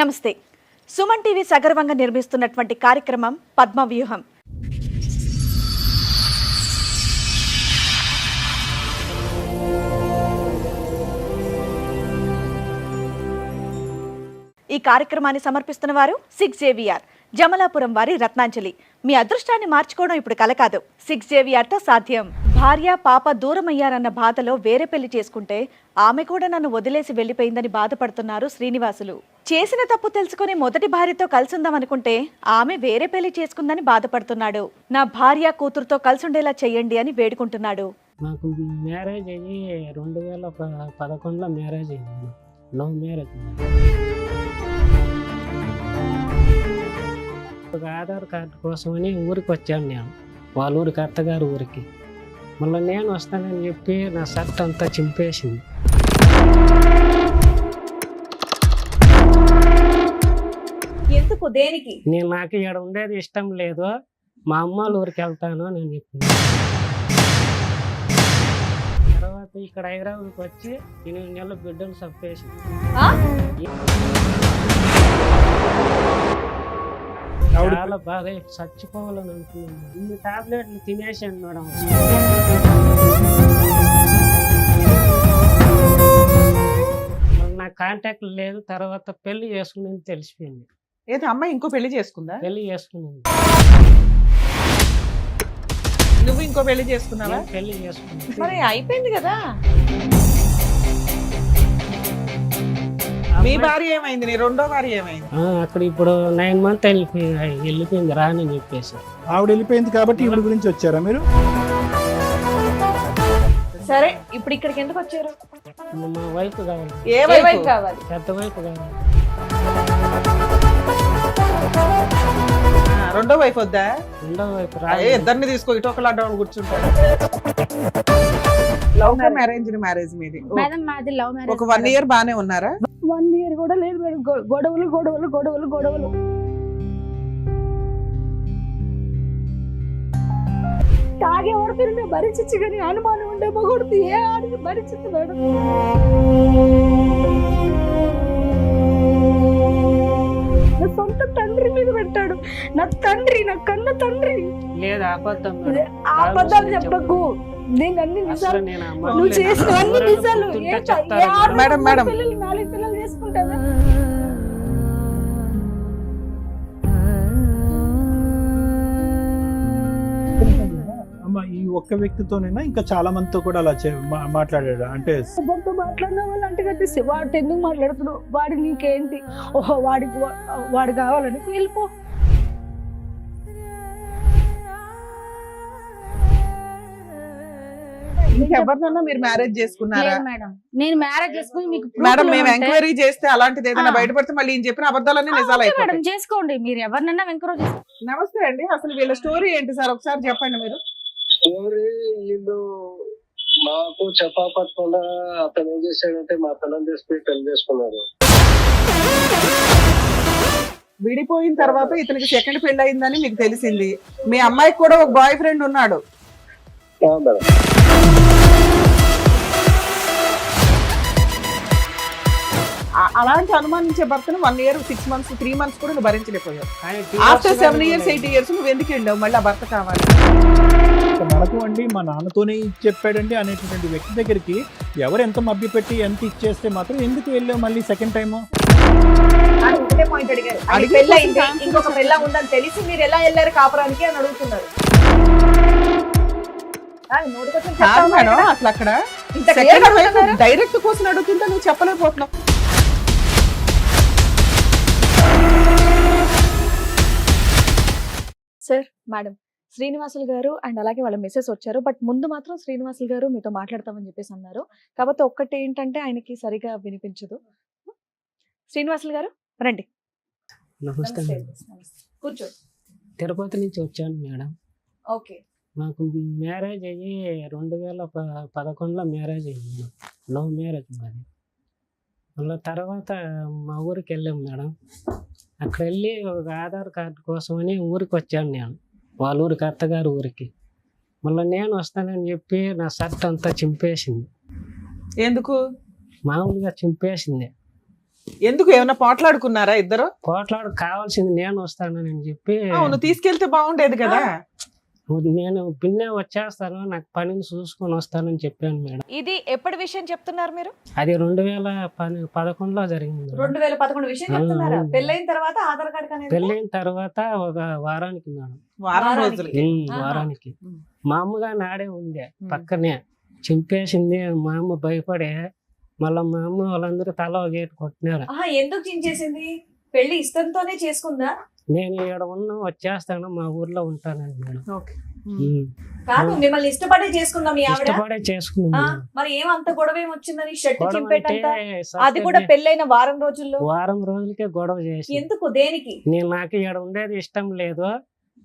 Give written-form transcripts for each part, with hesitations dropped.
నమస్తే. సుమన్ టీవీ సగర్వంగా నిర్మిస్తున్నటువంటి కార్యక్రమం పద్మవ్యూహం. ఈ కార్యక్రమాన్ని సమర్పిస్తున్న వారు 6JVR జమలాపురం వారి రత్నాంజలి. మీ అదృష్టాన్ని మార్చుకోవడం ఇప్పుడు కల కాదు, 6JVRతో సాధ్యం. భార్య పాప దూరమయ్యారన్న బాధలో వేరే పెళ్లి చేసుకుంటే ఆమె కూడా నన్ను వదిలేసి వెళ్లిపోయిందని బాధపడుతున్నారు శ్రీనివాసులు. చేసిన తప్పు తెలుసుకుని మొదటి భార్యతో కలిసుందామనుకుంటే ఆమె వేరే పెళ్లి చేసుకుందని బాధపడుతున్నాడు. నా భార్య కూతురుతో కలిసుండేలా చెయ్యండి అని వేడుకుంటున్నాడు. నాకు మ్యారేజ్ అయ్యి 2011లో మ్యారేజ్ అయింది. Love marriage. ఒక ఆధార్ కార్డు కోసమని ఊరికి వచ్చాను నేను, వాళ్ళ ఊరికి, అత్తగారు ఊరికి. మళ్ళీ నేను వస్తానని చెప్పి నా షర్ట్ అంతా చింపేసింది. ఎందుకు, దేనికి? నాకు ఇక్కడ ఉండేది ఇష్టం లేదు, మా అమ్మ వాళ్ళ ఊరికి వెళ్తాను అని చెప్పింది. తర్వాత ఇక్కడ హైదరాబాద్కి వచ్చి 8 నెలల బిడ్డను చంపేసింది. చాలా బాగా చచ్చిపోవాలని అనుకున్నాను. ఇన్ని టాబ్లెట్లు తినేసాను మేడం. నా కాంటాక్ట్ లేదు. తర్వాత పెళ్లి చేసుకుని తెలిసిపోయింది. ఏదో అమ్మాయి ఇంకో పెళ్లి చేసుకుందా? పెళ్లి చేసుకున్నాను. నువ్వు ఇంకో పెళ్లి చేసుకున్నావా? పెళ్లి చేసుకున్నాను. మరి అయిపోయింది కదా. మీ భార్య ఏమైంది? నీ రెండో భార్య ఏమైంది? అక్కడ ఇప్పుడు 9 months వెళ్ళిపోయింది రానని చెప్పేసి. ఆవిడ వెళ్ళిపోయింది కాబట్టి ఈవిడ గురించి వచ్చారా మీరు? సరే, ఇప్పుడు ఇక్కడికి ఎందుకు వచ్చారు? మా వైఫ్ కావాలి. ఏ వైపు కావాలి? పెద్ద వైఫ్ కావాలి. రెండో వైపు వద్దా? రెండో వైఫ్ ఇద్దరిని తీసుకో, ఇటు ఒకలా డౌన్ కూర్చుంటాడు. లవ్ మ్యారేజ్ మీది? ఒక 1 year బానే ఉన్నారా? 1 year కూడా లేదు మేడం. గొడవలు గొడవలు గొడవలు గొడవలు. తాగే పడుతుంటే భరించచ్చు, కానీ అనుమానం ఉండే మగొడుతూ ఏ ఆడికి భరించచ్చు మేడం. నా సొంత తండ్రి మీద పెట్టాడు. నా తండ్రి, నా కన్న తండ్రి. లేదు, అబద్ధం. అబద్ధాలు చెప్పకు. నేను అన్ని నిజాలు, నువ్వు చేసిన అన్ని నిజాలు. మేడం 4 పిల్లలు చేసుకుంటావా? అమ్మ, ఈ ఒక్క వ్యక్తితోనైనా ఇంకా చాలా మందితో కూడా అలా మాట్లాడాడు అంటే? ఎవరితో మాట్లాడిన వాళ్ళు అంటే కట్టేసి వాడితో ఎందుకు మాట్లాడుతున్నావు? వాడి నీకేంటి? ఓహో, వాడు కావాలని వెళ్ళిపో. ఇంకెవరినన్నా మీరు మ్యారేజ్ చేసుకున్నారా? మేడం, నేను మ్యారేజ్ చేసుకుని మీకు మేడం మేము ఎంక్వైరీ చేస్తే అలాంటిది ఏదైనా బయటపడితే మళ్ళీ ఈయన చెప్పిన అబద్ధాలన్నీ నిజాలు అయిపోతాయి. మేడం చేసుకోండి, మీరు ఎవరినన్నా ఎంకరేజ్. నమస్తే అండి, అసలు వీళ్ళ స్టోరీ ఏంటి సార్ ఒకసారి చెప్పండి మీరు. స్టోరీ వీళ్ళు మాకు చెప్పకుండా అతను ఏం చేశాడంటే మా పిల్లలు చేసుకుని పెళ్లి చేసుకున్నారు. విడిపోయిన తర్వాత ఇతనికి సెకండ్ పెళ్లి అయిందని మీకు తెలిసింది. మీ అమ్మాయికి కూడా ఒక బాయ్ ఫ్రెండ్ ఉన్నాడు. అలాంటి అనుమానించే భర్తను 1 year 6 months 3 months కూడా నువ్వు భరించలేకపోయావు. ఆఫ్టర్ 7 years 8 years నువ్వు ఎందుకు వెళ్ళావు? మళ్ళీ ఆ భర్త కావాలి మనకు అండి, మా నాన్నతోనే చెప్పాడండి అనేటువంటి వ్యక్తి దగ్గరికి ఎవరు ఎంత మభ్య పెట్టి ఎంత ఇచ్చేస్తే మాత్రం ఎందుకు వెళ్ళావు మళ్ళీ సెకండ్ టైము? ఒకటే పాయింట్ అడిగారు. ఇంకొక పెళ్ళ ఉందని తెలిసి మీరు ఎలా వెళ్ళారు కాపురానికి అని అడుగుతున్నారు. మేడం అసలు అక్కడ డైరెక్ట్ కోసం అడుగుతుంటే నువ్వు చెప్పలేకపోతున్నావు. సార్, మేడం శ్రీనివాసులు గారు అండ్ అలాగే వాళ్ళ మెసేజ్ వచ్చారు. బట్ ముందు మాత్రం శ్రీనివాసులు గారు మీతో మాట్లాడతామని చెప్పేసి అన్నారు. కాబట్టి ఒక్కటి ఏంటంటే ఆయనకి సరిగా వినిపించదు. శ్రీనివాసులు గారు రండి. నమస్తే. కూర్చో. తిరుపతి నుంచి వచ్చాను మేడం. ఓకే. నాకు మ్యారేజ్ అయ్యి 2011లో మ్యారేజ్ అయింది. లవ్ మ్యారేజ్ మాది. మళ్ళీ తర్వాత మా ఊరికి వెళ్ళాం మేడం. అక్కడ వెళ్ళి ఒక ఆధార్ కార్డు కోసమని ఊరికి వచ్చాను నేను, వాళ్ళ ఊరికి, అత్తగారు ఊరికి. మళ్ళీ నేను వస్తానని చెప్పి నా షర్ట్ అంతా చింపేసింది. ఎందుకు? మామూలుగా చింపేసింది. ఎందుకు ఏమైనా పోట్లాడుకున్నారా ఇద్దరు? పోట్లాడు కావాల్సింది నేను వస్తానని చెప్పి అవును, తీసుకెళ్తే బాగుండేది కదా. నేను పిన్నే వచ్చేస్తాను, నాకు పనిని చూసుకొని వస్తానని చెప్పాను మేడం. ఇది ఎప్పటి విషయం చెప్తున్నారు మీరు? అది 2011లో జరిగింది మేడం. 2011 విషయం చెప్తున్నారా? అవును. పెళ్ళైన తర్వాత ఆధార్ కార్డు అనేది పెళ్ళైన తర్వాత ఒక వారానికి మేడం. వారం రోజులకి. వారానికి ఉమ్. మా అమ్మగా నాడే ఉంది పక్కనే, చింపేసింది. మా అమ్మ భయపడే మళ్ళీ మా అమ్మ వాళ్ళందరూ తల ఒక గేటు కొట్టినారు. ఎందుకు చించేసింది? పెళ్లి ఇష్టంతోనే చేసుకుందా? నేను ఇక్కడ వచ్చేస్తాను, మా ఊర్లో ఉంటానని మేడం. ఓకే. కాదు, మిమ్మల్ని ఇష్టపడే చేసుకుందా మీ ఆవిడ? ఇష్టపడే చేసుకున్నాను మేడం. మరి ఏమంత గొడవ ఏమొచ్చిందని షర్ట్ గొడవ చింపేటంత? అంటే అది కూడా పెళ్ళైన వారం రోజుల్లో? వారం రోజులకే గొడవ చేసి, ఎందుకు, దేనికి? నేను నాకు ఇక్కడ ఉండేది ఇష్టం లేదు,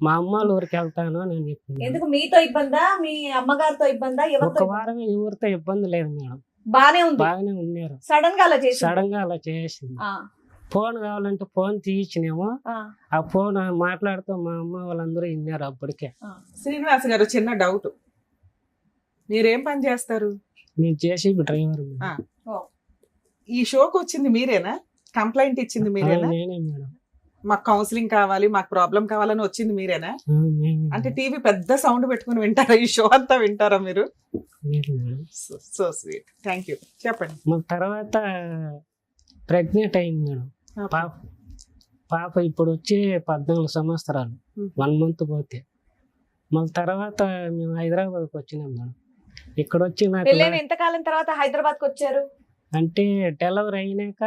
మా అమ్మ వాళ్ళ ఊరికి వెళ్తాను అని చెప్పింది. ఎందుకు? మీతో ఇబ్బందా, మీ అమ్మగారితో ఇబ్బందా, ఒక ఎవరితో? వారం ఎవరితో ఇబ్బంది లేదు మేడం, బానే ఉంది. బాగానే ఉన్నారు. సడన్ గా అలా చేసి సడన్ గా అలా చేసింది. ఫోన్ కావాలంటే ఫోన్ తీయించినేమో, ఆ ఫోన్ మాట్లాడుతూ మా అమ్మ వాళ్ళందరూ విన్నారు అప్పటికే. శ్రీనివాస్ గారు, చిన్న డౌట్, మీరేం పని చేస్తారు? నేను జేసీబీ డ్రైవర్ మేడం. ఈ షోకి వచ్చింది మీరేనా? కంప్లైంట్ ఇచ్చింది మీరేనా? నేనే మేడం. మాకు కౌన్సిలింగ్ కావాలి, మాకు ప్రాబ్లం కావాలని వచ్చింది మీరేనా? నేనే అంటే టీవీ పెద్ద సౌండ్ పెట్టుకుని వింటారా? ఈ షో అంతా వింటారా మీరు? Madam. So sweet, thank you. చెప్పండి. మన తర్వాత ప్రెగ్నెంట్ అయింది మేడం. పాప ఇప్పుడు వచ్చి 14 సంవత్సరాలు, 1 month పోతే. మళ్ళీ తర్వాత మేము హైదరాబాద్కి వచ్చినాం మేడం. ఇక్కడ వచ్చి నాకు పెళ్ళైన ఎంతకాలం తర్వాత హైదరాబాద్ కి వచ్చారు? అంటే డెలివరీ అయినాక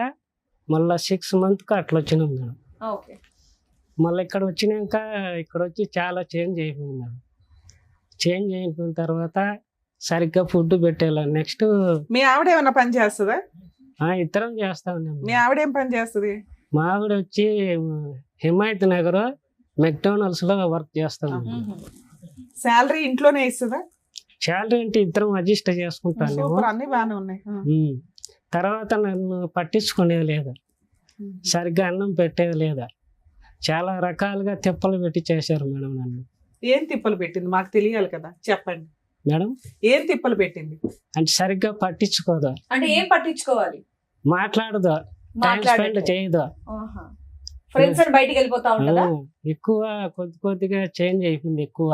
మళ్ళీ 6 months అట్లా వచ్చినాం మేడం. ఓకే. మళ్ళీ ఇక్కడ వచ్చినాక ఇక్కడ వచ్చి చాలా చేంజ్ అయిపోయింది మేడం. చేంజ్ అయిపోయిన తర్వాత సరిగ్గా ఫుడ్ పెట్టేలా. నెక్స్ట్ మీ ఆవిడ ఏమైనా పని చేస్తుందా? ఇద్దరం చేస్తా ఉన్నాం. మీ ఆవిడ ఏం పని చేస్తుంది? మా ఆవిడ వచ్చి హిమాయత్ నగర్ మెక్డానల్డ్స్ లో వర్క్ చేస్తా ఉన్నాం. శాలరీ ఇంట్లోనే ఇస్తుందా? శాలరీ అంటే ఇద్దరం అడ్జస్ట్ చేసుకుంటాను. సూపర్, అన్ని బాగానే ఉన్నాయి. తర్వాత నన్ను పట్టించుకునేది లేదా, సరిగ్గా అన్నం పెట్టేది లేదా, చాలా రకాలుగా తిప్పలు పెట్టి చేశారు మేడం నన్ను. ఏం తిప్పలు పెట్టింది మాకు తెలియాలి కదా, చెప్పండి మేడం. ఏం తిప్పలు పెట్టింది? అంటే సరిగ్గా పట్టించుకోదా, అంటే ఏం పట్టించుకోవాలి? మాట్లాడదా, టైం స్పెండ్ చేయదా, ఫ్రెండ్స్ అని బయటికి వెళ్ళిపోతా ఉంటుందా? ఎక్కువ కొద్దిగా చేంజ్ అయిపోయింది. ఎక్కువ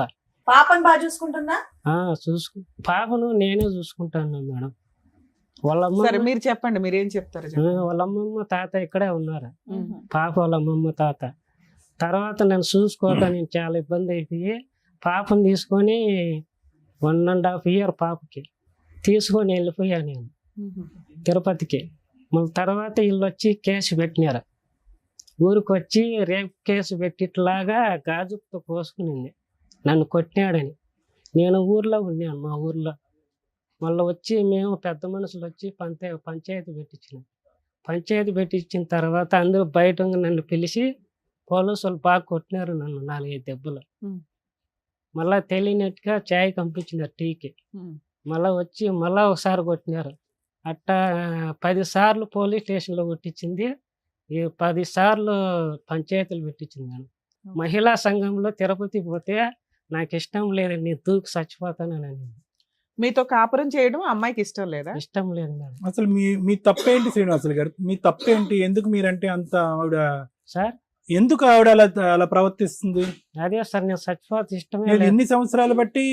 పాపని బాగా చూసుకుంటుందా? పాపను నేనే చూసుకుంటాను మేడం. వాళ్ళ సరే అమ్మ, మీరు చెప్పండి, మీరు ఏం చెప్తారు చెప్పండి. వాళ్ళ అమ్మమ్మ తాత ఇక్కడే ఉన్నారు. పాప వాళ్ళ అమ్మమ్మ తాత. తర్వాత నన్ను చూసుకోవడానికి చాలా ఇబ్బంది అయిపోయి పాపను తీసుకొని 1.5 year పాపకి తీసుకొని వెళ్ళిపోయా నేను తిరుపతికి. మళ్ళీ తర్వాత వీళ్ళు వచ్చి కేసు పెట్టినారు. ఊరికి వచ్చి రేపు కేసు పెట్టిట్లాగా గాజుతో కోసుకునింది, నన్ను కొట్టినాడని. నేను ఊర్లో ఉన్నాను, మా ఊర్లో. మళ్ళీ వచ్చి మేము పెద్ద మనుషులు వచ్చి పంచాయతీ పెట్టించినాం. పంచాయతీ పెట్టించిన తర్వాత అందరూ బయట నన్ను పిలిచి పోలీసులు బాగా కొట్టినారు నన్ను 4-5 దెబ్బలు. మళ్ళా తెలియనట్టుగా చాయ్ పంపించినారు టీకి. మళ్ళా వచ్చి మళ్ళా ఒకసారి కొట్టినారు. అట్టా 10 సార్లు పోలీస్ స్టేషన్లో కొట్టించింది, 10 సార్లు పంచాయతీలు పెట్టించింది నేను. మహిళా సంఘంలో తిరుపతి పోతే నాకు ఇష్టం లేదు, నేను దూకి చచ్చిపోతానని. మీతో కాపురం చేయడం అమ్మాయికి ఇష్టం లేదా? ఇష్టం లేదు మేడం. అసలు మీ తప్పేంటి శ్రీనివాసులు గారు? మీ తప్పేంటి? ఎందుకు మీరంటే అంత ఆవిడ, సార్ ఎందుకు ఆవిడ అలా ప్రవర్తిస్తుంది? అదే సార్, నేను చచ్చిపోతే ఇష్టమే నేను లేదు. ఎన్ని సంవత్సరాలు బట్టి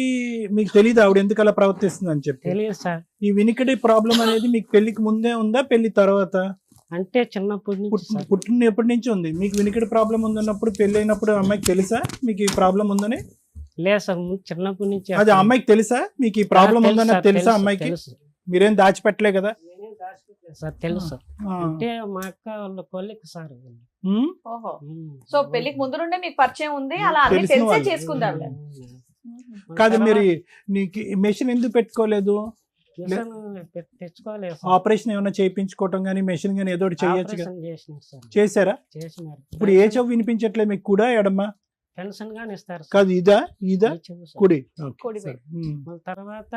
మీకు తెలియదు ఆవిడ ఎందుకు అలా ప్రవర్తిస్తుంది అని చెప్పి? తెలియదు సార్. ఈ వినికిడి ప్రాబ్లం అనేది మీకు పెళ్లికి ముందే ఉందా, పెళ్లి తర్వాత? అంటే చిన్నప్పటి నుంచి సార్. పుట్టినప్పటి నుంచి ఉంది. మీకు వినికిడి ప్రాబ్లం ఉందన్నప్పుడు, పెళ్లి అయినప్పుడు అమ్మాయికి తెలుసా మీకు ఈ ప్రాబ్లం ఉందని? లేదు సార్, చిన్నప్పటి నుంచి. అది అమ్మాయికి తెలుసా మీకు ఈ ప్రాబ్లం ఉందని? తెలుసా అమ్మాయికి? మీరేం దాచిపెట్టలే కదా? సార్ తెలుసు. అంటే మా అక్క వాళ్ళ కొలిక్ సార్. ఓహో, సో పెళ్లికి ముందు నుండే మీకు పరిచయం ఉంది, అలా అన్ని తెలిసే చేసుకుందా? కాదు, మీరు నీకు మెషిన్ ఎందుకు పెట్టుకోలేదు? తెచ్చుకోలేదు. ఆపరేషన్ ఏమైనా చేయించుకోవటం గానీ, మెషిన్ గానీ ఏదో ఒకటి చేయొచ్చు కదా? చేశారా? చేసినారు. ఇప్పుడు ఏ చెవు వినిపించట్లేదు మీకు, కూడా ఎడమ్మా? పెన్షన్ గానీ ఇస్తారు కాదు, ఇదా కుడి? మళ్ళీ తర్వాత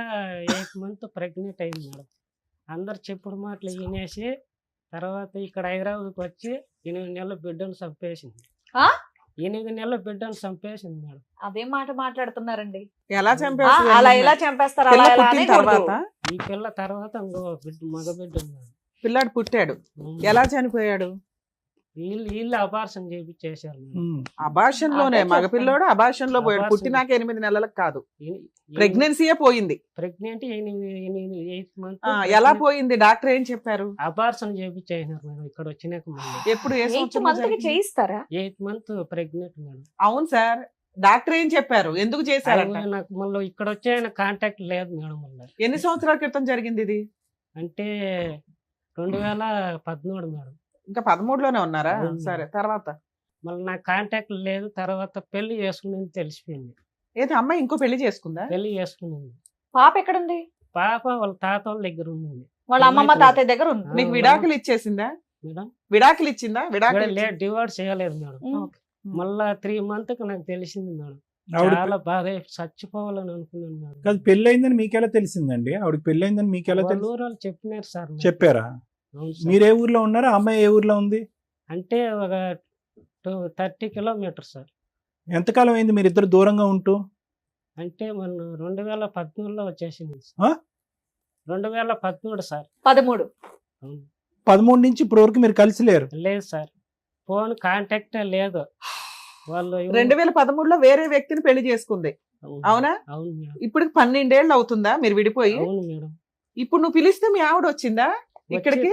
8 months ప్రెగ్నెంట్ అయింది మేడం. అందరు చెప్పుడు మాటలు వినేసి తర్వాత ఇక్కడ హైదరాబాద్కి వచ్చి 8 నెలల బిడ్డను చంపేసింది. 8 నెలల బిడ్డను చంపేసింది మేడం. అదేం మాట మాట్లాడుతున్నారండి? ఎలా అలా ఎలా చంపేస్తారు? తర్వాత ఈ పిల్ల తర్వాత ఇంకో మగ బిడ్డ ఉన్నాడు. పిల్లాడు పుట్టాడు, ఎలా చనిపోయాడు? వీళ్ళు అపార్షన్ చేపించేశారు మేడం. అబార్షన్ లోనే అదే మగపిల్లోడు అబార్షన్ లో పోయాడు. అబార్షన్. పుట్టినాక 8 నెలలకు కాదు, ప్రెగ్నెన్సీయే పోయింది. ప్రెగ్నెంట్ 8 మంత్ ఎలా పోయింది? డాక్టర్ ఏం చెప్పారు? అపార్షన్ చేపించేసినారు మేడం. ఇక్కడ వచ్చినాక మళ్ళీ ఎప్పుడు ఏ 8 సంవత్సరంలో మంత్ కి జరిగింది? చేయిస్తారా? 8 మంత్ ప్రెగ్నెంట్ మేడం. అవును సార్, డాక్టర్ ఏం చెప్పారు? ఎందుకు చేశారంట? అది నాకు మళ్ళీ ఇక్కడ వచ్చే కాంటాక్ట్ లేదు మేడం. మళ్ళీ ఎన్ని సంవత్సరాల క్రితం జరిగింది ఇది? అంటే 2013 మేడం. ఇంకా 13లోనే ఉన్నారా? అవును. సరే, తర్వాత మళ్ళీ నాకు కాంటాక్ట్ లేదు. తర్వాత పెళ్లి చేసుకునేది తెలిసిపోయింది. ఏది అమ్మాయి ఇంకో పెళ్లి చేసుకుందా? పెళ్లి చేసుకునేది పాప ఎక్కడుంది? పాప వాళ్ళ తాత వాళ్ళ దగ్గర ఉంది వాళ్ళ అమ్మమ్మ తాతయ్య దగ్గర ఉంది. మీకు విడాకులు ఇచ్చేసిందా? మేడం. విడాకులు ఇచ్చిందా? విడాకులు లేదు, డివోర్స్ చేయలేదు మేడం. ఉమ్. మళ్ళా 3 months నాకు తెలిసింది మేడం. ఆవిడ చాలా బాధ, చచ్చిపోవాలని అనుకున్నాను మేడం. కాదు, పెళ్లి అయిందని మీకెలా తెలిసిందండి? ఆవిడకి పెళ్లి అయిందని మీకెలా వాళ్ళ తెలుసు? ఊరు వాళ్ళు చెప్పినారు సార్ నాకు. చెప్పారా? అవును సార్. మీరు ఏ ఊర్లో ఉన్నారా? అమ్మాయి ఏ ఊర్లో ఉంది? అంటే ఒక 30 kilometers సార్. ఎంతకాలం అయింది మీరు ఇద్దరు దూరంగా ఉంటూ? అంటే మన 2013లో వచ్చేసింది ఆ? సార్. 2013 సార్. 13. అవును. 13 నుంచి ఇప్పుడు వరకు మీరు కలిసి లేరు? లేదు సార్, ఫోన్ కాంటాక్ట్ లేదు. వాళ్ళు 2013లో వేరే వ్యక్తిని పెళ్లి చేసుకుంది, అవునా? అవును మేడం. ఇప్పుడు 12 ఏళ్ళు అవుతుందా మీరు విడిపోయి? అవును మేడం. ఇప్పుడు నువ్వు పిలిస్తే మీ ఆవిడ వచ్చిందా ఇక్కడికి?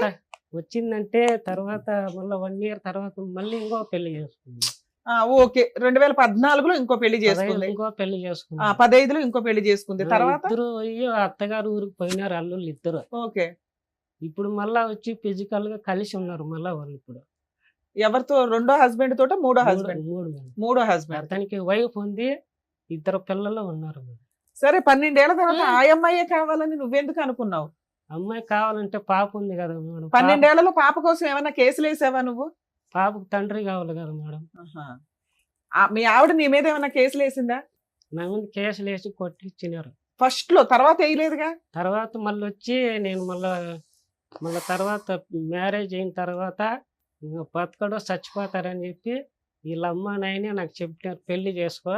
వచ్చిందంటే తర్వాత మళ్ళీ 1 year తర్వాత మళ్ళీ ఇంకో పెళ్లి చేసుకుంది. ఓకే, 2014లో ఇంకో పెళ్లి చేసుకుంది. ఇంకో పెళ్లి చేసుకుంది. 15లో ఇంకో పెళ్లి చేసుకుంది. తర్వాత ఇద్దరు అయ్యో అత్తగారు ఊరికి పోయినారు అల్లుళ్ళు ఇద్దరు. ఓకే, ఇప్పుడు మళ్ళా వచ్చి ఫిజికల్ గా కలిసి ఉన్నారు మళ్ళా వాళ్ళు. ఇప్పుడు ఎవరితో? రెండో హస్బెండ్ తోట? మూడో హస్బెండ్? మూడు మేడం. మూడో హస్బెండ్. అతనికి వైఫ్ ఉంది, 2 పిల్లలు ఉన్నారు మేడం. సరే, 12 ఏళ్ల తర్వాత ఆ అమ్మాయే కావాలని నువ్వెందుకు అనుకున్నావు? అమ్మాయి కావాలంటే పాప ఉంది కదా మేడం. 12 ఏళ్లలో పాప కోసం ఏమైనా కేసులు వేసావా నువ్వు? పాపకు తండ్రి కావాలి కదా మేడం. మీ ఆవిడ నీ మీద ఏమైనా కేసులు వేసిందా? నా ముందు కేసులు వేసి కొట్టించినారు ఫస్ట్ లో, తర్వాత వేయలేదుగా? తర్వాత మళ్ళీ వచ్చి నేను మళ్ళీ తర్వాత మ్యారేజ్ అయిన తర్వాత ఇంకా బతకడో చచ్చిపోతారని చెప్పి వీళ్ళ అమ్మ నాయనే నాకు చెప్పినారు, పెళ్లి చేసుకో.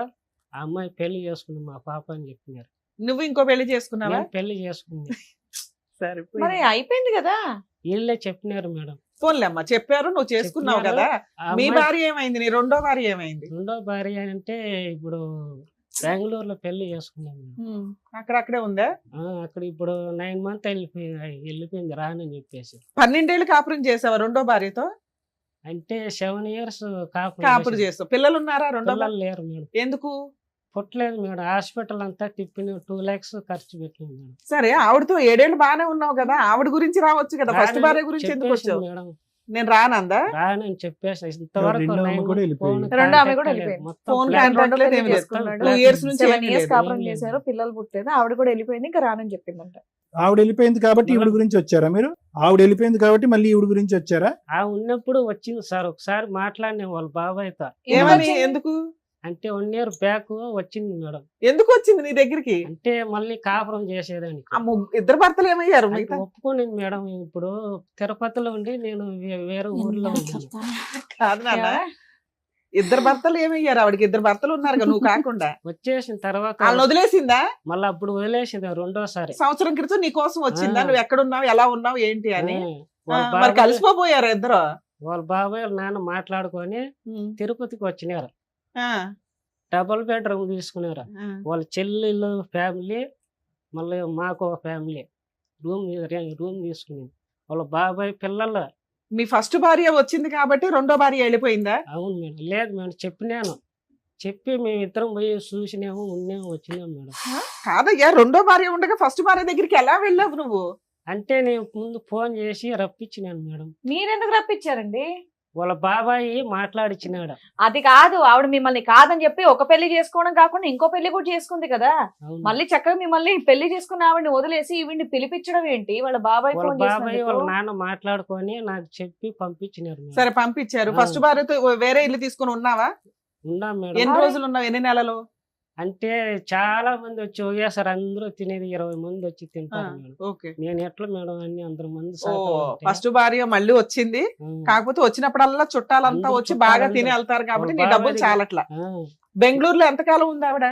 ఆ అమ్మాయి పెళ్లి చేసుకుంది మా పాప అని చెప్పినారు. నువ్వు ఇంకో పెళ్లి చేసుకున్నావా? నేను పెళ్లి చేసుకుంది. సరే, మరి అయిపోయింది కదా. వీళ్ళే చెప్పినారు మేడం. పోన్లే అమ్మా, చెప్పారు, నువ్వు చేసుకున్నావు చెప్పినారు. కదా. ఆ మీ అమ్మాయి భార్య ఏమైంది? నీ రెండో భార్య ఏమైంది? రెండో భార్య అంటే ఇప్పుడు బెంగళూరులో పెళ్లి చేసుకున్నాను మేడం. అక్కడక్కడే ఉందా? అక్కడ ఇప్పుడు 9 months వెళ్ళిపోయింది రానని చెప్పేసి. 12 ఏళ్ళు కాపురం చేసావా రెండో భార్యతో? అంటే 7 years కాపురం చేస్తావు. పిల్లలు ఉన్నారా రెండో భార్య? పిల్లలు లేరు మేడం. ఎందుకు? పుట్టలేదు మేడం. హాస్పిటల్ అంతా తిప్పిన 2 lakhs ఖర్చు పెట్టినాం మేడం. సరే, ఆవిడతో 7 ఏళ్ళు బాగానే ఉన్నావు కదా, ఆవిడ గురించి రావచ్చు కదా. ఫస్ట్ భార్య గురించి ఎందుకు చెప్పేసింది వచ్చావు? మేడం. నేను రానందా? రానని చెప్పేసి ఇంతవరకు రెండో ఆమె 9 కూడా months వెళ్ళిపోయింది. phone రెండో ఆమె కూడా contact వెళ్ళిపోయింది. మొత్తం ఫోన్ flat కాంటాక్ట్ మొత్తం లేదు, ఏమీ లేదు. మొత్తం 2 years నుంచి 7 ఏమీ years లేదు. కాపురం ఏం లేదు. చేశారు, పిల్లలు పుట్టలేదు, ఆవిడ కూడా వెళ్ళిపోయింది, ఇంకా రానని చెప్పిందంట. ఆవిడ వెళ్ళిపోయింది కాబట్టి ఈవిడ గురించి వచ్చారా మీరు? ఆవిడ వెళ్ళిపోయింది కాబట్టి మళ్ళీ ఈవిడ గురించి వచ్చారా? ఉన్నప్పుడు వచ్చింది సార్, ఒకసారి మాట్లాడిన వాళ్ళ బాబాయ్తో. ఏమని? ఎందుకు? అంటే 1 year బ్యాక్ వచ్చింది మేడం. ఎందుకు వచ్చింది నీ దగ్గరికి? అంటే మళ్ళీ కాపురం చేసేదానికి. ఇద్దరు భర్తలు ఏమయ్యారు? అంటే మిగతా ఒప్పుకునింది మేడం. ఇప్పుడు తిరుపతిలో ఉండి నేను వేరే ఊర్లో ఉన్నాను. కాదు నాన్న, ఇద్దరు భర్తలు ఏమయ్యారు? ఆవిడకి 2 భర్తలు ఉన్నారు కదా, నువ్వు కాకుండా. వచ్చేసిన తర్వాత వాళ్ళని వదిలేసిందా? మళ్ళీ అప్పుడు వదిలేసింది రెండోసారి. సంవత్సరం క్రితం నీ కోసం వచ్చిందా? నువ్వు ఎక్కడున్నావు, ఎలా ఉన్నావు, ఏంటి అని? వాళ్ళ మరి బాబాయ్ కలిసిపోయారు ఇద్దరు? వాళ్ళ బాబాయ్ వాళ్ళ నాన్న మాట్లాడుకొని తిరుపతికి వచ్చినారు. ఆ, డబుల్ బెడ్రూమ్ తీసుకున్నారు. వాళ్ళ చెల్లెళ్ళు ఫ్యామిలీ, మళ్ళీ మాకు ఒక ఫ్యామిలీ రూమ్ తీసుకునేది. వాళ్ళ బాబాయ్ పిల్లలు. మీ ఫస్ట్ భార్య వచ్చింది కాబట్టి రెండో భార్య వెళ్ళిపోయిందా? అవును మేడం. లేదు మేడం, చెప్పినాను. చెప్పి మేము ఇద్దరం పోయి చూసినాము, ఉన్నాము, వచ్చినాము మేడం. కాదయ్యా, రెండో భార్య ఉండగా ఫస్ట్ భార్య దగ్గరికి ఎలా వెళ్ళావు నువ్వు? అంటే నేను ముందు ఫోన్ చేసి రప్పించినాను మేడం. మీరెందుకు రప్పించారండి? వాళ్ళ బాబాయ్ మాట్లాడిచ్చినాడు. అది కాదు, ఆవిడ మిమ్మల్ని కాదని చెప్పి ఒక పెళ్లి చేసుకోవడం కాకుండా ఇంకో పెళ్లి కూడా చేసుకుంది కదా. అవును. మళ్ళీ చక్కగా మిమ్మల్ని పెళ్లి చేసుకున్న ఆవిడని వదిలేసి ఈవిడ్ని పిలిపించడం ఏంటి? వాళ్ళ బాబాయ్ వాళ్ళ ఫోన్ బాబాయ్ వాళ్ళ చేసినందుకు. నాన్న మాట్లాడుకొని నాకు చెప్పి పంపించినారు మేడం. సరే, పంపించారు. ఆ. ఫస్ట్ భార్యతో వేరే ఇల్లు తీసుకుని ఉన్నావా? ఉన్నాం మేడం. ఎన్ని రోజులు ఉన్నావు? ఎన్ని నెలలు? అంటే చాలా మంది వచ్చి ఒకేసారి అందరూ తినేది 20 మంది వచ్చి తింటారు మేడం. ఓకే. నేను ఎట్లా మేడం అన్ని అందరు మంది ఓ, శాతం ఉంటే. ఫస్ట్ భార్య మళ్ళీ వచ్చింది, కాకపోతే వచ్చినప్పుడల్లా చుట్టాలంతా అందరూ వచ్చి బాగా చుట్టాలంతా. తిని వెళ్తారు కాబట్టి నీ వాళ్ళ డబ్బులు బాబాయ్ చాలట్లా. ఆ, బెంగళూరులో ఎంతకాలం ఉంది ఆవిడ?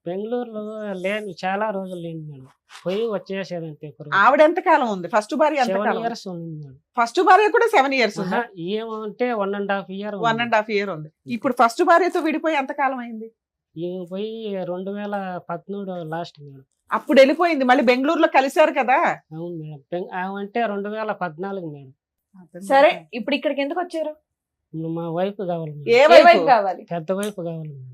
బెంగళూరులో లేను, చాలా రోజులు లేను మేడం. పోయి వచ్చేసేదంతే. ఆవిడ ఎంత కాలం ఉంది? ఫస్ట్ భార్య ఎంత 7 కాలం? years ఉంది మేడం. ఫస్ట్ భార్య కూడా 7 years ఉంది. ఏమంటే 1.5 year 1.5 year ఉంది. ఇప్పుడు ఫస్ట్ భార్యతో విడిపోయి ఎంత కాలం అయింది? ఈమె పోయి 2013 లాస్ట్ మేడం. అప్పుడు వెళ్ళిపోయింది. మళ్ళీ బెంగళూరులో కలిశారు కదా? అవును మేడం. అంటే 2014 మేడం. సరే ఇప్పుడు ఇక్కడికి ఎందుకు వచ్చారు? మా వైఫ్ కావాలి మేడం. ఏ ఏ వైపు? వైపు కావాలి? పెద్ద వైఫ్ కావాలి మేడం.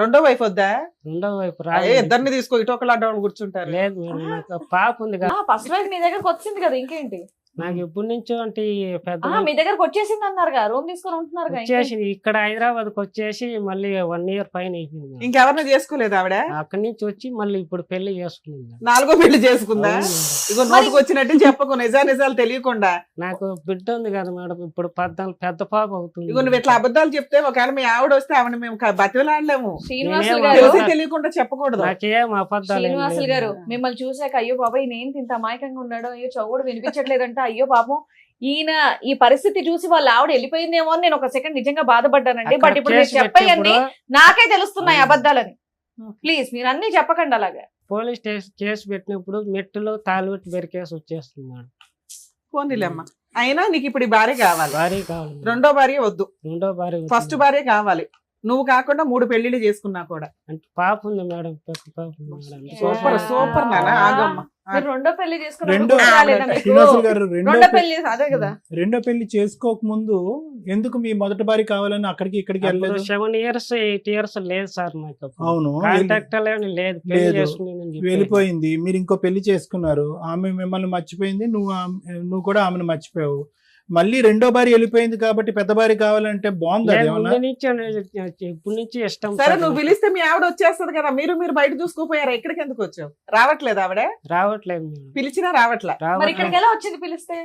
రెండో వైపు వద్దా? రెండో వైపు ఇద్దరిని తీసుకో, ఇటు ఒకళ్ళు అడ్డ కూర్చుంటారు. లేదు మేడం, నాకు పాప ఉంది కదా. ఫస్ట్ వైఫ్ మీ దగ్గరకు వచ్చింది కదా, ఇంకేంటి? నాకు ఎప్పటి నుంచో అంటే ఈ పెద్ద మీ దగ్గరకు వచ్చేసింది అన్నారుగా, రూమ్ తీసుకొని ఉంటున్నారు వచ్చేసి ఇక్కడ హైదరాబాద్ కి వచ్చేసి మళ్ళీ 1 year పైన అయిపోయింది మేడం. ఇంకెవరిని చేసుకోలేదు ఆవిడ? అక్కడి నుంచి వచ్చి మళ్ళీ ఇప్పుడు పెళ్లి చేసుకుంది మేడం. 4వ పెళ్లి చేసుకుందా? అవును మేడం. ఇగో నోటుకు వచ్చినట్టు చెప్పకు, నిజాలు తెలియకుండా. నాకు బిడ్డ ఉంది కదా మేడం, ఇప్పుడు 14 పెద్ద పాప అవుతుంది. ఇగో నువ్వు ఇట్లా అబద్ధాలు చెప్తే ఒకవేళ మీ ఆవిడ వస్తే ఆవిడ మేము బతిలాడలేము. శ్రీనివాసులు నేనేం గారు, తెలిసి తెలియకుండా చెప్పకూడదు. నాకేం అబద్ధాలు ఏం శ్రీనివాసులు లేదు గారు మేడం. మిమ్మల్ని చూసాక అయ్యో బాబా ఈయన ఏంటి ఇంత అమాయకంగా ఉన్నాడు, అయ్యో చౌడు వినిపించట్లేదంట, అయ్యో పాపం ఈయన ఈ పరిస్థితి చూసి వాళ్ళ ఆవిడ వెళ్ళిపోయిందేమో అని నేను ఒక సెకండ్ నిజంగా బాధపడ్డానండి. బట్ ఇప్పుడు మీరు చెప్పేయండి, నాకే తెలుస్తున్నాయి అబద్ధాలని. ప్లీజ్ మీరు అన్ని చెప్పకండి అలాగా. పోలీస్ స్టేషన్ కేసు పెట్టినప్పుడు మెట్టులో తాళుబెట్టి బెరికేసి వచ్చేస్తుంది మేడం. పోనీలేమ్మా. అయినా నీకు ఇప్పుడు ఈ భార్య కావాలి. భార్య కావాలి మేడం. రెండో భార్య వద్దు, రెండో భార్య వద్దు ఫస్ట్ మేడం. భార్య కావాలి. నువ్వు కాకుండా 3 పెళ్లిళ్ళు చేసుకున్నా కూడా. అంటే పాప ఉంది మేడం, పెద్ద పాప ఉంది మేడం. సూపర్ నాన్న, ఆగమ్మా. మీరు రెండో పెళ్లి రెండో చేసుకున్నారు శ్రీనివాసులు గారు రెండో పెళ్లి అదే కదా. రెండో పెళ్లి చేసుకోక ముందు ఎందుకు మీ మొదటి భార్య కావాలని అక్కడికి ఇక్కడికి వెళ్ళలేదు? 7 years 8 years లేదు సార్ నాకు. అవును, కాంటాక్ట్ లేదు, పెళ్లి లేదు. చేసుకుని వెళ్ళిపోయింది. మీరు ఇంకో పెళ్లి చేసుకున్నారు, ఆమె మిమ్మల్ని మర్చిపోయింది, నువ్వు కూడా ఆమెను మర్చిపోయావు. మళ్ళీ రెండో భార్య వెళ్ళిపోయింది కాబట్టి పెద్ద భార్య కావాలంటే బాగుంది. ఇప్పటి నుంచి ఇష్టం. సరే నువ్వు పిలిస్తే మీ ఆవిడ వచ్చేస్తది కదా, మీరు బయట చూసుకోపోయారా? ఎక్కడికి ఎందుకు వచ్చావు? రావట్లేదు ఆవిడ? రావట్లేదు మేడం. పిలిచినా రావట్లే. మరి ఇక్కడికి ఎలా వచ్చింది పిలిస్తే?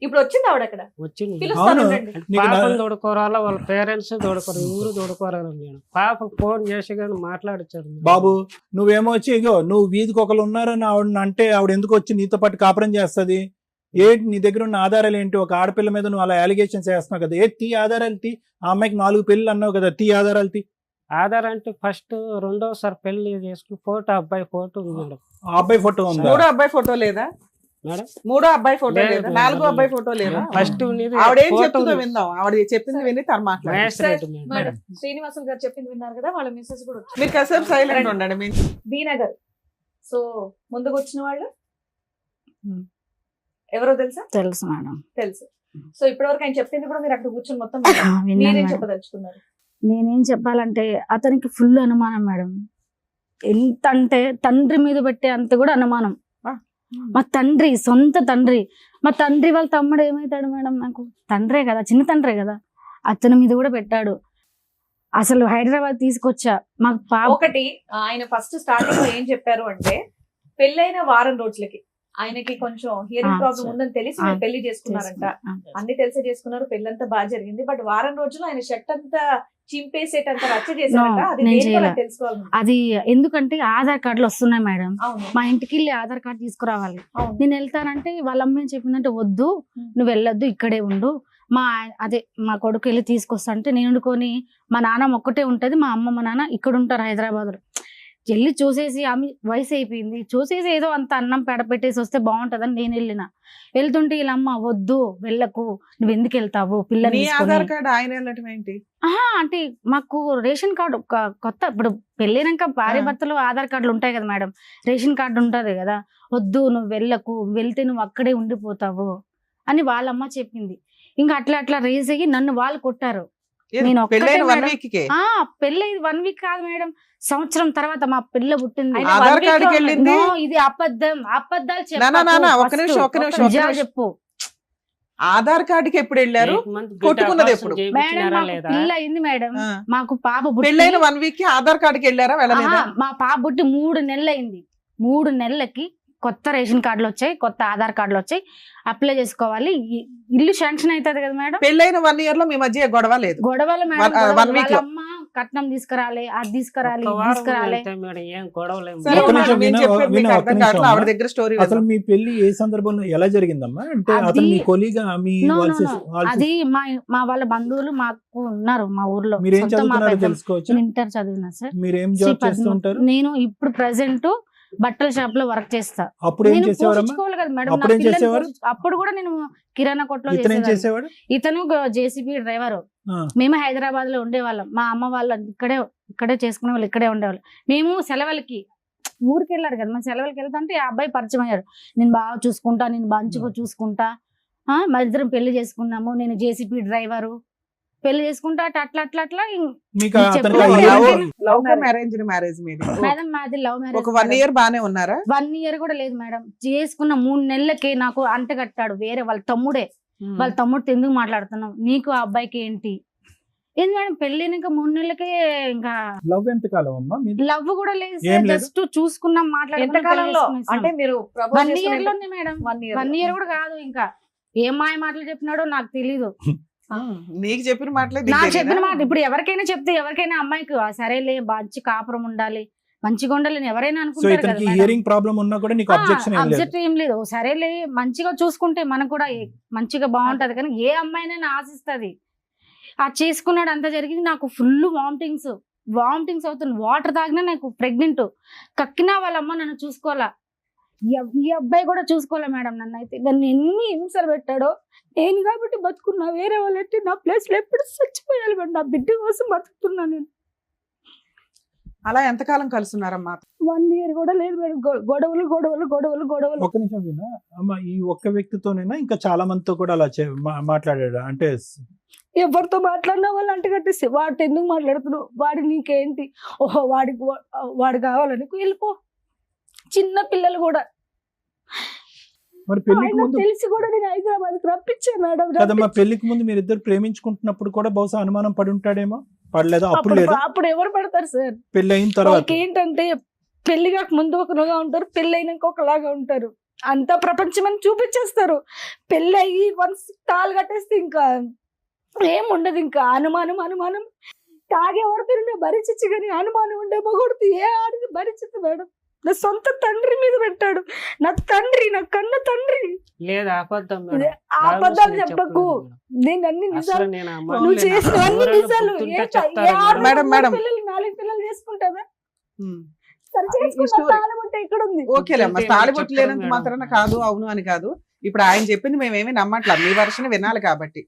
ఇప్పుడు వచ్చింది ఆవిడ అక్కడ వచ్చింది. పిలుస్తాను అవును. ఉండండి. పాపను తోడుకోరాలా, వాళ్ళ పేరెంట్స్ తోడుకోరు, ఊరు తోడుకోరాలి మేడం. పాపకు ఫోన్ చేసి కానీ మాట్లాడించారు మేడం. బాబు నువ్వేమో వచ్చి ఇగో నువ్వు వీధికి ఒకరు ఉన్నారని ఆవిడ అంటే ఆవిడ ఎందుకు వచ్చి నీతో పాటు కాపురం చేస్తుంది? ఏంటి నీ దగ్గర ఉన్న ఆధారాలు ఏంటి? ఒక ఆడపిల్ల మీద నువ్వు అలా అలిగేషన్స్ చేస్తున్నావు కదా, తీ ఆధారాలు తీ. ఆ అమ్మాయికి 4 పెళ్లి అన్నావు కదా, తీ ఆధారాలు తీ. ఆధార్ అంటే ఫస్ట్ రెండోసారి పెళ్లి చేసుకుని ఫోటో, అబ్బాయి ఫోటో ఉంది మేడం. ఆ అబ్బాయి ఫోటో ఉందా? 3వ అబ్బాయి ఫోటో లేదా మేడం? 3వ అబ్బాయి ఫోటో లేదు లేదా? మేడం. 4వ అబ్బాయి ఫోటో లేదా? ఫస్ట్ ఆవిడేం చెప్తుందో విందాం. ఆవిడ చెప్పింది విని తను మాట్లాడు. మేడం శ్రీనివాసులు గారు చెప్పింది విన్నారు కదా, వాళ్ళ మెసేజ్ కూడా వచ్చింది. మీరు కాసేపు సైలెంట్ ఉండండి. బి నగర్. సో ముందుకు వచ్చిన వాళ్ళు ఎవరో తెలుసా? తెలుసు మేడం. తెలుసు. సో ఇప్పటివరకు ఆయన చెప్పింది కూడా మీరు అక్కడ కూర్చొని మొత్తం విన్నాను మీరేం మేడం. చెప్పదలుచుకున్నారు? నేనేం చెప్పాలంటే అతనికి ఫుల్ అనుమానం మేడం. ఎంత అంటే తండ్రి మీద పెట్టే అంత కూడా అనుమానం. మా తండ్రి, సొంత తండ్రి, మా తండ్రి వాళ్ళ తమ్ముడు ఏమవుతాడు మేడం? నాకు తండ్రే కదా, చిన్న తండ్రే కదా, అతని మీద కూడా పెట్టాడు. అసలు హైదరాబాద్ తీసుకొచ్చా మాకు పాప. ఒకటి ఆయన ఫస్ట్ స్టార్టింగ్ లో ఏం చెప్పారు అంటే, పెళ్ళైన వారం రోజులకి ఆయనకి కొంచెం హియరింగ్ ప్రాబ్లం ఉందని తెలిసి మీరు పెళ్లి చేసుకున్నారంట. అన్ని తెలిసే చేసుకున్నారు, పెళ్ళంతా బాగా జరిగింది. బట్ వారం రోజులు ఆయన షర్ట్ అంతా చింపేసేటంత రచ్చ చేశారంట. అది నేను దేని వల్ల చేయలే. తెలుసుకోవాలి. అది ఎందుకంటే ఆధార్ కార్డులు వస్తున్నాయి మేడం, అవును మా ఇంటికి వెళ్ళి ఆధార్ కార్డు తీసుకురావాలి. అవును. నేను వెళ్తానంటే వాళ్ళ అమ్మ ఏం చెప్పిందంటే, వద్దు నువ్వు వెళ్ళొద్దు, ఇక్కడే ఉండు, మా కొడుకు వెళ్ళి తీసుకొస్తా అంటే, నేను వండుకొని మా నాన్న ఒక్కటే ఉంటది, మా అమ్మ మా నాన్న ఇక్కడ ఉంటారు హైదరాబాద్ లో. వెళ్ళి చూసేసి ఆమె వయసు అయిపోయింది, చూసేసి ఏదో అంత అన్నం పెడపెట్టేసి వస్తే బాగుంటదని నేను వెళ్ళిన. వెళ్తుంటే వీళ్ళమ్మ వద్దు వెళ్ళకు, నువ్వు ఎందుకు వెళ్తావు పిల్లల్ని నీ తీసుకొని. ఆధార్ కార్డు ఆయన వెళ్ళటం ఏంటి? అంటే మాకు రేషన్ కార్డు కొత్త, ఇప్పుడు పెళ్ళినాక భార్య భర్తలు ఆధార్ కార్డులు ఉంటాయి కదా మేడం, రేషన్ కార్డు ఉంటది కదా, వద్దు నువ్వు వెళ్ళకు, వెళ్తే నువ్వు అక్కడే ఉండిపోతావు అని వాళ్ళమ్మ చెప్పింది. ఇంకా అట్లా రేస్ అయ్యి నన్ను వాళ్ళు కొట్టారు. నేను ఒక్కటే పెళ్ళైన 1 మేడం. వీక్ కే పెళ్ళి 1 వీక్ కాదు మేడం, సంవత్సరం తర్వాత మా పిల్ల పుట్టింది. ఆయన ఆధార్ 1 week కార్డుకి లో వెళ్ళింది. No, ఇది అబద్ధాలు నానా, ఒక్క నిమిషం. చెప్పు. ఆధార్ కార్డుకి ఎప్పుడు వెళ్ళారు? కొట్టుకున్నది ఎప్పుడు? మేడం మాకు పిల్ల అయింది మేడం, ఆ. మాకు పాప పుట్టి పెళ్ళైన 1 వీక్ కి ఆధార్ కార్డుకి వెళ్ళారా వెళ్ళలేదా? మా పాప పుట్టి 3 నెలలు అయింది. 3 నెలలకి కొత్త రేషన్ కార్డులు వచ్చాయి, కొత్త ఆధార్ కార్డులు వచ్చాయి, అప్లై చేసుకోవాలి, ఇల్లు శాంక్షన్ అవుతుంది కదా మేడం. పెళ్ళైన 1 year లో మీ మధ్య గొడవ లేదు? గొడవలు మేడం, 1 week లో. వాళ్ళ అమ్మ కట్నం తీసుకురాలి, అది తీసుకురాలి, ఇది తీసుకురాలి. ఏం గొడవలేము. సరే, ఒక్క నిమిషం, నేను చెప్పేది మీకు ఒక్క అర్థం నిమిషం కావట్లేదు. ఆవిడ అమ్మా. దగ్గర స్టోరీ అసలు మీ పెళ్లి ఏ సందర్భంలో ఎలా జరిగిందమ్మా? అంటే అది- అతను మీ కొలీగా, మీ No, వాళ్ళ no, సిస్- no. వాళ్ళ అది మా వాళ్ళ బంధువులు మాకు ఉన్నారు మా ఊర్లో. మీరేం సొంత మా చదువుతున్నారో పెద్దమ్మ. తెలుసుకోవచ్చు? నేను ఇంటర్ చదివినా సార్. మీరేం జాబ్ చేస్తూ ఉంటారు? నేను ఇప్పుడు ప్రెసెంట్ బట్టల షాప్ లో వర్క్ చేస్తా. అప్పుడు ఏం నేను చేసేవారమ్మా? పోషించుకోవాలి కదా మేడం, అప్పుడు నా ఏం పిల్లల్ని చేసేవారు? అప్పుడు కూడా నేను కిరాణా కొట్లో ఇతను ఏం చేసేదాన్ని. చేసేవాడు? ఇతను జేసీబీ డ్రైవర్. ఆ, మేము హైదరాబాద్ లో ఉండేవాళ్ళం. మా అమ్మ వాళ్ళు ఇక్కడే చేసుకునే వాళ్ళు, ఇక్కడే ఉండేవాళ్ళు. మేము సెలవులకి ఊరికి వెళ్ళారు కదా, మేము సెలవులకి వెళ్తుంటే ఆ అబ్బాయి పరిచయం అయ్యాడు. నేను బాగా చూసుకుంటా, నేను మంచిగా చూసుకుంటా, మా ఇద్దరం పెళ్లి చేసుకున్నాము, నేను జేసీబీ డ్రైవరు, పెళ్లి చేసుకుంటా అట్లా అట్లా అట్లా. మీకు మీకు అతనికి చెప్పలేదు. hearing- లవ్ మ్యారేజ్ మీది మేడం మాది లవ్ ఒక మ్యారేజ్. 1 ఇయర్ బానే ఉన్నారా? 1 ఇయర్ కూడా లేదు మేడం. చేసుకున్న 3 నెలలకి నాకు అంటగట్టాడు వేరే వాళ్ళ తమ్ముడే. వాళ్ళ తమ్ముడితో ఎందుకు మాట్లాడుతున్నావు, నీకు ఆ అబ్బాయికి ఏంటి? ఏంది మేడం, పెళ్ళినాక 3 నెలలకే ఇంకా లవ్ ఎంత కాలం అమ్మా మీది? లవ్ కూడా లేదు, ఏం లేదు. జస్ట్ చూసుకున్నాం, ఎంత కాలంలో అంటే మీరు 1 ఇయర్ లోనే మేడం. 1 ఇయర్ కూడా కాదు. ఇంకా ఏం మాయ మాటలు చెప్పినాడో నాకు తెలీదు. నీకు చెప్పిన మాటలే నాకు చెప్పిన మాట ఇప్పుడు ఎవరికైనా చెప్తే, ఎవరికైనా అమ్మాయికి సరేలే మంచి కాపురం ఉండాలి, మంచిగా ఉండాలని ఎవరైనా సో అనుకుంటారు కదా ఇతనికి మేడం. హియరింగ్ ప్రాబ్లం ఉన్నా కూడా నీకు అబ్జెక్షన్ ఏం లేదు? అబ్జెక్ట్ ఏం లేదు. సరేలే మంచిగా చూసుకుంటే మనకు కూడా మంచిగా బాగుంటది. కానీ ఏ అమ్మాయినైనా ఆశిస్తుంది. ఆ చేసుకున్నాడు, అంతా జరిగింది. నాకు ఫుల్ వామిటింగ్స్ అవుతుంది. వాటర్ తాగినా నాకు ప్రెగ్నెంట్. కక్కినా వాళ్ళ అమ్మ నన్ను చూసుకోవాలా, ఈ అబ్బాయి కూడా చూసుకోలే మేడం. నన్ను అయితే నన్ను ఎన్ని హింసలు పెట్టాడో. నేను కాబట్టి బతుకున్నా, వేరే వాళ్ళంటే నా ప్లేస్ లో ఎప్పుడు చచ్చిపోయాలి మేడం. నా బిడ్డ కోసం బతుకుతున్నా నేను. అలా ఎంతకాలం కలుస్తున్నారమ్మా? 1 ఇయర్ కూడా లేదు మేడం. గొడవలు. ఒక్క నిమిషం వినా అమ్మ, ఈ ఒక్క వ్యక్తితోనైనా ఇంకా చాలా మందితో కూడా అలా మాట్లాడాడు అంటే? ఎవరితో మాట్లాడినా వాళ్ళు అంటగట్టేసి, వాడితో ఎందుకు మాట్లాడుతున్నావు, వాడి నీకేంటి, ఓహో వాడు కావాలని వెళ్ళిపో. చిన్న పిల్లలు కూడా మరి పెళ్లికి ముందు తెలిసి కూడా నేను హైదరాబాద్ రప్పించాను మేడం. కదమ్మా, పెళ్లికి ముందు మీరు ఇద్దరు ప్రేమించుకుంటున్నప్పుడు కూడా బహుశా అనుమానం పడి ఉంటాడేమో. పడలేదా? అప్పుడు లేదా? అప్పుడు ఎవరు పడతారు సార్? పెళ్లి అయిన తర్వాత వాళ్ళకి ఏంటంటే పెళ్లి కాక ముందు ఒకలాగా ఉంటారు, పెళ్లి అయినాక ఒకలాగా ఉంటారు. అంతా ప్రపంచం అని చూపించేస్తారు. పెళ్లి అయ్యి వన్స్ తాళి కట్టేస్తే ఇంకా ఏం ఉండదు. ఇంకా అనుమానం తాగే పడుతుండే భరించచ్చు, కానీ అనుమానం ఉండే మొగొడుతూ ఏ ఆడిది భరించదు మేడం. నా సొంత తండ్రి మీద పెట్టాడు. నా కన్న తండ్రి. లేదు అబద్ధం మేడం. ఆ అబద్ధాలు చెప్పకు. చెప్పలేదు నేను అన్ని మేడం. నిజాలు, అసలు నేను ఆ నువ్వు మాట చేసిన అన్ని ఎవరైనా నిజాలు. గుర్తుంటే ఏ చెప్తారు ఆరు మేడం. మేడం. పిల్లలు 4 పిల్లలు చేసుకుంటావా? సరే ఈ చేసుకుంటా, స్టోరీ- తాళం ఉంటే ఇక్కడ ఉంది. ఓకేలేమ్మా, చెప్తే తాళిబొట్టు చెప్తారు లేనంత మేడం. మాత్రాన కాదు, అవును అని కాదు. ఇప్పుడు ఆయన చెప్పింది మేమేమి నమ్మట్లా, మీ వర్షన్ వినాలి కాబట్టి.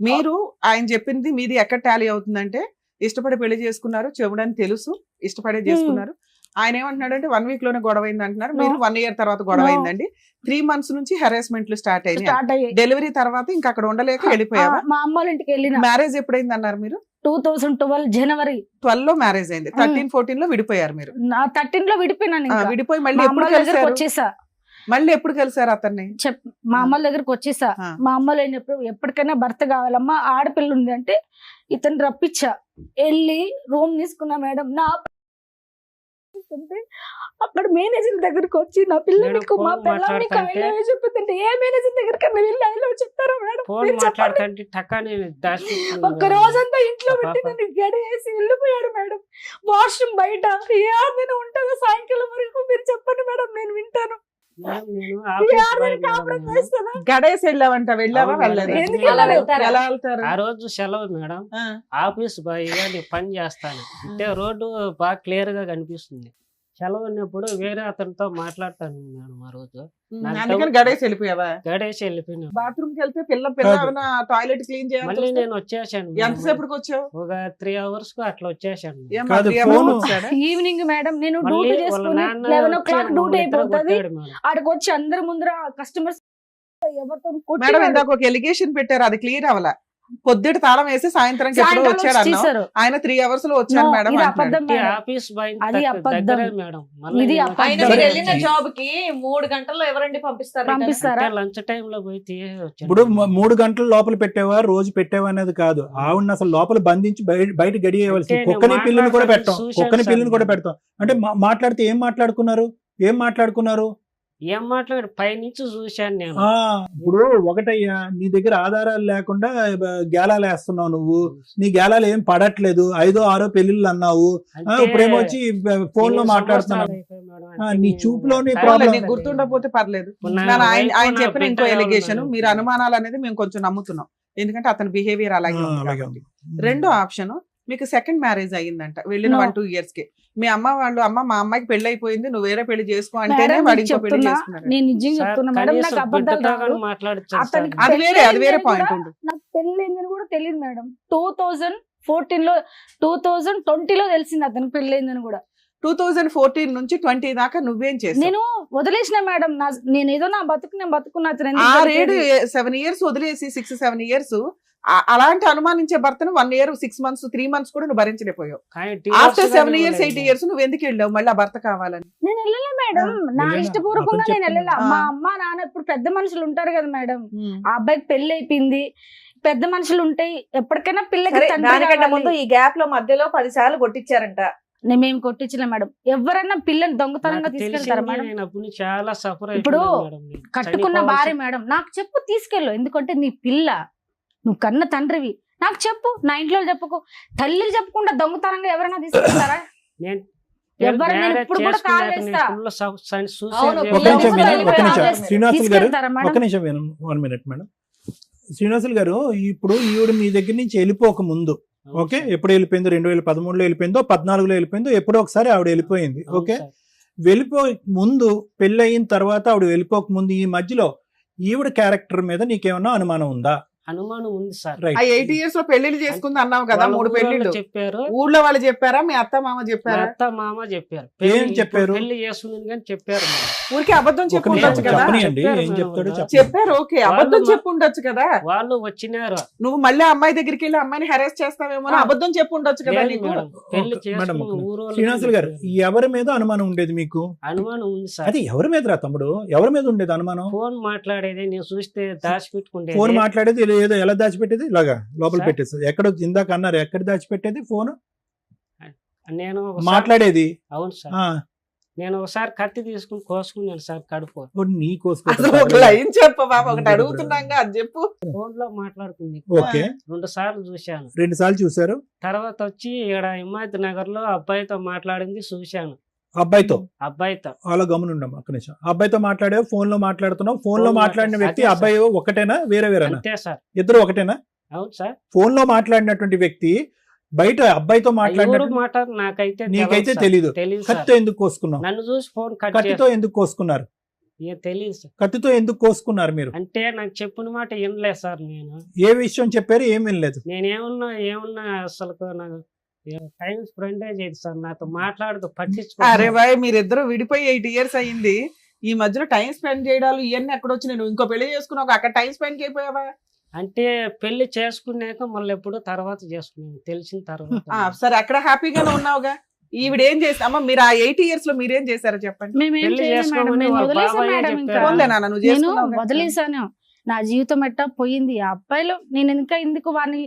మీరు ఆయన చెప్పింది మీది ఎక్కడ టాలీ అవుతుందంటే, ఇష్టపడి పెళ్లి చేసుకున్నారు, చెవుడని తెలుసు, ఇష్టపడే చేసుకున్నారు. ఆయన ఏమంటున్నాడంటే 1 వీక్ లోనే గొడవ అయింది అంటున్నారు. మీరు 1 ఇయర్ తర్వాత గొడవ అయిందండి. 3 months నుంచి హెరాస్మెంట్లు స్టార్ట్ అయినాయి. స్టార్ట్ అయ్యాయి. డెలివరీ తర్వాత ఇంకా అక్కడ ఉండలేక వెళ్ళిపోయావా? మా అమ్మ వాళ్ళ ఇంటికి వెళ్ళిన మ్యారేజ్ ఎప్పుడైంది అన్నారు మీరు? 2012 జనవరి 12 లో మ్యారేజ్ అయింది. 13-14 లో విడిపోయారు మీరు. 13 లో విడిపోయినాను. ఇంకా విడిపోయి మా మళ్ళీ అమ్మ ఎప్పుడు వాళ్ళ దగ్గరకు కలిసారు? వచ్చేసా. మళ్ళీ ఎప్పుడు కలిసారు అతన్ని? మా అమ్మల దగ్గరకు వచ్చేసా. ఆ. మా అమ్మలు ఎప్పటికైనా భర్త కావాలమ్మా, ఆడపిల్ల ఉంది అంటే ఇతను రప్పించా. వెళ్ళి రూమ్ తీసుకున్నా మేడం. నా అక్కడ మేనేజర్ దగ్గరకు వచ్చి నా పిల్లలకు మా పిల్లల్ని చెప్తుంటే, ఏ మేనేజర్ దగ్గరికి వెళ్ళి ఐ లవ్ చెప్తారా మేడం? ఫోన్ మీరు చెప్పండి. మాట్లాడుతుంటే టకాని ఒక్క రోజంతా ఇంట్లో పెట్టి నన్ను గడియేసి వెళ్ళిపోయాడు మేడం. వాష్రూమ్ బయట ఏ ఆడదైనా ఉంటుందో సాయంకాలం వరకు? మీరు చెప్పండి మేడం, నేను వింటాను. ఏ ఆడదైనా కాపురం చేస్తుందా? గడేసి వెళ్ళావంట, వెళ్ళావా? అవును, వెళ్ళలేదు. ఎందుకు ఎలా వెళ్తారు? ఎలా వెళ్తారు? ఆ రోజు సెలవు మేడం. ఆ. ఆఫీస్ బాయ్ గా నేను పని చేస్తాను. అంటే రోడ్డు బాగా క్లియర్ గా కనిపిస్తుంది. సెలవు ఉన్నప్పుడు వేరే అతనితో మాట్లాడతాను మేడం. ఆ రోజు అందుకని గడేసి వెళ్ళిపోయావా? గడేసి వెళ్ళిపోయినా. బాత్రూమ్ కి వెళ్తే పిల్ల టాయిలెట్ క్లీన్ మళ్ళీ చేయాలి. నేను వచ్చేసాను మేడం. ఎంతసేపటికి వచ్చావు? ఒక 3 hours కు అట్లా వచ్చేసాను. ఏమ్మా, కాదు, 3 hours ఫోను. వచ్చాడా? ఈవినింగ్ మేడం నేను మళ్ళీ డ్యూటీ వాళ్ళ చేసుకుని నాన్న 11 o'clock వచ్చి డ్యూటీ మమ్మల్ని ఇద్దరు అయిపోతుంది. కొట్టాడు మేడం. ఆడికి వచ్చి అందరి ముందర కస్టమర్స్ ఎవరితో మేడం ఇందాక ఒక ఎలిగేషన్ పెట్టారు, అది క్లియర్ అవ్వాల. పొద్దుట తాళం వేసి సాయంత్రం ఎప్పుడో వచ్చాడు అన్నావు. ఆయన 3 hours లో వచ్చాడు No, మేడం ఇది అంటున్నాడు. అబద్ధం మేడం. ఆఫీస్ బాయ్ అది అబద్ధం. దగ్గరే మేడం. మళ్ళీ ఇది నేను అబద్ధం. ఆయన వచ్చి మీరు సరే. వెళ్ళిన జాబ్ కి 3 గంటల్లో ఎవరండి పంపిస్తారు? పంపిస్తారా? లంచ్ టైం లో పోయి తీసి వచ్చాను. ఇప్పుడు 3 గంటల లోపల పెట్టావా, రోజు పెట్టావా అనేది కాదు. ఆవిడని అసలు లోపల బంధించి బయట గడియేయవలసి. అంటే కుక్కని నేను పిల్లని కూడా పెట్టాం, చూశాను కుక్కని సార్ పిల్లని కూడా నేను. పెడతాం. అంటే మాట్లాడితే ఏం మాట్లాడుకున్నారు? ఏం మాట్లాడు పైనుంచి చూశాను నేను. ఇప్పుడు ఒకటయ్యా, నీ దగ్గర ఆధారాలు లేకుండా గేలాలు వేస్తున్నావు నువ్వు. నీ గేలాలు ఏం పడట్లేదు. 5 6 పెళ్లిళ్ళు అన్నావు. అంటే ఇప్పుడేమో వచ్చి ఫోన్ లో 8 మాట్లాడుతున్నావు. సంవత్సరాలు అయిపోయాయి మేడం. నీ అంటే చూపులోనే నేను problem. నీకు గుర్తుండకపోతే పర్లేదు. నా ఆయన wife, ఆయన నా చెప్పిన ఇంకో బిడ్డ ఎలిగేషన్, ఉన్నారు. మీరు అనుమానాలు అనేది మేము కొంచెం నమ్ముతున్నాం, ఎందుకంటే అతని బిహేవియర్ అలాగే ఉంది అలాగే కాబట్టి. ఉంది. రెండో ఆప్షన్, మీకు సెకండ్ మ్యారేజ్ అయ్యిందంట వెళ్ళిన No. 1-2 years కి మీ అమ్మ వాళ్ళు అమ్మ మా అమ్మాయికి పెళ్లి అయిపోయింది నువ్వు వేరే పెళ్లి చేసుకో అంటేనే మేడం, వాడు మీకు ఇంకో పెళ్లి చెప్తున్నా, చేసుకున్నాడు. నేను నిజంగా సార్, చెప్తున్నా మేడం, కనీసం నాకు అబద్ధాలు బిడ్డతో రావు. కానీ మాట్లాడచ్చు సార్. అతనికి అది వేరే పెళ్ళయిందని పాయింట్ కూడా ఉండు. నాకు పెళ్ళైందని కూడా తెలియదు మేడం. 2014 లో 2020 లో తెలిసింది అతనికి పెళ్ళైందని కూడా. 2014 నుంచి 20 దాకా నువ్వేం చేసావు? నేను వదిలేసిన మేడం, నేను ఏదో నా బతుకు నేను బతుకున్నా అతను ఎందుకు 6-7 దొరికేది? 7 years వదిలేసి 6-7 years అలాంటి అనుమానించే భర్తను 1 year 6 months 3 months కూడా నువ్వు భరించలేకపోయావు. కానీ ఆఫ్టర్ divorce 7 కానీ years 8 ఇవ్వలేదు. years నువ్వు ఎందుకు వెళ్ళావు మళ్ళీ ఆ భర్త కావాలని? నేను వెళ్ళలే మేడం, నా వెళ్ళినా? ఇష్టపూర్వకంగా అతను నేను వెళ్ళలే. చెప్పింది. మా అమ్మ నాన్న ఇప్పుడు పెద్ద మనుషులు ఉంటారు కదా మేడం, ఆ అబ్బాయికి పెళ్లి అయిపోయింది, పెద్ద మనుషులు ఉంటాయి, ఎప్పటికైనా పిల్లకి సరే, తండ్రి దానికంటే కావాలి. ముందు ఈ గ్యాప్ లో మధ్యలో 10 సార్లు కొట్టించారంట. మేము కొట్టించలే మేడం. ఎవరన్నా పిల్లని దొంగతనంగా నాకు తీసుకెళ్తారా తెలిసింది, మేడం? నేను అప్పుడు నుంచి చాలా సఫర్ ఇప్పుడు మేడం. నేను కట్టుకున్న చనిపోవాల్సి- భార్య మేడం, నాకు చెప్పు తీసుకెళ్ళు, ఎందుకంటే నీ పిల్ల, నువ్వు కన్న తండ్రివి, నాకు చెప్పు, నా ఇంట్లో చెప్పుకో. తల్లికి చెప్పకుండా దొంగతనంగా ఎవరైనా తీసుకెళ్తారా? నేను ఎవరు నేను marriage ఇప్పుడు కూడా చేసుకున్నాక కాల్ నేను చేస్తా. full suicide అవును, చేసుకున్నాను. ఒక నిమిషం పిల్లలు వినండి, ఒక నిమిషం తీసుకెళ్తారా శ్రీనివాసులు గారు, మేడం? ఒక నిమిషం వినండి, 1 minute మేడం. శ్రీనివాసులు గారు, ఇప్పుడు ఈవిడ మీ దగ్గర నుంచి వెళ్ళిపోక ముందు, అవును ఓకే, సార్. ఎప్పుడు వెళ్ళిపోయిందో 2013లో వెళ్ళిపోయిందో 14లో వెళ్ళిపోయిందో ఎప్పుడో ఒకసారి ఆవిడ వెళ్ళిపోయింది. అవును ఓకే, సార్. వెళ్ళిపోక ముందు పెళ్లి అయిన తర్వాత ఆవిడ వెళ్ళిపోక ముందు ఈ మధ్యలో ఈవిడ క్యారెక్టర్ మీద నీకేమన్నా అనుమానం ఉందా? అనుమానం ఉంది సార్. రైట్. ఆ 8 years లో పెళ్లిళ్ళు చేసుకుంది అన్నావు కదా, వాళ్ళ 3 ఊరోళ్ళు పెళ్లిళ్ళు చెప్పారు, ఊళ్ళో వాళ్ళు చెప్పారా మీ అత్త మామ మా చెప్పారా? అత్త మామ చెప్పారు. ఏం చెప్పారు? పెళ్లి చేస్తుంది కానీ చెప్పారు మేడం. ఊరికి అబద్ధం ఒక చెప్పు నిమిషం ఉండొచ్చు కదా. చెప్పనియండి, చెప్పారు ఏం మేడం చెప్తాడో వాళ్ళు. చెప్పండి. చెప్పారు, ఓకే, అబద్ధం వాళ్ళు చెప్పు ఉండొచ్చు కదా. వాళ్ళు వచ్చినారు. నువ్వు మళ్ళీ ఆ అమ్మాయి దగ్గరికి వెళ్ళి అమ్మాయిని హెరాస్ చేస్తావేమో అని అబద్ధం చెప్పు ఉండొచ్చు కదా లేదు నీకు. మేడం, పెళ్లి ఒక- మేడం, చేసుకున్న ఒక నిమిషం. ఊరోళ్ళు శ్రీనివాసులు గారు, చెప్పారు. ఎవరి మీద అనుమానం ఉండేది మీకు? అనుమానం ఉంది సార్. అది ఎవరి మీద రా తమ్ముడు, ఎవరి మీద ఉండేది అనుమానం? ఫోన్ మాట్లాడేది నేను చూస్తే దాచిపెట్టుకుంటే ఫోన్ మాట్లాడేది ఏదో ఎలా దాచిపెట్టేది? ఇలాగా లోపల సార్. పెట్టేది. ఎక్కడ ఇందాక అన్నారు, ఎక్కడ దాచిపెట్టేది ఫోన్? నేను ఒకసారి- మాట్లాడేది. అవును సార్, ఆ, నేను ఒకసారి కత్తి తీసుకుని కోసుకున్నాను సార్ కడుపు. ఓ, నీ కోసుకో. అసలు ఒక లైన్ చెప్పు బాబు, ఒకటి అడుగుతున్నాగా అది చెప్పు. ఫోన్ లో మాట్లాడుతుంది. ఓకే, 2 సార్లు చూశాను. 2 సార్లు చూసారు తర్వాత వచ్చి ఇక్కడ హిమాయత్ నగర్ లో అబ్బాయితో మాట్లాడింది చూశాను. అబ్బాయితో. అబ్బాయితో అలా గమనుండమ్మా ఒక్క నిమిషం. అబ్బాయితో మాట్లాడావు, ఫోన్ లో మాట్లాడుతున్నావు. ఫోన్ లో ఫోన్ మాట్లాడిన మాట్లాడు- వ్యక్తి అదే సార్. అబ్బాయి ఒకటేనా, వేరే వేరేనా? అంతే సార్. ఇద్దరు ఒకటేనా? అవును సార్. ఫోన్ లో మాట్లాడినటువంటి వ్యక్తి బయట అబ్బాయితో ఎవరు మాట్లాడిన మాట నాకైతే నీకైతే సార్. తెలీదు. తెలీదు సార్. కత్తితో ఎందుకు కోసుకున్నావు? నన్ను చూసి ఫోన్ కట్ కత్తితో ఎందుకు కోసుకున్నారు? తెలియదు సార్. కత్తితో ఎందుకు కోసుకున్నారు మీరు? అంటే నాకు చెప్పిన మాట వినలేదు సార్. నేను ఏ విషయం చెప్పారు, ఏం వినలేదు? ఏమన్నా అసలు నాకు టైం స్పెండ్ చేయదు సార్, నాతో మాట్లాడుతూ అరే పట్టించుకో. బాయ్, మీరిద్దరు విడిపోయి 8 years అయ్యింది. ఈ మధ్యలో టైం స్పెండ్ చేయడాలు ఇవన్నీ ఎక్కడ వచ్చినాయి? నువ్వు ఇంకో పెళ్లి చేసుకున్నావు, అక్కడ టైం స్పెండ్ చేయపోయావా? అంటే పెళ్లి చేసుకున్నాక మళ్ళీ ఎప్పుడు తర్వాత చేసుకున్నాను తెలిసిన తర్వాత. సరే, అక్కడ హ్యాపీగానే ఉన్నావుగా. ఈవిడ ఏం చేసి అమ్మ మీరు ఆ 8 years లో మీరేం చేశారో చెప్పండి. మేమేం పెళ్లి చేయలేదు మేడం, చేసుకోమని నేను వాళ్ళ వదిలేసాను బాబాయ్ మేడం. చెప్పారు. ఇంకా పోన్లే నాన్న, నువ్వు నేను చేసుకున్నావు కదా. వదిలేసాను. నా జీవితం ఎట్టా పోయింది. ఆ అబ్బాయిలో నేను ఇంకా ఎందుకు వాడిని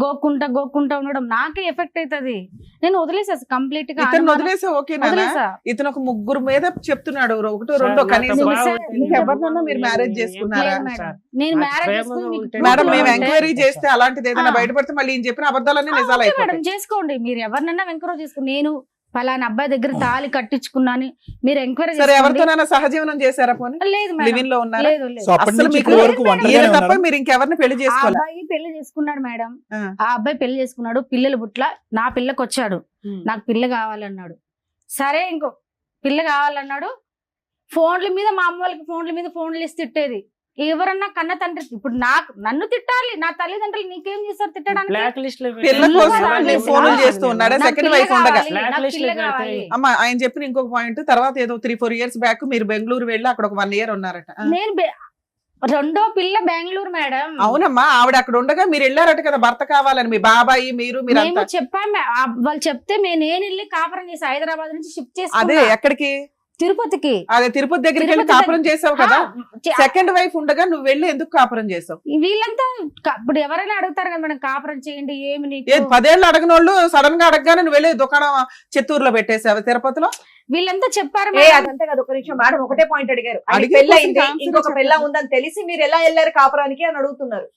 గోక్కుంటా ఉండడం నాకే ఎఫెక్ట్ అవుతుంది. నేను వదిలేసా కంప్లీట్ గా. ఇతను వదిలేసా ఓకేనా? వదిలేసా. ఇతను ఒక 3 మీద చెప్తున్నాడు, 1 2 సార్, కనీసం. నాతో ఇంకెవరినన్నా మీరు మ్యారేజ్ చేసుకున్నారా? లేదు మేడం. నేను నాకు మ్యారేజ్ ప్రేమగా చేసుకుని మీకు ఉంటే proof మేడం, లో మేము ఉంటే- ఎంక్వైరీ చేస్తే అలాంటిది ఏదైనా ఆ. బయటపడితే మళ్ళీ ఈయన చెప్పిన అబద్ధాలన్నీ నిజాలు ఓకే మేడం, అయిపోతాయి. చేసుకోండి. మీరు ఎవరినైనా ఎంక్వైరీ చేసుకుని, నేను పలానా అబ్బాయి దగ్గర తాళి కట్టించుకున్నాను మీరు ఎంక్వైరీ సరే, ఎవరితోనైనా సహజీవనం చేశారా పోనీ? లేదు మేడం. లివింగ్ లో ఉన్నారా? లేదు లేదు. సో అప్పటి అస్సలు నుంచి మీకు ఇప్పటి వరకు ఒంటరిగానే ఈయన తప్ప ఉన్నారా? మీరు ఇంకెవరిని పెళ్లి ఆ చేసుకోవాలి? అబ్బాయి పెళ్లి చేసుకున్నాడు మేడం. ఆ. ఆ అబ్బాయి పెళ్లి చేసుకున్నాడు, పిల్లలు పుట్ల. నా పిల్లకి వచ్చాడు, నాకు పిల్ల కావాలన్నాడు. సరే, ఇంకో పిల్ల కావాలన్నాడు. ఫోన్ల మీద మా అమ్మ వాళ్ళకి ఫోన్లు ఇస్తే తిట్టేది. ఎవరన్నా కన్న తండ్రి ఇప్పుడు నన్ను తిట్టాలి, నా తల్లిదండ్రులు నీకేం చేస్తారు తిట్టడానికి? బ్లాక్ లిస్ట్ లో పిల్ల కోసం నేను ఫోన్లు చేస్తూ ఉన్నాడా? నాకు సెకండ్ పిల్ల వైఫ్ ఉండగా. కావాలి, Black నాకు list పిల్ల లో పెడితే- కావాలి. అమ్మ, ఆయన చెప్పిన ఇంకొక పాయింట్, తర్వాత ఏదో 3-4 years బ్యాక్ మీరు బెంగళూరు వెళ్ళి అక్కడ ఒక 1 year ఉన్నారట. నేను రెండో పిల్ల బెంగళూరు మేడం. అవునమ్మా, ఆవిడ అక్కడ ఉండగా మీరు వెళ్ళారట కదా భర్త కావాలని. మీ బాబాయి మీరు మేము మీరంతా. చెప్పాము, వాళ్ళు చెప్తే నేను వెళ్ళి కాపురం చేసి హైదరాబాద్ నుంచి షిఫ్ట్ అదే చేసి ఎక్కడికి? తిరుపతికి. అదే తిరుపతి దగ్గరికి వెళ్ళి తిరుపతి కాపురం చేసావు కదా. చే- సెకండ్ వైఫ్ ఉండగా నువ్వు వెళ్ళి ఎందుకు కాపురం చేసావు? వీళ్ళంతా ఇప్పుడు ఎవరైనా అడుగుతారు కదా మేడం, కాపురం చేయండి ఏమి నీకు. 10 ఏళ్ళు అడగనోళ్ళు సడన్ గా అడగగానే నువ్వు వెళ్ళి దుకాణం చిత్తూరులో పెట్టేసావు తిరుపతిలో. వీళ్ళంతా చెప్పారు ఏ మేడం. అదంతే కదా, ఒక నిమిషం మేడం, ఒకటే పాయింట్ అడిగారు. ఆయన అడిగే పెళ్లి అయింది, question కి ఇంకొక answer పెళ్ళ చెప్పండి. ఉందని తెలిసి మీరు ఎలా వెళ్ళారు కాపురానికి అని అడుగుతున్నారు.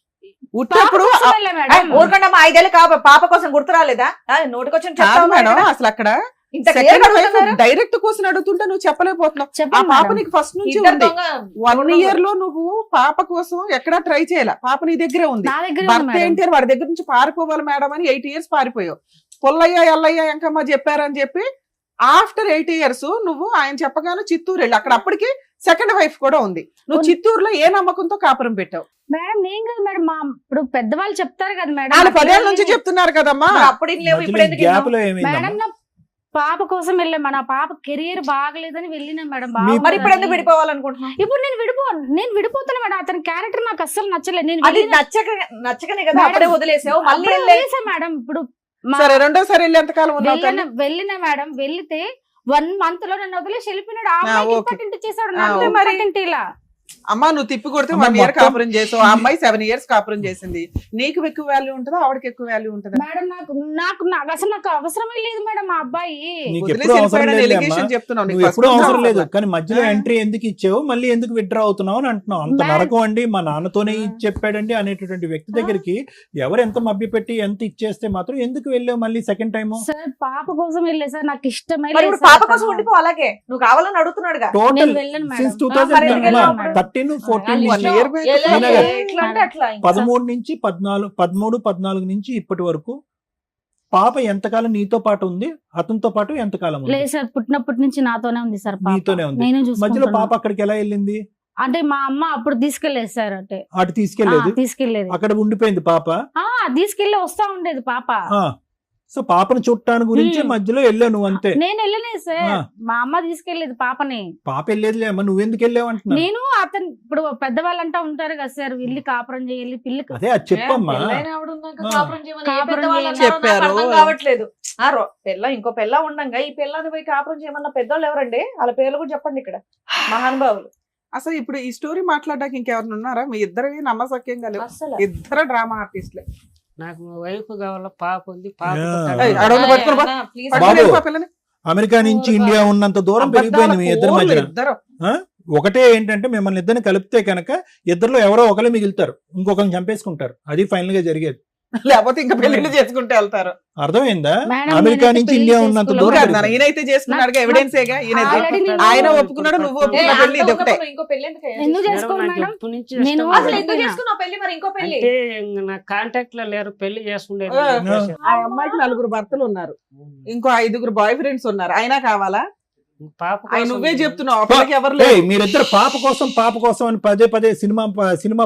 ఉట్టప్పుడు పాప కోసం వెళ్ళా మేడం. ఊరుకుండా మా 5 ఏళ్ళ పాప కోసం గుర్తు రాలేదా? నోటికొచ్చిన కాదు చెప్తావు మేడం, మేడం. అసలు అక్కడ ఇంత clear గా అడుగుతున్నారు. డైరెక్ట్ క్వశ్చన్ అడుగుతుంటే నువ్వు చెప్పలేకపోతున్నావు. ఆ చెప్పండి పాప మేడం. నీకు ఫస్ట్ నుంచి ఇద్దరు ఉంది. దొంగ 1 year లో నువ్వు పాప కోసం ఎక్కడా ట్రై చేయాల. పాప నీ దగ్గరే ఉంది. నా దగ్గర ఉంది భర్త మేడం. ఏంటి అని వాడి దగ్గర నుంచి పారిపోవాలి మేడం అని 8 years పారిపోయావు. పుల్లయ్య ఎల్లయ్య ఎంకమ్మ చెప్పారని చెప్పి ఆఫ్టర్ 8 years నువ్వు ఆయన చెప్పగానే చిత్తూరు వెళ్ళి అక్కడ అప్పటికి సెకండ్ వైఫ్ కూడా ఉంది. నువ్వు చిత్తూరులో ఏ నమ్మకంతో కాపురం పెట్టావు? మేడం నేను కదా మేడం, మా ఇప్పుడు పెద్దవాళ్ళు చెప్తారు కదా మేడం, వాళ్ళు 10 ఏళ్ళ నుంచి చెప్తున్నారు కదమ్మా. మరి అప్పుడు ఇన్ని లేవు, ఇప్పుడు ఎందుకు గ్యాప్ ఇన్నావు? లో ఏమైందమ్మా? మేడం నా పాప కోసం వెళ్ళాం, నా పాప కెరియర్ బాగలేదని వెళ్ళినా మేడం. మరి ఇప్పుడు ఎందుకు విడిపోవాలనుకుంటున్నావు? ఇప్పుడు నేను విడిపోతాను మేడం. అతని క్యారెక్టర్ నాకు అస్సలు నచ్చలేదు. నేను అది వెళ్ళిన- నచ్చకనే కదా మేడం, అప్పుడే వదిలేసావు. మళ్ళీ అప్పుడే వెళ్ళే- వదిలేసా మేడం. ఇప్పుడు సరే రెండోసారి వెళ్ళి ఎంతకాలం ఉన్నావు తల్లి? వెళ్ళిన మేడం, వెళ్తే 1 month లో నన్ను వదిలేసి వెళ్ళిపోయినాడు. ఆ ఆ, అమ్మాయికి ఓకే. ఇంపార్టెంట్ చేశాడు, ఆ, నాకు ఓకే. ఇంపార్టెంట్ ఇలా. అమ్మా నువ్వు తిప్పి కొడితే అమ్మ, 1 year మొత్తం- కాపురం చేసావు, ఆ అమ్మాయి 7 years కాపురం చేసింది. నీకు ఎక్కువ వాల్యూ ఉంటుందా ఆవిడకి ఎక్కువ వాల్యూ ఉంటుందా? మేడం నాకు అసలు నాకు అవసరమే లేదు మేడం ఆ అబ్బాయి. నీకు వదిలేసి ఎప్పుడు అవసరం వెళ్ళిపోయాడని లేదు allegation అమ్మా. చెప్తున్నావు. నీకు నువ్వు first ఎప్పుడు నుంచి అవసరం లేదు, అవసరం. కానీ మధ్యలో ఆ. ఎంట్రీ ఎందుకు ఇచ్చావు, మళ్ళీ ఎందుకు విత్డ్రా అవుతున్నావు అని అంటున్నావు. అంత మేడం. నరకం అండి, మా నాన్నతోనే ఆ. ఇది చెప్పాడండి అనేటటువంటి వ్యక్తి దగ్గరికి ఎవరు ఎంత మభ్య పెట్టి ఎంత ఇచ్చేస్తే మాత్రం ఎందుకు వెళ్ళావు మళ్ళీ సెకండ్ టైం? సార్ పాప కోసం వెళ్ళే సార్, నాకు ఇష్టమే మరి లేదు ఇప్పుడు సార్ పాప కోసం అతను. ఉండిపో అలాగే. నువ్వు కావాలని అడుగుతున్నాడుగా. టోటల్ నేను వెళ్ళను మేడం. సిన్స్ మరి ఎందుకు వెళ్ళావు అప్పుడు? 2013 14 1 నుంచి year back. ఎలా- ఈయన ఎట్లా అంటే అట్లా ఇంకా. 13 నుంచి 14 నుంచి ఇప్పటి వరకు పాప ఎంతకాలం నీతో పాటు ఉంది, అతనితో పాటు ఎంతకాలం ఉంది? లేదు సార్, పుట్టినప్పటి నుంచి నాతోనే ఉంది సార్ పాప. నీతోనే ఉంది. నేను మధ్యలో చూసుకుంటున్నా. పాప అక్కడికి ఎలా వెళ్ళింది? అంటే మా అమ్మ అప్పుడు తీసుకెళ్లేదు సార్. అంటే అటు తీసుకెళ్లేదు, తీసుకెళ్లేదు. అక్కడ ఉండిపోయింది పాప. తీసుకెళ్లి వస్తా ఉండేది పాప. సో పాపను చుట్టాను గురించి హ్మ్. మధ్యలో వెళ్ళావు నువ్వు అంతే. నేను వెళ్ళలేదు సార్, ఆ. మా అమ్మ తీసుకెళ్లేదు పాపని. పాప వెళ్ళేదిలే అమ్మ, నువ్వెందుకు వెళ్ళావు అంటున్నా. నేను అతను ఇప్పుడు పెద్దవాళ్ళు అంటా ఉంటారు కదా సార్, వెళ్ళి కాపురం చేయాలి పిల్లకి. అదే అది చెప్పమ్మా. పెళ్ళైన ఆవిడ ఉన్నాక ఆ. కాపురం చేయమని ఏ కాపురం పెద్దవాళ్ళు చేయాలి. అన్నారో నాకు చెప్పారు. అర్థం కావట్లేదు. ఇంకో పిల్ల ఉండంగా ఈ పిల్లని పోయి కాపురం చేయమన్న పెద్దోళ్ళు ఎవరండి? వాళ్ళ పేర్లు కూడా చెప్పండి ఇక్కడ, మహానుభావులు. అసలు ఇప్పుడు ఈ స్టోరీ మాట్లాడడానికి ఇంకెవరు ఉన్నారా? మీ ఇద్దరివి నమ్మసక్యంగా లేవు, అసలు ఇద్దరు డ్రామా ఆర్టిస్ట్లే. నాకు వైఫ్ కావాల, పాప ఉంది, పాప యా. పుట్టాలి. ఏయ్, అడవులు పట్టుకొని పో. ప్లీజ్ బాబు. పట్టుకొని వెళ్ళిపో పిల్లని. అమెరికా నుంచి ఇండియా ఉన్నంత దూరం పెరిగిపోయింది మీ ఇద్దరి అబద్ధాల మధ్యన. ఇద్దరు. ఒకటే ఏంటంటే మిమ్మల్ని ఇద్దరిని కలిపితే కనుక ఇద్దరిలో ఎవరో ఒకరు మిగులుతారు, ఇంకొకరిని చంపేసుకుంటారు. అది ఫైనల్ గా జరిగేది. లేకపోతే ఇంకా పెళ్లిళ్ళు చేసుకుంటే వెళ్తారు. అర్థమైందా? మేడం, అమెరికా నేనైతే నుంచి పెళ్లి ఇండియా ఉన్నంత చేసుకోలేదు. దూరం నువ్వు కాదు నాన్న, పెరిగిపోయింది. ఈయనైతే చేసుకున్నాడుగా, ఎవిడెన్స్ ఏగా ఈయన. Already నేను- ఆయన ఒప్పుకున్నాడు, నువ్వు ఒప్పుకున్న పెళ్లి ఇది ఒకటే. ఇంకో పెళ్లి ఎందుకు అయ్యా? ఎందుకు మేడం, చేసుకోవాలి నాకు మేడం? ఎప్పటి నుంచి నేను ఇష్టం అసలు లేదు. ఎందుకు చేసుకున్నావు పెళ్లి? మరి ఇంకో పెళ్లి అంటే ఇంక నా కాంటాక్ట్ లో లేరు, పెళ్లి చేసుకునేది ఆ. ఉద్దేశం. ఆ అమ్మాయికి 4 భర్తలు ఉన్నారు, ఇంకో 5 బాయ్ ఫ్రెండ్స్ ఉన్నారు. అయినా కావాలా? పాప ఆయన కోసం నువ్వే చెప్తున్నావు, అప్పటికి ఎవరు ఏయ్, లేరు. మీరిద్దరు పాప కోసం అని పదే సినిమా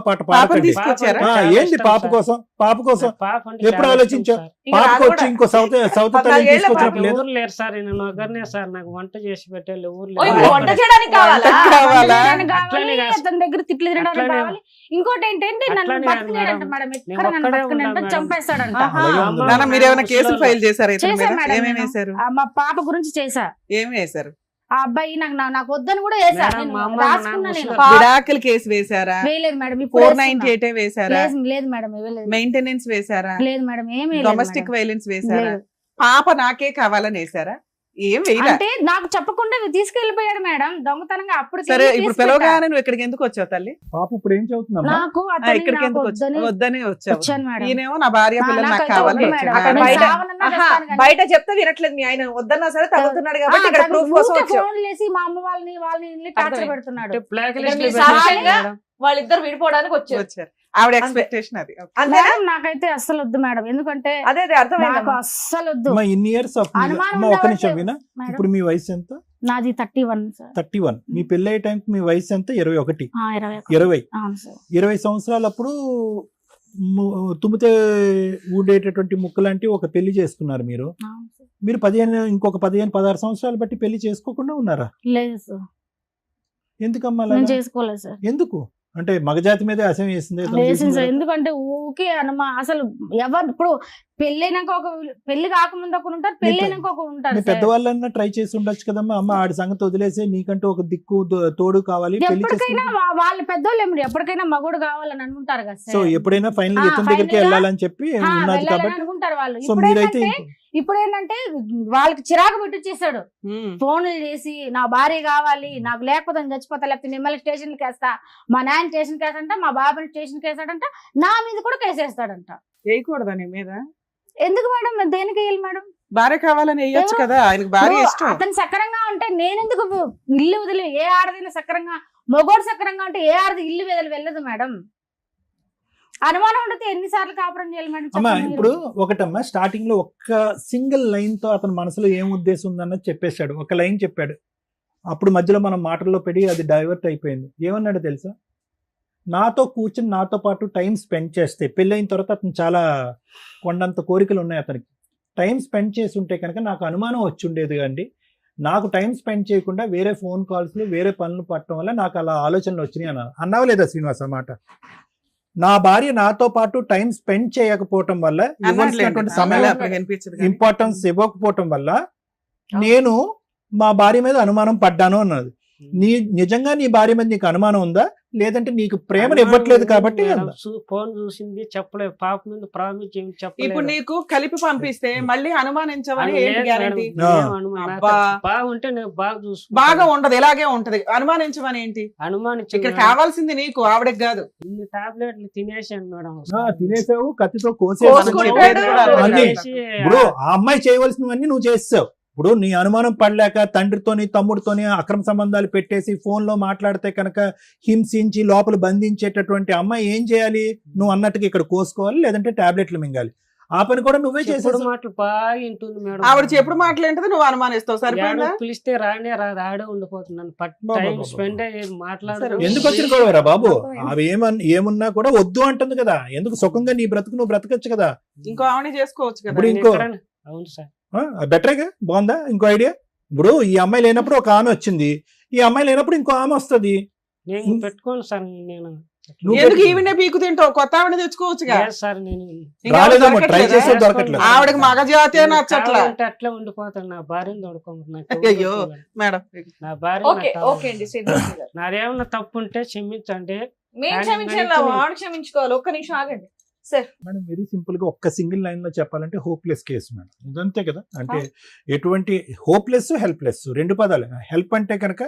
పాట పాపని పాడకండి. తీసుకొచ్చారా? పాప చాలా ఏంది ఇష్టం పాప సార్. కోసం పాప అంటే ఎప్పుడు చాలా ఆలోచించావు? ఇష్టం సార్. ఇంకా పాపకు నాకు వచ్చి కూడా ఇంకో సౌత్ తల్లి 14 ఏళ్ల తీసుకొచ్చినప్పుడు లేదు. ఎవరు లేరు సార్, నేను ఒకరినే సార్, నాకు వంట చేసి పెట్టాలి, ఎవరు ఓ, లేరు. ఇప్పుడు వంట చేయడానికి కావాలా? వంటకి కావాలా? తినడానికి కావాలి, అట్లనే కాదు. అతని దగ్గర తిట్లు తినడానికి అట్లనే కావాలి. ఇంకోటి ఏంటంటే నన్ను అట్లనే కాదు బతకలేడంట మేడం. మేడం, నేను ఎక్కడ నన్ను ఒక్కడే బతకలేడంట, ఉన్నాను మేడం. చంపేస్తాడంట. ఆహా. అలాగే ఉంది. నాన్న మీరు ఏమైనా కేసులు ముసలోళ్ళు. ఫైల్ చేశారా ఇతని చేశా మీద? మేడం ఏమేమి నేను. వేశారు? మా పాప గురించి చేశా. ఏమి వేశారు? ఆ అబ్బాయి నాకు వద్దని కూడా వేసా. మేడం, నేను మా అమ్మ, రాసుకున్నా మా నేను. నాన్న విడాకుల కేసు వేశారా? వేయలేదు మేడం, ఇప్పుడు 498 వేశారా? లేదు మేడం, వేయలేదు. మెయింటెనెన్స్ వేశారా? లేదు మేడం, ఏమీ డొమెస్టిక్ వైలెన్స్ వేశారా? లేదు. పాప నాకే కావాలని వేశారా? ఏం వేయరా? అంటే నాకు చెప్పకుండా తీసుకెళ్లిపోయాడు మేడం దొంగతనంగా. అప్పుడు సరే ఇప్పుడు పిలవగానే నువ్వు ఇక్కడికి ఎందుకు వచ్చావు తల్లి? పాప ఇప్పుడు ఏం చదువుతుందమ్మా? నాకు ఆ, అతన్ని ఇక్కడికి నాకు ఎందుకు వద్దని వచ్చావు? వద్దనే వచ్చావు. వచ్చాను మేడం. ఈయనేమో నా భార్య పిల్లలు నాకు నాకైతే కావాలని వద్దు వచ్చాడు. మేడం. అక్కడ నేను బయట- చావనన్నా ఆహా, చేస్తాను కానీ. బయట చెప్తే వినట్లేదు మీ ఆయన. వద్దన్నా సరే తగ్గుతున్నాడు కాబట్టి ఇక్కడ తను ప్రూఫ్ కోసం ఊరికే వచ్చావు. ఫోన్లు చేసి మా అమ్మ వాళ్ళని టార్చర్ అర్థమైంది. పెడుతున్నాడు. అంటే బ్లాక్ ఇక్కడ లిస్ట్ మీ లో పెట్టేసి సాక్ష్యంగా మేడం. వాళ్ళిద్దరు విడిపోవడానికి వచ్చారు. వచ్చారు. ఆవిడ ఎక్స్పెక్టేషన్ అది. అంతేనా? మేడం నాకైతే అస్సలు వద్దు మేడం, ఎందుకంటే అదే నాకు అర్థమైంది. అస్సలు వద్దు అమ్మా, ఇన్ని ఇయర్స్ ఆఫ్ అనుమానం అమ్మ ఒక నిమిషం ఉండవట్లేదు. వినా. మేడం. ఇప్పుడు మీ వయసు ఎంత? నాది 31 సార్. 31. మీ పెళ్లి అయ్యే టైంకి మీ వయసు ఎంత? 21. 21. 20. అవును సార్. 20 సంవత్సరాలప్పుడు తుమ్మితే ఊడేటటువంటి ముక్క లాంటి ఒక పెళ్లి చేసుకున్నారు మీరు. అవును సార్. మీరు ఇంకొక 15-16 సంవత్సరాలు బట్టి పెళ్లి చేసుకోకుండా ఉన్నారా? లేదు సార్, ఎందుకమ్మా నేను అలాగా? చేసుకోలేదు సార్. ఎందుకు అంటే మగజాతి మీద అసహ్యం వేసింది వేసింది సార్. ఎందుకంటే ఊకే అసలు ఎవరు ఇప్పుడు పెళ్ళైనాక పెళ్లి కాకముందు ఒకరు ఉంటారు, పెళ్ళైనాక ఒకరు ఉంటారు మీ సార్. పెద్దవాళ్ళన్నా ట్రై చేసి ఉండొచ్చు కదమ్మా. అమ్మ ఆడి సంగతి వదిలేసి నీకంటూ ఒక దిక్కు తోడు కావాలి, పెళ్లి ఎప్పటికైనా చేసుకుంటే. వాళ్ళ పెద్దోళ్ళు ఏమిటి ఎప్పటికైనా మగోడు కావాలని అనుకుంటారు కదా సో సార్. ఎప్పుడైనా ఫైనల్ ఆ, ఇతని దగ్గరికి final గా, వెళ్ళాలని చెప్పి ఉన్నది వెళ్ళాలని కాబట్టి. అనుకుంటారు వాళ్ళు. సో మీరైతే ఇప్పుడు ఏంటంటే వాళ్ళకి చిరాకు పెట్టించేసాడు. ఉమ్. ఫోన్లు చేసి నా భార్య కావాలి, నాకు లేకపోతే నేను చచ్చిపోతా, లేకపోతే మిమ్మల్ని స్టేషన్కి వేస్తా, మా నాయన స్టేషన్కి వేస్తాడంట, మా బాబాని స్టేషన్కి వేస్తాడంట, నా మీద కూడా కేసేస్తాడంట. వేయకూడదా నీ మీద? ఎందుకు మేడం, దేనికి వేయాలి మేడం? భార్య కావాలని వేయొచ్చు కదా, ఆయనకు భార్య ఇప్పుడు ఇష్టం. అతను సక్రంగా ఉంటే నేనెందుకు ఇల్లు వదిలి, ఏ ఆడదైనా సక్రంగా, మగోడు సక్రంగా ఉంటే ఏ ఆడది ఇల్లు వదిలి వెళ్ళదు మేడం. అనుమానం ఉండదు ఎన్నిసార్లు కాపురం చేయాలి మేడం అమ్మా చెప్పండి ఇప్పుడు మీరు. ఒకటమ్మా స్టార్టింగ్ లో ఒక్క సింగిల్ లైన్ తో అతని మనసులో ఏం ఉద్దేశం ఉందన్నది చెప్పేశాడు, ఒక లైన్ చెప్పాడు. అప్పుడు మధ్యలో మనం మాటల్లో పెట్టి అది డైవర్ట్ అయిపోయింది. ఏమన్నాడు తెలుసా? నాతో కూర్చుని నాతో పాటు టైం స్పెండ్ చేస్తే, పెళ్ళైన తర్వాత అతను చాలా కొండంత కోరికలు ఉన్నాయి అతనికి, టైం స్పెండ్ చేసి ఉంటే కనుక నాకు అనుమానం వచ్చి ఉండేది అండి. నాకు టైం స్పెండ్ చేయకుండా వేరే ఫోన్ కాల్స్లు వేరే పనులు పట్టడం వల్ల నాకు అలా ఆలోచనలు వచ్చినాయి అన్నావా లేదా శ్రీనివాస్ అన్నమాట? నా భార్య నాతో పాటు టైం స్పెండ్ చేయకపోవటం వల్ల, ఇవ్వాల్సినటువంటి సమయం ఇంపార్టెన్స్ ఇవ్వకపోవటం వల్ల నేను మా భార్య మీద అనుమానం పడ్డాను అన్నది. నిజంగా నీ భార్య మీద నీకు అనుమానం ఉందా, లేదంటే నీకు ప్రేమను ఇవ్వట్లేదు కాబట్టి? ఫోన్ చూసింది చెప్పలేదు, పాప మీద ప్రామిస్ చెప్పలేదు. ఇప్పుడు నీకు కలిపి పంపిస్తే మళ్ళీ అనుమానించవని ఏంటి గ్యారంటీ? బాగుంటే నేను బాగా చూసు బాగా ఉండదు, ఇలాగే ఉంటది. అనుమానించమని ఏంటి? అనుమానించి ఇక్కడ కావాల్సింది నీకు, ఆవిడకి కాదు. ఇన్ని టాబ్లెట్లు తినేసాను మేడం. తినేసావు, కత్తితో కోసుకుంటాడు. ఇప్పుడు ఆ అమ్మాయి చేయవలసినవన్నీ నువ్వు చేసావు. ఇప్పుడు నీ అనుమానం పడలేక తండ్రితోని తమ్ముడితోని అక్రమ సంబంధాలు పెట్టేసి ఫోన్ లో మాట్లాడితే కనుక హింసించి లోపల బంధించేటటువంటి అమ్మాయి ఏం చేయాలి? నువ్వు అన్నట్టుగా ఇక్కడ కోసుకోవాలి, లేదంటే టాబ్లెట్లు మింగాలి. ఆ పని కూడా నువ్వే చేసేది. మాటలు బాగా వింటుంది మేడం. ఆవిడ చెప్పుడు మాటలేంటది, నువ్వు అనుమానిస్తావు. సరిపోయిందా? పిలిస్తే రానే రాదు, ఆడే ఉండిపోతున్నాను. టైం స్పెండ్ మాట్లాడదు. ఎందుకు వచ్చిన గొడవరా బాబు? అవి ఏమున్నా కూడా వద్దు అంటుంది కదా. ఎందుకు? సుఖంగా నీ బ్రతుకు నువ్వు బ్రతకచ్చు కదా. ఇంకో ఆవిడ చేసుకోవచ్చు కదా. ఇప్పుడు ఇంకో అవును సార్, బెటర్గా బాగుందా? ఇంకో ఐడియా. ఇప్పుడు ఈ అమ్మాయి లేనప్పుడు ఒక ఆమె వచ్చింది, ఈ అమ్మాయి లేనప్పుడు ఇంకో ఆమె వస్తుంది. నేను పెట్టుకోను సార్. నేను ఎందుకు ఈవిడే పీకు తింటావు? కొత్త ఆవిడ తెచ్చుకోవచ్చు సార్. నేను ట్రై చేసే దొరకట్లేదు. ఆవిడకి మగ జాతి నచ్చట్లా. అట్లా ఉండిపోతాను. నా భార్యను తోడుకోమంటున్నా. అయ్యో మేడం, నా భార్య నాదేమన్నా తప్పు ఉంటే క్షమించండి. క్షమించుకోవాలి. ఒక్క నిమిషం ఆగండి మేడం. వెరీ సింపుల్ గా ఒక్క సింగిల్ లైన్ లో చెప్పాలంటే హోప్లెస్ కేసు మేడం. ఇదంతే కదా. అంటే ఎటువంటి హోప్లెస్ హెల్ప్లెస్ రెండు పదాలు. హెల్ప్ అంటే కనుక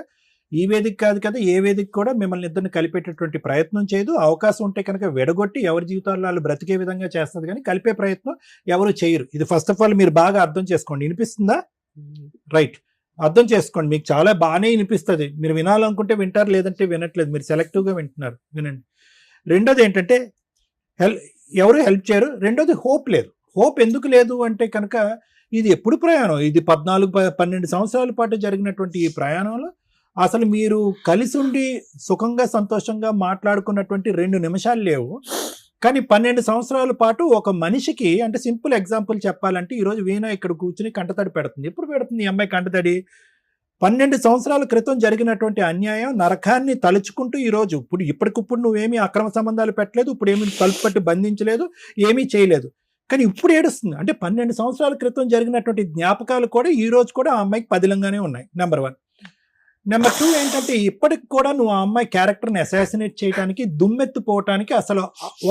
ఈ వేదిక కాదు కదా, ఏ వేదిక కూడా మిమ్మల్ని ఇద్దరిని కలిపేటటువంటి ప్రయత్నం చేయదు. అవకాశం ఉంటే కనుక విడగొట్టి ఎవరి జీవితాల్లో వాళ్ళు బ్రతికే విధంగా చేస్తుంది, కానీ కలిపే ప్రయత్నం ఎవరు చేయరు. ఇది ఫస్ట్ ఆఫ్ ఆల్ మీరు బాగా అర్థం చేసుకోండి. వినిపిస్తుందా? రైట్, అర్థం చేసుకోండి. మీకు చాలా బాగానే వినిపిస్తుంది. మీరు వినాలనుకుంటే వింటారు, లేదంటే వినట్లేదు. మీరు సెలెక్టివ్గా వింటున్నారు, వినండి. రెండోది ఏంటంటే ఎవరు హెల్ప్ చేయరు. రెండోది హోప్ లేదు. హోప్ ఎందుకు లేదు అంటే కనుక ఇది ఎప్పుడు ప్రయాణం, ఇది 14-12 సంవత్సరాల పాటు జరిగినటువంటి ఈ ప్రయాణంలో అసలు మీరు కలిసి ఉండి సుఖంగా సంతోషంగా మాట్లాడుకున్నటువంటి 2 నిమిషాలు లేవు. కానీ 12 సంవత్సరాల పాటు ఒక మనిషికి, అంటే సింపుల్ ఎగ్జాంపుల్ చెప్పాలంటే ఈరోజు వీణ ఇక్కడ కూర్చుని కంటతడి పెడుతుంది. ఎప్పుడు పెడుతుంది ఈ అమ్మాయి కంటతడి? 12 సంవత్సరాల క్రితం జరిగినటువంటి అన్యాయం నరకాన్ని తలుచుకుంటూ ఈరోజు ఇప్పటికిప్పుడు నువ్వేమీ అక్రమ సంబంధాలు పెట్టలేదు, ఇప్పుడు ఏమీ తలుపు పట్టి బంధించలేదు, ఏమీ చేయలేదు, కానీ ఇప్పుడు ఏడుస్తుంది. అంటే 12 సంవత్సరాల క్రితం జరిగినటువంటి జ్ఞాపకాలు కూడా ఈ రోజు కూడా ఆ అమ్మాయికి పదిలంగానే ఉన్నాయి. నెంబర్ 1. నెంబర్ 2 ఏంటంటే ఇప్పటికి కూడా నువ్వు ఆ అమ్మాయి క్యారెక్టర్ని అసాసినేట్ చేయడానికి, దుమ్మెత్తిపోవటానికి అసలు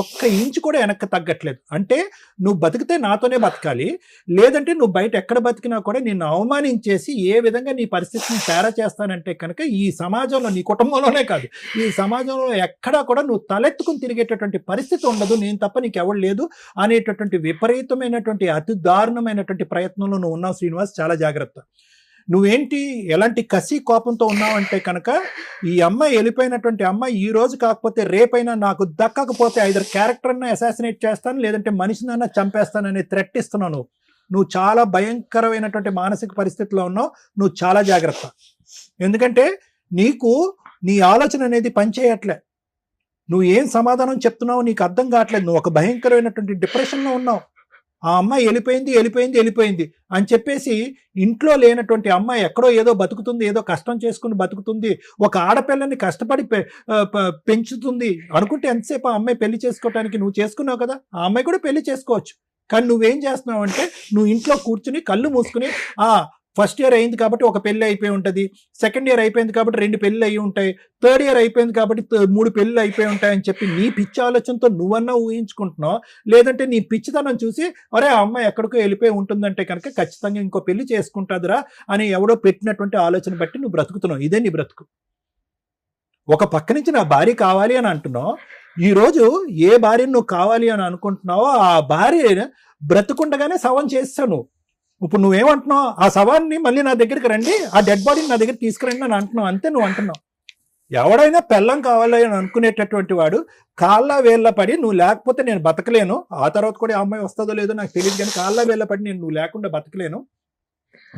ఒక్క ఇంచు కూడా వెనక్కి తగ్గట్లేదు. అంటే నువ్వు బతికితే నాతోనే బతకాలి, లేదంటే నువ్వు బయట ఎక్కడ బతికినా కూడా నిన్ను అవమానించేసి ఏ విధంగా నీ పరిస్థితిని తేడా చేస్తానంటే కనుక ఈ సమాజంలో, నీ కుటుంబంలోనే కాదు, ఈ సమాజంలో ఎక్కడా కూడా నువ్వు తలెత్తుకుని తిరిగేటటువంటి పరిస్థితి ఉండదు, నేను తప్ప నీకు ఎవరు లేదు అనేటటువంటి విపరీతమైనటువంటి అతి దారుణమైనటువంటి ప్రయత్నంలో నువ్వు ఉన్నావు శ్రీనివాస్. చాలా జాగ్రత్త. నువ్వేంటి ఎలాంటి కసి కోపంతో ఉన్నావంటే కనుక ఈ అమ్మాయి వెళ్ళిపోయినటువంటి అమ్మాయి ఈ రోజు కాకపోతే రేపైనా నాకు దక్కకపోతే ఐదర్ క్యారెక్టర్ని అసాసినేట్ చేస్తాను, లేదంటే మనిషినన్నా చంపేస్తానని థ్రెట్ ఇస్తున్నావు. నువ్వు చాలా భయంకరమైనటువంటి మానసిక పరిస్థితిలో ఉన్నావు. నువ్వు చాలా జాగ్రత్త. ఎందుకంటే నీకు నీ ఆలోచన అనేది పనిచేయట్లే. నువ్వు ఏం సమాధానం చెప్తున్నావు నీకు అర్థం కావట్లేదు. నువ్వు ఒక భయంకరమైనటువంటి డిప్రెషన్లో ఉన్నావు. ఆ అమ్మాయి వెళ్ళిపోయింది అని చెప్పేసి ఇంట్లో లేనటువంటి అమ్మాయి ఎక్కడో ఏదో బతుకుతుంది, ఏదో కష్టం చేసుకుని బతుకుతుంది, ఒక ఆడపిల్లని కష్టపడి పెంచుతుంది అనుకుంటే ఎంతసేపు ఆ అమ్మాయి పెళ్లి చేసుకోవటానికి నువ్వు చేసుకున్నావు కదా, ఆ అమ్మాయి కూడా పెళ్లి చేసుకోవచ్చు. కానీ నువ్వేం చేస్తున్నావు అంటే నువ్వు ఇంట్లో కూర్చుని కళ్ళు మూసుకుని ఫస్ట్ ఇయర్ అయింది కాబట్టి ఒక పెళ్లి అయిపోయి ఉంటుంది, సెకండ్ ఇయర్ అయిపోయింది కాబట్టి 2 పెళ్లి అయి ఉంటాయి, థర్డ్ ఇయర్ అయిపోయింది కాబట్టి 3 పెళ్లి అయిపోయి ఉంటాయని చెప్పి నీ పిచ్చి ఆలోచనతో నువ్వన్నా ఊహించుకుంటున్నావు. లేదంటే నీ పిచ్చితనం చూసి అరే ఆ అమ్మాయి ఎక్కడికో వెళ్ళిపోయి ఉంటుందంటే కనుక ఖచ్చితంగా ఇంకో పెళ్లి చేసుకుంటుందిరా అని ఎవడో పెట్టినటువంటి ఆలోచన బట్టి నువ్వు బ్రతుకుతున్నావు. ఇదే నీ బ్రతుకు. ఒక పక్క నుంచి నా భార్య కావాలి అని అంటున్నావు. ఈరోజు ఏ భార్యను నువ్వు కావాలి అని అనుకుంటున్నావో ఆ భార్య బ్రతుకుండగానే శవం చేస్తావు నువ్వు. ఇప్పుడు నువ్వేమంటున్నావు? ఆ శవాన్ని మళ్ళీ నా దగ్గరికి రండి, ఆ డెడ్ బాడీని నా దగ్గర తీసుకురండి అని అంటున్నావు. అంతే నువ్వు అంటున్నావు. ఎవడైనా పెళ్ళం కావాలి అని అనుకునేటటువంటి వాడు కాళ్ళ వేళ్ళ పడి నువ్వు లేకపోతే నేను బతకలేను, ఆ తర్వాత కూడా ఆ అమ్మాయి వస్తుందో లేదో నాకు తెలియదు, కానీ కాళ్ళ వేళ్ళ పడి నువ్వు లేకుండా బతకలేను,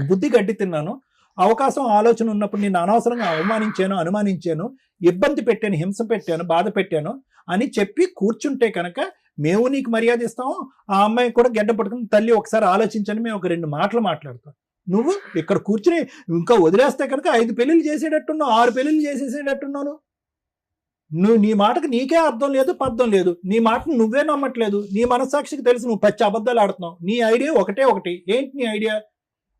బుద్ధి గడ్డి తిన్నాను, అవకాశం ఆలోచన ఉన్నప్పుడు నేను అనవసరంగా అవమానించాను, అనుమానించాను, ఇబ్బంది పెట్టాను, హింస పెట్టాను, బాధ పెట్టాను అని చెప్పి కూర్చుంటే కనుక మేము నీకు మర్యాద ఇస్తాము, ఆ అమ్మాయి కూడా గడ్డ పట్టుకుని తల్లి ఒకసారి ఆలోచించని మేము ఒక 2 మాటలు మాట్లాడతాం. నువ్వు ఇక్కడ కూర్చుని ఇంకా వదిలేస్తే కనుక 5 పెళ్ళిళ్ళు చేసేటట్టున్నావు, 6 పెళ్ళిళ్ళు చేసేసేటట్టున్నాను. నువ్వు నీ మాటకు నీకే అర్థం లేదు, పర్థం లేదు, నీ మాటను నువ్వే నమ్మట్లేదు, నీ మనస్సాక్షికి తెలుసు నువ్వు పచ్చి అబద్ధాలు ఆడుతున్నావు. నీ ఐడియా ఒకటి. ఏంటి నీ ఐడియా?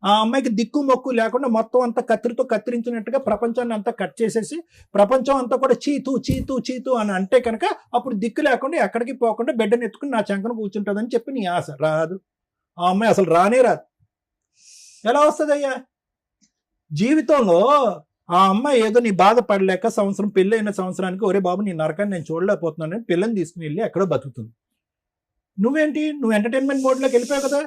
ఆ అమ్మాయికి దిక్కు మొక్కు లేకుండా మొత్తం అంతా కత్తిరితో కత్తిరించినట్టుగా ప్రపంచాన్ని అంతా కట్ చేసేసి ప్రపంచం అంతా కూడా చీతూ అని అంటే కనుక అప్పుడు దిక్కు లేకుండా ఎక్కడికి పోకుండా బిడ్డను ఎత్తుకుని నా చంకను కూర్చుంటుందని చెప్పి నీ ఆశ. రాదు, ఆ అమ్మాయి అసలు రానే రాదు. ఎలా వస్తుందయ్యా? జీవితంలో ఆ అమ్మాయి ఏదో నీ బాధపడలేక పెళ్ళైన సంవత్సరానికి ఒరే బాబు నీ నరకాన్ని నేను చూడలేకపోతున్నాను పిల్లని తీసుకుని వెళ్ళి ఎక్కడో బతుకుతుంది. నువ్వేంటి, నువ్వు ఎంటర్టైన్మెంట్ మోడ్లోకి వెళ్ళిపోయావు కదా.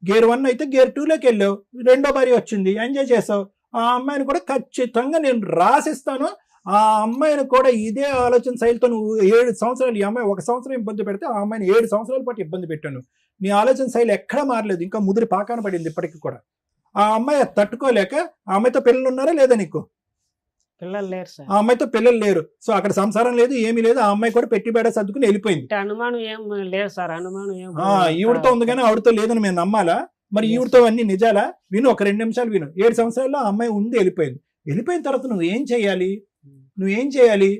గేర్ 1 అయితే గేర్ 2లోకి వెళ్ళావు, 2వ భార్య వచ్చింది, ఎంజాయ్ చేసావు. ఆ అమ్మాయిని కూడా ఖచ్చితంగా నేను రాసిస్తాను. ఆ అమ్మాయిని కూడా ఇదే ఆలోచన శైలితో నువ్వు 7 సంవత్సరాలు, ఈ అమ్మాయి 1 సంవత్సరం ఇబ్బంది పెడితే ఆ అమ్మాయిని 7 సంవత్సరాల పాటు ఇబ్బంది పెట్టాను. నీ ఆలోచన శైలి ఎక్కడా మారలేదు, ఇంకా ముదిరి పాకాన పడింది ఇప్పటికీ కూడా. ఆ అమ్మాయి తట్టుకోలేక ఆ అమ్మాయితో పిల్లలు ఉన్నారా లేదా నీకు? పిల్లలు లేరు సార్. ఆ అమ్మాయితో పిల్లలు లేరు, సో అక్కడ సంసారం లేదు, ఏమీ లేదు. ఆ అమ్మాయి కూడా పెట్టి బేడ సర్దుకుని వెళ్ళిపోయింది. అనుమానం ఏం లేదు సార్, అనుమానం ఏం ఈవిడతో ఉంది కానీ ఆవిడతో లేదని మేము నమ్మాలా? మరి ఈవిడతో అన్ని నిజాలా? విను, ఒక 2 నిమిషాలు విను. 7 సంవత్సరాల్లో ఆ అమ్మాయి ఉంది, వెళ్ళిపోయింది. వెళ్ళిపోయిన తర్వాత నువ్వేం చేయాలి?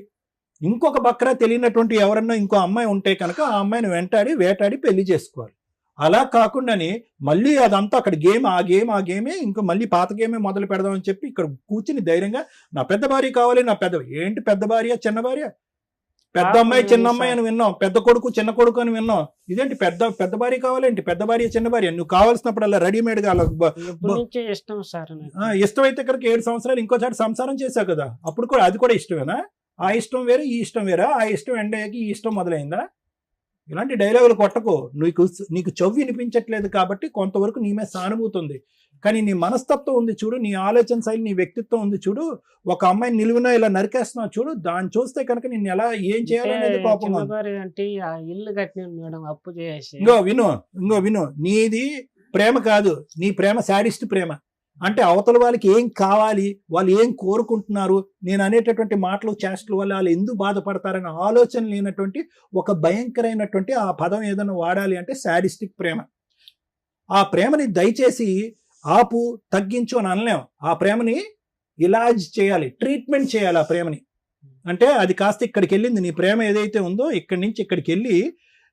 ఇంకొక బక్రా తెలియనటువంటి ఎవరన్నా ఇంకో అమ్మాయి ఉంటే కనుక ఆ అమ్మాయిని వేటాడి పెళ్లి చేసుకోవాలి. అలా కాకుండానే మళ్ళీ అదంతా అక్కడ ఆ గేమే ఇంకా మళ్ళీ పాత గేమే మొదలు పెడదామని చెప్పి ఇక్కడ కూర్చుని ధైర్యంగా నా పెద్ద భార్య కావాలి, నా ఏంటి పెద్ద భార్య చిన్న భార్య? పెద్ద అమ్మాయి చిన్న అమ్మాయి అని విన్నాం, పెద్ద కొడుకు చిన్న కొడుకు అని విన్నాం. ఇదేంటి పెద్ద భార్య కావాలేంటి? పెద్ద భార్య చిన్న భార్య నువ్వు కావాల్సినప్పుడు అలా రెడీమేడ్ గా ఇష్టం సార్. ఇష్టమైతే కనుక 7 సంవత్సరాలు ఇంకోసారి సంసారం చేశావు కదా, అప్పుడు కూడా అది కూడా ఇష్టమేనా? ఆ ఇష్టం వేరే, ఈ ఇష్టం వేరా? ఆ ఇష్టం ఎండయ్యాకి ఈ ఇష్టం మొదలైందా? ఇలాంటి డైలాగులు కొట్టకు. నీకు చెవి వినిపించట్లేదు కాబట్టి కొంతవరకు నీ మీద సానుభూతి ఉంది, కానీ నీ మనస్తత్వం ఉంది చూడు, నీ ఆలోచన శైలి, నీ వ్యక్తిత్వం ఉంది చూడు. ఒక అమ్మాయిని నిలువున ఇలా నరికేస్తున్నావు చూడు, దాన్ని చూస్తే కనుక నిన్ను ఎలా ఏం చేయాలనేది కోపం. అంటే ఇల్లు కట్టినాను మేడం, అప్పు చేసి. ఇంకో విను, నీది ప్రేమ కాదు, నీ ప్రేమ శాడిస్ట్ ప్రేమ. అంటే అవతల వాళ్ళకి ఏం కావాలి, వాళ్ళు ఏం కోరుకుంటున్నారు, నేను అనేటటువంటి మాటలు చేష్టల వల్ల వాళ్ళు ఎందుకు బాధపడతారనే ఆలోచన లేనటువంటి ఒక భయంకరమైనటువంటి ఆ పదం ఏదైనా వాడాలి అంటే శాడిస్టిక్ ప్రేమ. ఆ ప్రేమని దయచేసి ఆపు, తగ్గించు అని అనలేం. ఆ ప్రేమని ఇలాజ్ చేయాలి, ట్రీట్మెంట్ చేయాలి ఆ ప్రేమని. అంటే అది కాస్త ఇక్కడికి వెళ్ళింది, నీ ప్రేమ ఏదైతే ఉందో ఇక్కడి నుంచి ఇక్కడికి వెళ్ళి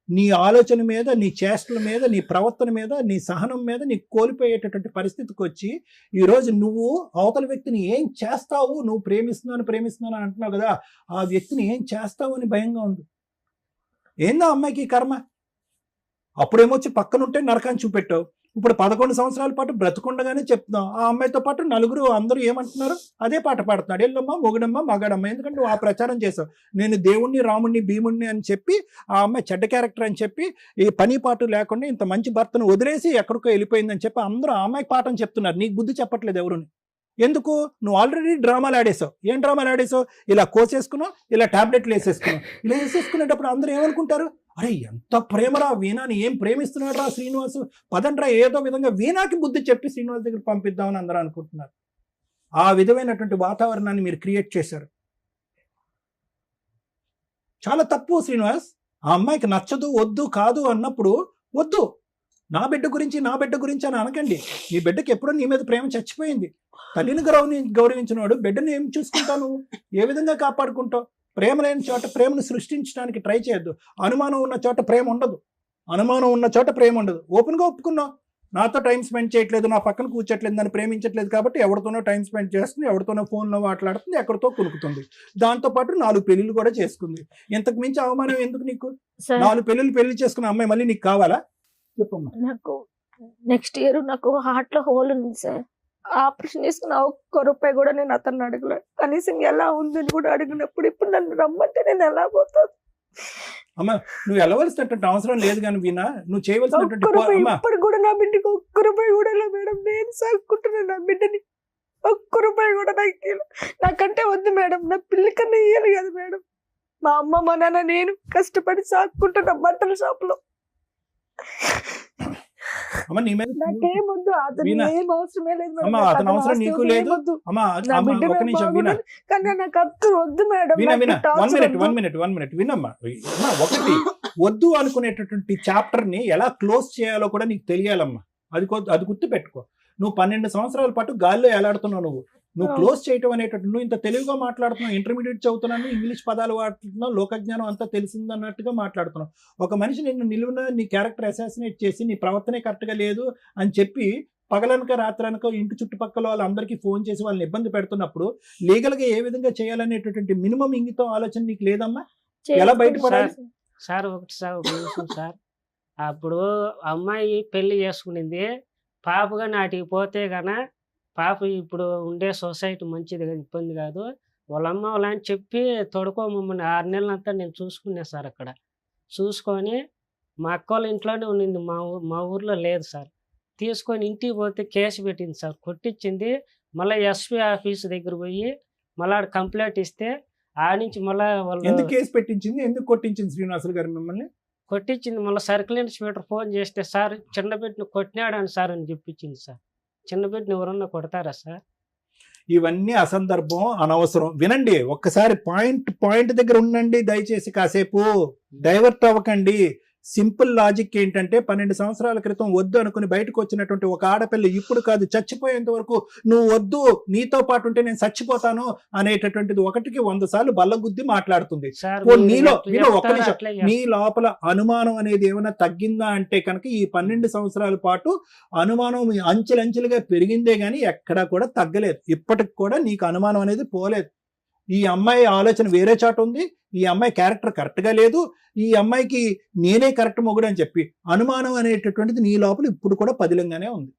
నీ ఆలోచన మీద, నీ చేష్టల మీద, నీ ప్రవర్తన మీద, నీ సహనం మీద నీ కోల్పోయేటటువంటి పరిస్థితికి వచ్చి ఈరోజు నువ్వు అవతల వ్యక్తిని ఏం చేస్తావు, నువ్వు ప్రేమిస్తున్నాను అంటున్నావు కదా, ఆ వ్యక్తిని ఏం చేస్తావు అని భయంగా ఉంది. ఏందో అమ్మాయికి కర్మ. అప్పుడేమొచ్చి పక్కనుంటే నరకాన్ని చూపెట్టావు, ఇప్పుడు 11 సంవత్సరాల పాటు బ్రతుకుండగానే చెప్తున్నాం. ఆ అమ్మాయితో పాటు నలుగురు అందరూ ఏమంటున్నారు, అదే పాట పాడుతున్నాడు, ఎల్లమ్మ మొగుడమ్మ మగాడమ్మ. ఎందుకంటే నువ్వు ఆ ప్రచారం చేసావు, నేను దేవుణ్ణి రాముణ్ణి భీముణ్ణి అని చెప్పి ఆ అమ్మాయి చెడ్డ క్యారెక్టర్ అని చెప్పి ఈ పని పాటు లేకుండా ఇంత మంచి భర్తను వదిలేసి ఎక్కడికో వెళ్ళిపోయిందని చెప్పి అందరూ ఆ అమ్మాయికి పాఠం చెప్తున్నారు. నీకు బుద్ధి చెప్పట్లేదు ఎవరుని. ఎందుకు? నువ్వు ఆల్రెడీ డ్రామాలు ఆడేసావు. ఏం డ్రామాలు ఆడేసావు? ఇలా కోసేసుకున్నావు, ఇలా టాబ్లెట్లు వేసేసుకున్నావు. ఇలా వేసేసుకునేటప్పుడు అందరూ ఏమనుకుంటారు, అరే ఎంత ప్రేమరా వీణాని, ఏం ప్రేమిస్తున్నాడు రా శ్రీనివాసు, పదండ్రా ఏదో విధంగా వీణాకి బుద్ధి చెప్పి శ్రీనివాస్ దగ్గర పంపిద్దామని అందరూ అనుకుంటున్నారు. ఆ విధమైనటువంటి వాతావరణాన్ని మీరు క్రియేట్ చేశారు. చాలా తప్పు శ్రీనివాస్. ఆ అమ్మాయికి నచ్చదు, వద్దు, కాదు అన్నప్పుడు వద్దు. నా బిడ్డ గురించి అని అనకండి. నీ బిడ్డకి ఎప్పుడో నీ మీద ప్రేమ చచ్చిపోయింది. తల్లిని గౌరవించిన వాడు బిడ్డను ఏం చూసుకుంటావు, ఏ విధంగా కాపాడుకుంటావు? ప్రేమ లేని చోట ప్రేమను సృష్టించడానికి ట్రై చేయొద్దు. అనుమానం ఉన్న చోట ప్రేమ ఉండదు. ఓపెన్గా ఒప్పుకున్నావు, నాతో టైం స్పెండ్ చేయట్లేదు, నా పక్కన కూర్చోట్లేదు, నన్ను ప్రేమించట్లేదు కాబట్టి ఎవరితోనో టైం స్పెండ్ చేస్తుంది, ఎవరితోనో ఫోన్లో మాట్లాడుతుంది, ఎక్కడితో కొనుక్కుతుంది. దాంతోపాటు 4 పెళ్ళిళ్ళు కూడా చేసుకుంది. ఇంతకు మించి అవమానం ఎందుకు నీకు? 4 పెళ్లి చేసుకున్న అమ్మాయి మళ్ళీ నీకు కావాలా? చెప్పమ్మా. నాకు నెక్స్ట్ ఇయర్ నాకు హార్ట్ లో హోల్ ఉంది సార్. ఆపరేషన్ చేసుకున్న ₹1 కూడా నేను అతన్ని అడగలేదు. కనీసం ఎలా ఉందని కూడా అడిగినప్పుడు ఇప్పుడు నన్ను రమ్మంటే నేను ఎలా పోతాను? అమ్మా, నువ్వు వెళ్ళవలసినటువంటి అవసరం లేదు కానీ వీణా, నువ్వు చేయవలసినటువంటి ఇప్పుడు కూడా నా బిడ్డకి ₹1 కూడా ఇలా మేడం. నేను సాగుకుంటున్నాను నా బిడ్డని. ఒక్క రూపాయి కూడా నాకు ఇయ్యలే. నాకంటే వద్దు మేడం, నా పిల్లి కన్నా ఇయ్యాలి కదా మేడం. మా అమ్మ మా నాన్న నేను కష్టపడి సాక్కుంటున్నా బట్టల షాప్ లో. అమ్మ నీ మీద నాకేమొద్దు, అతను వీణా. ఏం అవసరమే లేదు మేడం. అమ్మ నాకు అతని అవసరం ఆస్తి నీకు వద్దు, లేదు. ఏమొద్దు. అమ్మ నా అమ్మ బిడ్డ ఒక నాకు నిమిషం వినా బాగుండాలి, కానీ నాకు అత్తు వద్దు మేడం. వినా నాకు వినా ఈ టార్చర్ వద్దు. వన్ మినిట్ వినమ్మా. అమ్మా, ఒకటి వద్దు అనుకునేటటువంటి చాప్టర్ ని ఎలా క్లోజ్ చేయాలో కూడా నీకు తెలియాలమ్మా. అది గుర్తు పెట్టుకో. నువ్వు 12 సంవత్సరాల పాటు గాల్లో ఎలాడుతున్నావు. నువ్వు క్లోజ్ చేయటం అనేటట్టు నువ్వు ఇంత తెలివిగా మాట్లాడుతున్నావు. ఇంటర్మీడియట్ చదువుతున్నాను, ఇంగ్లీష్ పదాలు వాడుతున్నావు, లోకజ్ఞానం అంతా తెలిసిందన్నట్టుగా మాట్లాడుతున్నావు. ఒక మనిషి నిన్ను నిలువున నీ క్యారెక్టర్ అసాసినేట్ చేసి నీ ప్రవర్తనే కరెక్ట్గా లేదు అని చెప్పి పగలనక రాత్రనక ఇంటి చుట్టుపక్కల వాళ్ళందరికీ ఫోన్ చేసి వాళ్ళని ఇబ్బంది పెడుతున్నప్పుడు లీగల్గా ఏ విధంగా చేయాలనేటటువంటి మినిమం ఇంగితం ఆలోచన నీకు లేదమ్మా? ఎలా బయటపడాలి? సార్ ఒక నిమిషం సార్. అప్పుడు అమ్మాయి పెళ్లి చేసుకునింది, పాపగా నాటికి పోతే గన పాప ఇప్పుడు ఉండే సొసైటీ మంచిది కాదు, ఇబ్బంది కాదు. వాళ్ళ అమ్మ వాళ్ళని చెప్పి తొడుకోమమ్మని 6 నెలలంతా నేను చూసుకున్నా సార్. అక్కడ చూసుకొని మా అక్క వాళ్ళ ఇంట్లోనే ఉండింది, మా ఊర్లో లేదు సార్. తీసుకొని ఇంటికి పోతే కేసు పెట్టింది సార్, కొట్టించింది. మళ్ళీ ఎస్పీ ఆఫీస్ దగ్గర పోయి మళ్ళీ కంప్లైంట్ ఇస్తే ఆ నుంచి మళ్ళీ వాళ్ళు ఎందుకు కేసు పెట్టించింది, ఎందుకు కొట్టించింది శ్రీనివాసులు గారు మిమ్మల్ని? కొట్టించింది. మళ్ళీ సర్కిల్ ఇన్స్పెక్టర్ ఫోన్ చేస్తే సార్ చిన్న బిడ్డను కొట్టినాడని సార్ అని చెప్పించింది సార్. చిన్న బిడ్డను ఎవరన్నా కొడతారా సార్? ఇవన్నీ అసందర్భం, అనవసరం. వినండి, ఒక్కసారి పాయింట్ దగ్గర ఉండండి దయచేసి. కాసేపు డైవర్ట్ అవ్వకండి. సింపుల్ లాజిక్ ఏంటంటే 12 సంవత్సరాల క్రితం వద్దు అనుకుని బయటకు వచ్చినటువంటి ఒక ఆడపిల్ల ఇప్పుడు కాదు చచ్చిపోయేంత వరకు నువ్వు వద్దు, నీతో పాటు ఉంటే నేను చచ్చిపోతాను అనేటటువంటిది 1కి 100 సార్లు బల్లగుద్ది మాట్లాడుతుంది. నీలో ఒక్క నిమిషం, నీ లోపల అనుమానం అనేది ఏమైనా తగ్గిందా అంటే కనుక ఈ 12 సంవత్సరాల పాటు అనుమానం అంచెలంచెలుగా పెరిగిందే గానీ ఎక్కడా కూడా తగ్గలేదు. ఇప్పటికి కూడా నీకు అనుమానం అనేది పోలేదు. ఈ అమ్మాయి ఆలోచన వేరే చాటు ఉంది, ఈ అమ్మాయి క్యారెక్టర్ కరెక్ట్గా లేదు, ఈ అమ్మాయికి నేనే కరెక్ట్ మొగుడు అని చెప్పి అనుమానం అనేటటువంటిది నీ లోపల ఇప్పుడు కూడా పదిలంగానే ఉంది.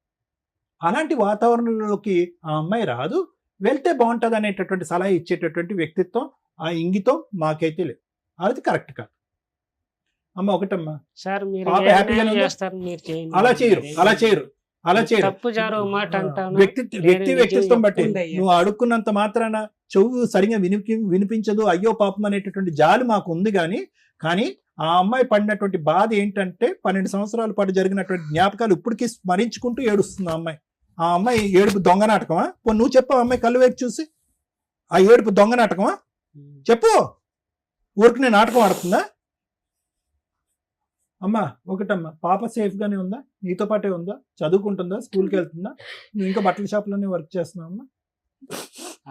అలాంటి వాతావరణంలోకి ఆ అమ్మాయి రాదు, వెళ్తే బాగుంటుంది అనేటటువంటి సలహా ఇచ్చేటటువంటి వ్యక్తిత్వం, ఆ ఇంగితం మాకైతే లేదు. అది కరెక్ట్ కాదు. అమ్మ ఒకటమ్మా, సార్ మీరు పాప హ్యాపీగానే ఉందా? చేస్తారు, మీరు చేయండి. అలా చేయరు. తప్పు జారు మాట అంటాను. వ్యక్తిత్వం బట్టి నువ్వు అడుక్కున్నంత మాత్రాన చెవు సరిగా వినిపించదు, అయ్యో పాపం అనేటటువంటి జాలి మాకు ఉంది. కానీ ఆ అమ్మాయి పడినటువంటి బాధ ఏంటంటే 12 సంవత్సరాల పాటు జరిగినటువంటి జ్ఞాపకాలు ఇప్పటికీ స్మరించుకుంటూ ఏడుస్తుంది ఆ అమ్మాయి. ఆ అమ్మాయి ఏడుపు దొంగ నాటకమా? నువ్వు చెప్పు, ఆ అమ్మాయి కళ్ళు వైపు చూసి ఆ ఏడుపు దొంగ నాటకమా చెప్పు. ఊరికి నేను నాటకం ఆడుతుందా? అమ్మా ఒకటమ్మా, పాప సేఫ్ గానే ఉందా? నీతో పాటే ఉందా? చదువుకుంటుందా? స్కూల్కి వెళ్తుందా? నువ్వు ఇంకా బట్టల షాప్లోనే వర్క్ చేస్తున్నావు అమ్మా?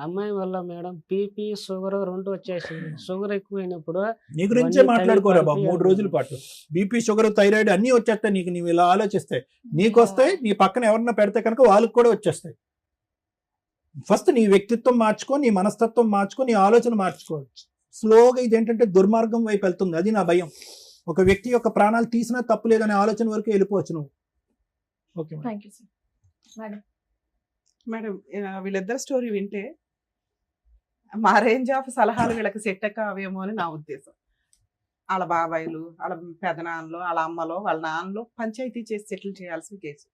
అమ్మాయి వల్ల మేడం బీపీ షుగర్ 2 వచ్చేసింది. షుగర్ ఎక్కువైనప్పుడు నీ గురించే మాట్లాడుకోరా బాబు 3 రోజుల పాటు. బీపీ షుగర్ థైరాయిడ్ అన్నీ వచ్చేస్తాయి నీకు. నీవు ఇలా ఆలోచిస్తే నీకు వస్తాయి, నీ పక్కన ఎవరన్నా పెడితే కనుక వాళ్ళకి కూడా వచ్చేస్తాయి. ఫస్ట్ నీ వ్యక్తిత్వం మార్చుకో, నీ మనస్తత్వం మార్చుకో, నీ ఆలోచన మార్చుకోవచ్చు. స్లోగా ఇదేంటంటే దుర్మార్గం వైపు వెళ్తుంది, అది నా భయం. ఒక వ్యక్తి యొక్క ప్రాణాలు తీసినా తప్పు లేదనే ఆలోచన వరకు వెళ్ళిపోవచ్చు నువ్వు. ఓకే మేడం, వీళ్ళిద్దరు స్టోరీ వింటే మా రేంజ్ ఆఫ్ సలహాలు వీళ్ళకి సెట్ కావేమో అని నా ఉద్దేశం. వాళ్ళ బాబాయిలు, వాళ్ళ పెదనాన్నలు, వాళ్ళ అమ్మలో, వాళ్ళ నాన్నలో పంచాయతీ చేసి సెటిల్ చేయాల్సిన కేసు.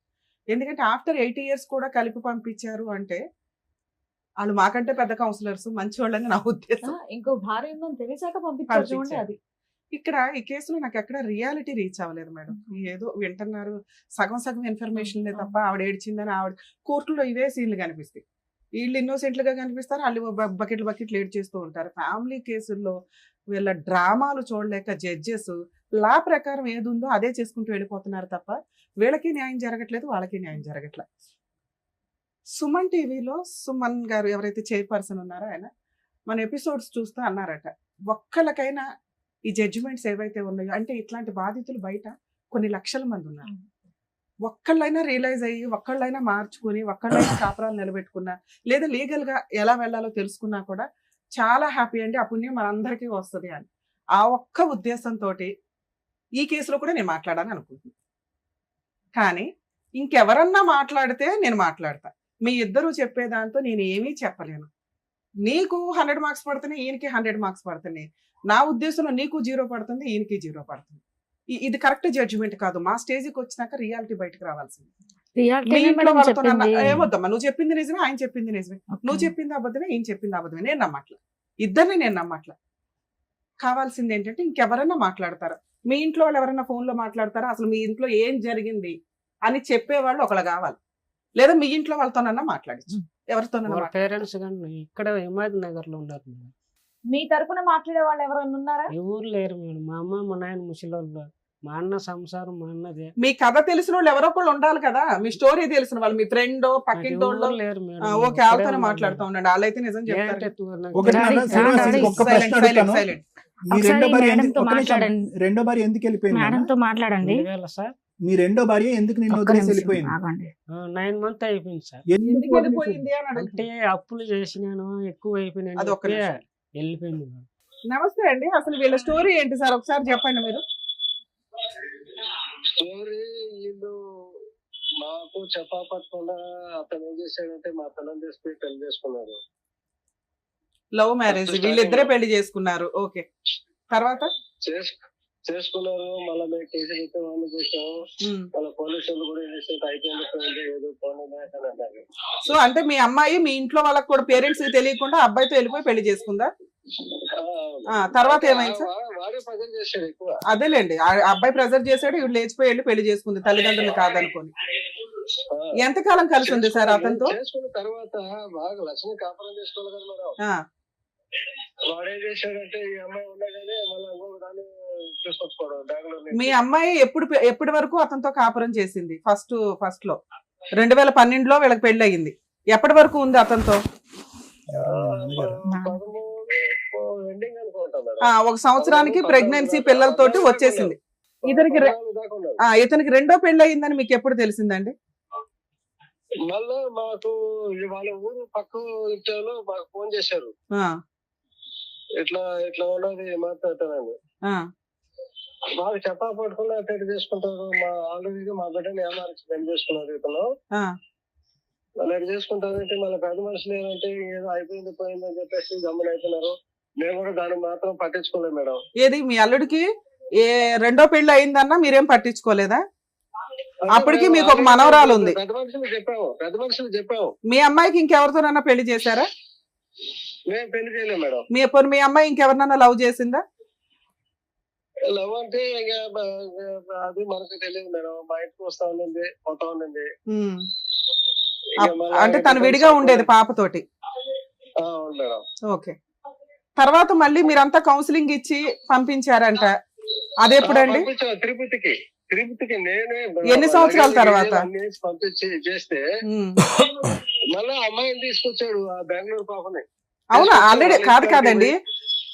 ఎందుకంటే ఆఫ్టర్ 8 years కూడా కలిపి పంపించారు అంటే వాళ్ళు మాకంటే పెద్ద కౌన్సిలర్స్, మంచి వాళ్ళని నా ఉద్దేశం. ఇంకో భార్య ఉందని తెలిసాక పంపించారు చూడండి. అది ఇక్కడ ఈ కేసులో నాకు ఎక్కడ రియాలిటీ రీచ్ అవ్వలేదు మేడం. ఏదో వింటున్నారు, సగం ఇన్ఫర్మేషన్ తప్ప ఆవిడ ఏడ్చిందని ఆవిడ కోర్టులో ఇవే సీన్లు కనిపిస్తాయి. వీళ్ళు ఇన్నోసెంట్లుగా కనిపిస్తారు, వాళ్ళు బకెట్లు ఏడ్ చేస్తూ ఉంటారు. ఫ్యామిలీ కేసుల్లో వీళ్ళ డ్రామాలు చూడలేక జడ్జెస్ లా ప్రకారం ఏది ఉందో అదే చేసుకుంటూ వెళ్ళిపోతున్నారు తప్ప వీళ్ళకి న్యాయం జరగట్లేదు, వాళ్ళకి న్యాయం జరగట్లేదు. సుమన్ టీవీలో సుమన్ గారు ఎవరైతే చైర్పర్సన్ ఉన్నారో ఆయన మన ఎపిసోడ్స్ చూస్తూ అన్నారట, ఒక్కళ్ళకైనా ఈ జడ్జిమెంట్స్ ఏవైతే ఉన్నాయో, అంటే ఇట్లాంటి బాధితులు బయట కొన్ని లక్షల మంది ఉన్నారు, ఒక్కళ్ళైనా రియలైజ్ అయ్యి ఒక్కళ్ళైనా మార్చుకుని ఒక్కళ్ళైనా కాపురాలు నిలబెట్టుకున్నా లేదా లీగల్ గా ఎలా వెళ్ళాలో తెలుసుకున్నా కూడా చాలా హ్యాపీ అండి, ఆ పుణ్యం మనందరికీ వస్తుంది అని ఆ ఒక్క ఉద్దేశంతో ఈ కేసులో కూడా నేను మాట్లాడాలని అనుకుంటున్నాను. కానీ ఇంకెవరన్నా మాట్లాడితే నేను మాట్లాడతా, మీ ఇద్దరు చెప్పేదాంతో నేను ఏమీ చెప్పలేను. నీకు 100 మార్క్స్ పడుతున్నాయి, ఈయనకి 100 మార్క్స్ పడుతున్నాయి. నా ఉద్దేశంలో నీకు 0 పడుతుంది, ఈయనకి 0 పడుతుంది. ఇది కరెక్ట్ జడ్జిమెంట్ కాదు. మా స్టేజ్కి వచ్చినాక రియాలిటీ బయటకు రావాల్సింది. రియాలిటీ మీ ఇంట్లో మేడం వాళ్ళతో చెప్పింది. ఏమొద్దమ్మా, నువ్వు చెప్పింది నిజమే, ఆయన చెప్పింది నిజమే, నువ్వు చెప్పింది అబద్ధమే, ఈయన చెప్పింది అబద్ధమే. నేను నమ్మట్ల, ఇద్దరిని నేను నమ్మట్ల. కావాల్సింది ఏంటంటే ఇంకెవరైనా మాట్లాడతారా, మీ ఇంట్లో వాళ్ళు ఎవరైనా phone లో మాట్లాడతారా, అసలు మీ ఇంట్లో ఏం జరిగింది అని చెప్పేవాళ్ళు ఒకళ్ళు కావాలి, లేదా మీ ఇంట్లో వాళ్ళతోనన్నా మాట్లాడచ్చు, ఎవరితోనన్నా వాళ్ళ మాట్లాడచ్చు. పేరెంట్స్ కానీ ఇక్కడ హిమాయత్ నగర్ లో ఉన్నారు మేడం. మీ తరపున మాట్లాడే వాళ్ళు ఎవరైనా ఉన్నారా? ఎవరు లేరు మేడం. మా అమ్మ మా నాయన ముసలోళ్ళు, మా అన్న సంసారం మా అన్నదే. మీ కథ తెలిసిన వాళ్ళు ఎవరో ఒకళ్ళు ఉండాలి కదా, మీ స్టోరీ తెలిసిన వాళ్ళు, మీ ఫ్రెండ్ నాకు పక్కింటోళ్ళు. ఎవరు లేరు మేడం. ఓకే, వాళ్ళతోనే మాట్లాడుతూ ఉండండి, వాళ్ళైతే నిజం చెప్తారు. ఒకటి నాన్న, డాడీ, శ్రీనివాస్, డాడీ, ఒక్క ప్రశ్న అడుగుతాను. మీ ఒకసారి రెండో భార్య మేడంతో ఎందుకు- ఒక్క నిమిషం, మాట్లాడండి. రెండో భార్య ఎందుకు వెళ్ళిపోయింది మేడం నాన్న? తో మాట్లాడండి. 2000 సార్, మీ రెండో భార్య ఎందుకు నిన్ను ఒక్క వదిలేసి నిమిషం వెళ్ళిపోయింది? ఆగండి. 9 months అయిపోయింది సార్. ఎందుకు వెళ్ళిపోయింది అని అంటే అడుగుతున్నా. అప్పులు చేసినాను, ఎక్కువ అయిపోయినాను అది ఒక్క నిమిషం. వెళ్ళిపోయింది మేడం. నమస్తే అండి, అసలు వీళ్ళ స్టోరీ ఏంటి సార్, ఒకసారి చెప్పండి మీరు. స్టోరీ వీళ్ళు మాకు చెప్పకుండా అతను ఏం చేశాడంటే మా పిల్లలు తీసుకుని పెళ్లి చేసుకున్నారు. లవ్ మ్యారేజ్, వీళ్ళిద్దరే పెళ్లి చేసుకున్నారు. ఓకే, తర్వాత చేసుకున్నారు. మళ్ళీ మేము కేసు పెట్టి వాళ్ళు చేసాము. వాళ్ళ పోలీసులు కూడా ఏం చేసేది అయిపోయింది, ఏదో పోనీ అని అన్నారు. సో అంటే మీ అమ్మాయి మీ ఇంట్లో వాళ్ళకి కూడా పేరెంట్స్ కి తెలియకుండా అబ్బాయితో వెళ్ళిపోయి పెళ్లి చేసుకుందా? తర్వాత ఏమైంది సార్? వాడే ప్రజెంట్ చేశాడు ఎక్కువ. అదేలేండి, ఆ అబ్బాయి ప్రెజర్ చేశాడు, ఇవి లేచిపోయి వెళ్ళి పెళ్లి చేసుకుంది తల్లిదండ్రులు కాదనుకోని. ఎంతకాలం కలిసి ఉంది సార్ అతనితో? చేసుకున్న తర్వాత బాగా లక్ష్మి కాపురం చేసుకోవాలి కదా మేడం. ఆ, వాడేం చేశాడంటే ఈ అమ్మాయి ఉండగానే మళ్ళీ ఇంకొక దాన్ని తీసుకొచ్చుకోవడం బెంగళూరు. మీ అమ్మాయి ఎప్పటి వరకు అతనితో కాపురం చేసింది? ఫస్ట్ లో 2012లో వీళ్ళకి పెళ్లి అయ్యింది. ఎప్పటి వరకు ఉంది అతనితో? ఎండింగ్ అనుకుంటా మేడం. 1 సంవత్సరానికి ప్రెగ్నెన్సీ పిల్లలతోటి వచ్చేసింది. ఇతనికి రెండో పెళ్లి అయ్యిందని మీకు ఎప్పుడు తెలిసిందండి? మళ్ళా మాకు వాళ్ళ ఊరు పక్క ఇంట్లో మాకు ఫోన్ చేశారు, ఆ, ఇట్లా ఇట్లా ఉన్నది మాట్లాడతానండి. ఆ, మాకు చెప్పా పట్టుకుని అటెండ్ చేసుకుంటారు. మా ఆల్రెడీ మా బిడ్డని ఏమార్చి పెళ్లి చేసుకున్నారు ఇతను. ఆ. మళ్ళీ ఎటు చేసుకుంటారంటే మళ్ళీ పెద్ద మనుషులు ఏంటంటే ఏదో అయిపోయింది పోయింది అని చెప్పేసి గమ్మున అయిపోయినారు. మేము కూడా దాన్ని మాత్రం పట్టించుకోలేదు మేడం. ఏది మీ అల్లుడికి రెండో పెళ్లి అయిందన్నా మీరేం పట్టించుకోలేదా? అప్పటికి మీకు ఒక మనవరాలు ఉంది. పెద్ద మనుషులు చెప్పాము. మీ అమ్మాయికి ఇంకెవరితోనన్నా పెళ్లి చేశారా? మేము పెళ్లి చేయలేము మేడం. మీ అమ్మాయి ఇంకెవరినన్నా లవ్ చేసిందా? లవ్ అంటే ఇంకా అది మనకు తెలియదు మేడం. మా ఇంటికి వస్తా ఉండింది, పోతా ఉండింది. అంటే తను విడిగా ఉండేది పాపతోటి. అవును మేడం. ఓకే, తర్వాత మళ్ళీ మీరంతా కౌన్సిలింగ్ ఇచ్చి పంపించారంట, అదెప్పుడండి? తిరుపతికి నేనే ఎన్ని సంవత్సరాల తర్వాత? పంపించి చేస్తే మళ్ళీ అమ్మాయిని తీసుకొచ్చాడు, ఆ బెంగళూరు పాపని. అవునా? ఆల్రెడీ కాదండి,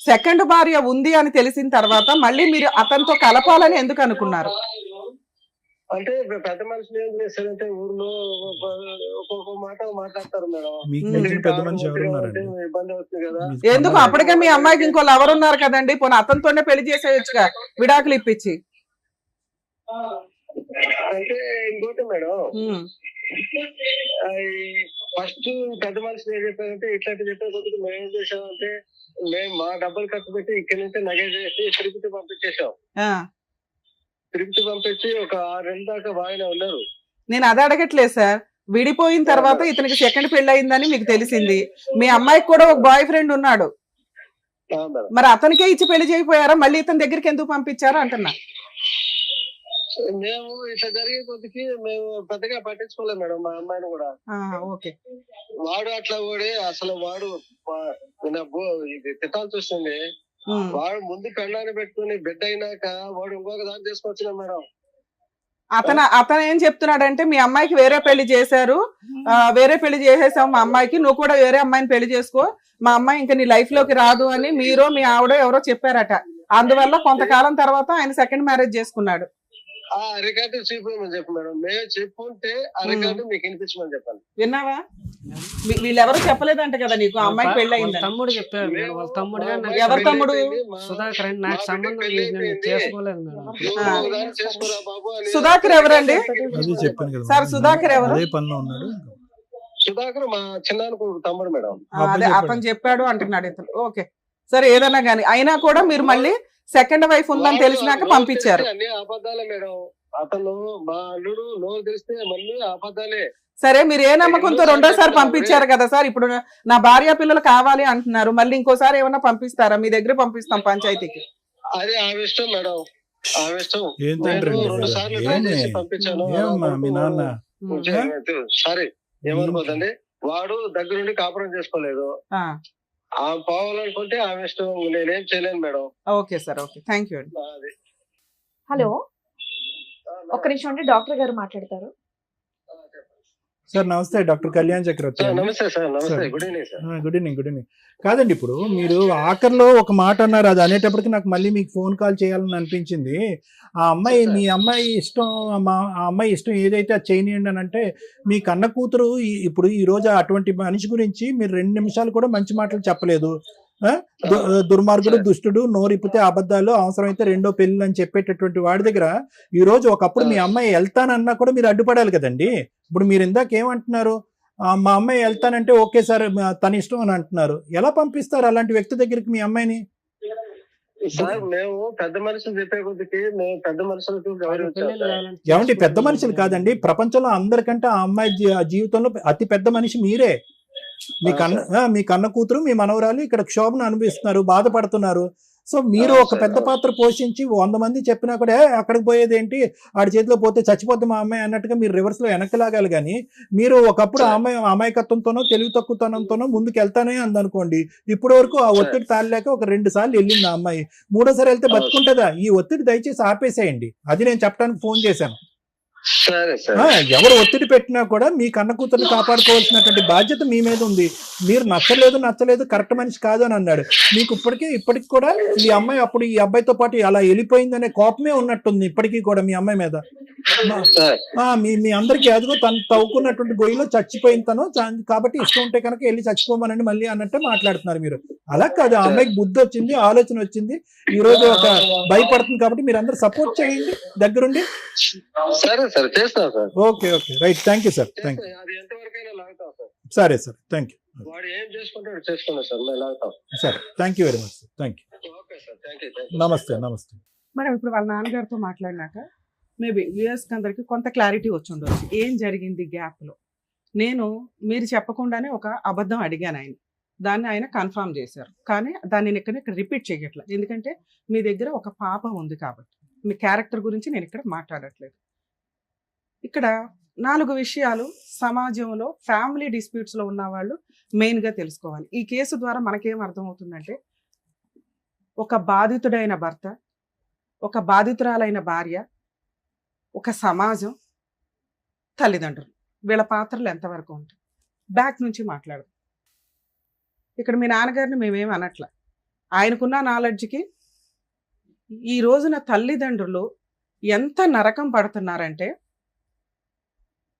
సెకండ్ భార్య ఉంది అని తెలిసిన తర్వాత మళ్ళీ మీరు అతనితో కలపాలని ఎందుకు అనుకున్నారు? అంటే పెద్ద మనుషులు ఏం చేస్తారంటే ఊర్లో ఒక్కొక్క మాట మాట్లాడతారు మేడం. మీకు మించిన పెద్ద మనిషి ఎవరు ఉన్నారండి? ఇబ్బంది అవుతుంది కదా. ఎందుకు? అప్పటికే మీ అమ్మాయికి ఇంకో లవర్ ఉన్నారు కదండి, పోనీ అతనితోనే పెళ్లి చేసేయచ్చుగా, విడాకులు ఇప్పించి. అంటే ఇంకోటి మేడం, ఫస్ట్ పెద్ద మనుషులు ఏం చెప్పారంటే ఇట్లాంటి చెప్పే కొద్దిగా మేము ఏం చేసామంటే మేము మా డబ్బులు ఖర్చు పెట్టి ఇక్కడి నుంచి నగేజ్ చేసి తిరుపతి పంపించేసాం. తిరుపతి పంపించి ఒక 6 నెలల దాకా బాగానే ఉన్నారు. నేను అది అడగట్లేదు సార్, విడిపోయిన తర్వాత ఇతనికి సెకండ్ పెళ్లి అయిందని మీకు తెలిసింది, మీ అమ్మాయికి కూడా ఒక బాయ్ ఫ్రెండ్ ఉన్నాడు, మరి అతనికే ఇచ్చి పెళ్లి చేయకపోయారా? మళ్ళీ ఇతని దగ్గరికి ఎందుకు పంపించారా అంటున్నా. మేము ఇట్లా జరిగే కొద్దికి మేము పెద్దగా పట్టించుకోలేము మేడం మా అమ్మాయిని కూడా. ఓకే, వాడు అట్లా ఓడి అసలు వాడు ఇది తిట్టాల్సి వస్తుంది. వాడు ముందు పెళ్ళాన్ని పెట్టుకుని బిడ్డ అయినాక వాడు ఇంకొక దాన్ని తీసుకొచ్చినా మేడం. అతను ఏం చెప్తున్నాడంటే మీ అమ్మాయికి వేరే పెళ్లి చేశారు, వేరే పెళ్లి చేసేసావు మా అమ్మాయికి, నువ్వు కూడా వేరే అమ్మాయిని పెళ్లి చేసుకో, మా అమ్మాయి ఇంకా నీ లైఫ్ లోకి రాదు అని మీరు మీ ఆవిడ ఎవరో చెప్పారట. అందువల్ల కొంతకాలం తర్వాత ఆయన సెకండ్ మ్యారేజ్ చేసుకున్నాడు. ఆ రికార్డు చూపించమని చెప్పు మేడం. మేము చెప్పుంటే ఆ రికార్డు మీకు వినిపించమని చెప్పాను. విన్నావా? వీళ్ళెవరు చెప్పలేదంట కదా నీకు అమ్మాయికి పెళ్లి అయింది? తమ్ముడు చెప్పారు. వాళ్ళ తమ్ముడు ఎవరు తమ్ముడు? సుధాకర్ అండి. నాకు సంబంధం చేసుకోలేదు మేడం. చేసుకోరా బాబు అని. సుధాకర్ ఎవరండి? సార్ సుధాకర్ ఎవరు? సుధాకర్ మా చిన్నాన్న తమ్ముడు మేడం. అదే అతను చెప్పాడు అంటున్నాడు ఇతను. ఓకే, సరే ఏదన్నా గానీ అయినా కూడా మీరు మళ్ళీ సెకండ్ వైఫ్ ఉందని తెలిసినాక పంపించారు. అన్ని అబద్ధాలే మేడం. అతను మా అల్లుడు నోరు తెరిస్తే మళ్ళీ అబద్ధాలే. సరే, మీరు ఏ నమ్మకంతో రెండోసారి పంపించారు కదా సార్, ఇప్పుడు నా భార్య పిల్లలు కావాలి అంటున్నారు, మళ్ళీ ఇంకోసారి ఏమన్నా పంపిస్తారా? మీ దగ్గర పంపిస్తాం పంచాయతీకి. అదే ఆమె ఇష్టం మేడం, ఆమె ఇష్టం. ఏం తండ్రి నేను మీరు? 2 సార్లు ఏమి? ట్రై చేసి పంపించాను. ఏమ్మా మీ నాన్న? సరే ఏమనుకోదండి, వాడు దగ్గరుండి కాపురం చేసుకోలేదు. ఆ, ఆమె పోవాలనుకుంటే ఆమె ఇష్టం, నేనేం చేయలేను madam. Okay sir, okay, thank you అండి. అది. హలో, ఒక్క నిమిషం అండి, డాక్టర్ గారు మాట్లాడతారు. సార్ నమస్తే, డాక్టర్ కళ్యాణ్ చక్రవర్తి సార్ అండి. నమస్తే సార్, నమస్తే, sir. Good evening sir. Good evening, good evening. కాదండి, ఇప్పుడు మీరు ఆఖరిలో ఒక మాట అన్నారు, అది అనేటప్పటికి నాకు మళ్ళీ మీకు ఫోన్ కాల్ చేయాలని అనిపించింది. ఆ అమ్మాయి, మీ అమ్మాయి ఇష్టం, ఆ అమ్మాయి ఇష్టం ఏదైతే అది చేయనియండి అని అంటే, మీ కన్న కూతురు ఇప్పుడు ఈ రోజు అటువంటి మనిషి గురించి మీరు 2 నిమిషాలు కూడా మంచి మాటలు చెప్పలేదు. దుర్మార్గుడు, దుష్టుడు, నోరిప్పితే అబద్ధాలు, అవసరమైతే 2వ పెళ్లి అని చెప్పేటటువంటి వాడి దగ్గర ఈ రోజు ఒకప్పుడు మీ అమ్మాయి వెళ్తానన్నా కూడా మీరు అడ్డుపడాలి కదండి. ఇప్పుడు మీరు ఇందాక ఏమంటున్నారు, మా అమ్మాయి వెళ్తానంటే ఓకే సార్ తన ఇష్టం అని అంటున్నారు. ఎలా పంపిస్తారు అలాంటి వ్యక్తి దగ్గరికి మీ అమ్మాయిని? సార్ మేము పెద్ద మనుషులు చెప్పే కొద్దికి మేము పెద్ద మనుషులకు గౌరవించాలి సార్. ఏమంటే పెద్ద మనుషులు కాదండి, ప్రపంచంలో అందరికంటే ఆ అమ్మాయి జీవితంలో అతి పెద్ద మనిషి మీరే. మీ కన్న కూతురు, మీ మనవరాలు ఇక్కడ క్షోభను అనుభవిస్తున్నారు, బాధపడుతున్నారు. సో మీరు ఒక పెద్ద పాత్ర పోషించి 100 మంది చెప్పినా కూడా అక్కడికి పోయేది ఏంటి, ఆడి చేతిలో పోతే చచ్చిపోద్ది మా అమ్మాయి అన్నట్టుగా మీరు రివర్స్ లో వెనక్కి లాగాలి. కానీ మీరు ఒకప్పుడు అమాయకత్వంతోనో తెలివి తక్కువతనంతోనో ముందుకు వెళ్తానే అందనుకోండి, ఇప్పటి వరకు ఆ ఒత్తిడి తాళలేక ఒక 2 సార్లు వెళ్ళింది ఆ అమ్మాయి. 3ఓసారి వెళ్తే బతుకుంటుందా? ఈ ఒత్తిడి దయచేసి ఆపేసేయండి, అది నేను చెప్పడానికి ఫోన్ చేశాను. సరే సార్. ఎవరు ఒత్తిడి పెట్టినా కూడా మీ కన్న కూతుర్ని కాపాడుకోవాల్సినటువంటి బాధ్యత మీ మీద ఉంది. మీరు నచ్చలేదు కరెక్ట్ మనిషి కాదు అని అన్నాడు. మీకు ఇప్పటికి కూడా ఈ అమ్మాయి అప్పుడు ఈ అబ్బాయితో పాటు అలా వెళ్ళిపోయిందనే కోపమే ఉన్నట్టుంది ఇప్పటికీ కూడా మీ అమ్మాయి మీద. మీ అందరికీ అదిగో తను తవ్వుకున్నటువంటి గొయ్యిలో చచ్చిపోయిన తను, కాబట్టి ఇష్టం ఉంటే కనుక వెళ్ళి చచ్చిపోమనండి మళ్ళీ అన్నట్టే మాట్లాడుతున్నారు మీరు. అలా కాదు, ఆ అమ్మాయికి బుద్ధి వచ్చింది, ఆలోచన వచ్చింది, ఈ రోజు ఒక భయపడుతుంది. కాబట్టి మీరు అందరూ సపోర్ట్ చేయండి దగ్గరుండి. సరే సార్, చేస్తాం sir. Okay, right, thank you sir, thank you. అది ఎంతవరకైనా లాగుతాం సార్. సరే సార్, థ్యాంక్ యూ. వాడు ఏం చేసుకుంటాడు చేసుకున్నా సార్, మేము లాగుతాం. సరే, thank you very much sir, thank you. Okay sir, thank you. నమస్తే. మేడం, ఇప్పుడు వాళ్ళ నాన్నగారితో మాట్లాడినాక మేబీ వ్యూయర్స్కి అందరికి కొంత క్లారిటీ వచ్చి ఉండవచ్చు ఏం జరిగింది గ్యాప్లో. మీరు చెప్పకుండానే ఒక అబద్ధం అడిగాను ఆయన, దాన్ని ఆయన కన్ఫర్మ్ చేశారు. కానీ దాన్ని నేను ఇక్కడ రిపీట్ చేయట్లేదు, ఎందుకంటే మీ దగ్గర ఒక పాప ఉంది కాబట్టి. మీ క్యారెక్టర్ గురించి నేను ఇక్కడ మాట్లాడట్లేదు. ఇక్కడ 4 విషయాలు సమాజంలో ఫ్యామిలీ డిస్ప్యూట్స్లో ఉన్న వాళ్ళు మెయిన్గా తెలుసుకోవాలి. ఈ కేసు ద్వారా మనకేం అర్థమవుతుందంటే, ఒక బాధితుడైన భర్త, ఒక బాధితురాలైన భార్య, ఒక సమాజం, తల్లిదండ్రులు, వీళ్ళ పాత్రలు ఎంతవరకు ఉంటాయి. బ్యాక్ నుంచి మాట్లాడదాం. ఇక్కడ మీ నాన్నగారిని మేమేం అనట్లా, ఆయనకున్న నాలెడ్జ్కి ఈ రోజున తల్లిదండ్రులు ఎంత నరకం పడుతున్నారంటే,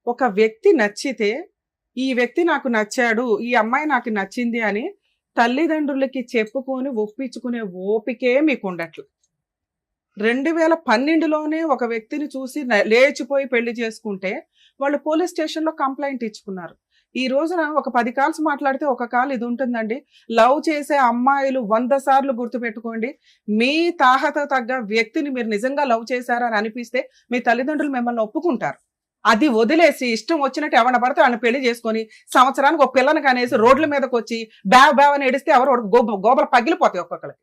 ఒక వ్యక్తి నచ్చితే ఈ వ్యక్తి నాకు నచ్చాడు, ఈ అమ్మాయి నాకు నచ్చింది అని తల్లిదండ్రులకి చెప్పుకొని ఒప్పించుకునే ఓపికే మీకు ఉండట్లు. 2012లోనే ఒక వ్యక్తిని చూసి లేచిపోయి పెళ్లి చేసుకుంటే వాళ్ళు పోలీస్ స్టేషన్లో కంప్లైంట్ ఇచ్చుకున్నారు. ఈ రోజున ఒక 10 కాల్స్ మాట్లాడితే ఒక కాల్ ఇది ఉంటుందండి. లవ్ చేసే అమ్మాయిలు 100 సార్లు గుర్తుపెట్టుకోండి, మీ తాహత తగ్గ వ్యక్తిని మీరు నిజంగా లవ్ చేశారని అనిపిస్తే మీ తల్లిదండ్రులు మిమ్మల్ని ఒప్పుకుంటారు. అది వదిలేసి ఇష్టం వచ్చినట్టు ఎవరిని పడితే వాళ్ళని పెళ్లి చేసుకొని సంవత్సరానికి ఒక పిల్లని కనేసి రోడ్ల మీదకి వచ్చి బ్యావ్ అని ఏడిస్తే ఎవరు గోబలు పగిలిపోతాయి ఒక్కొక్కరికి.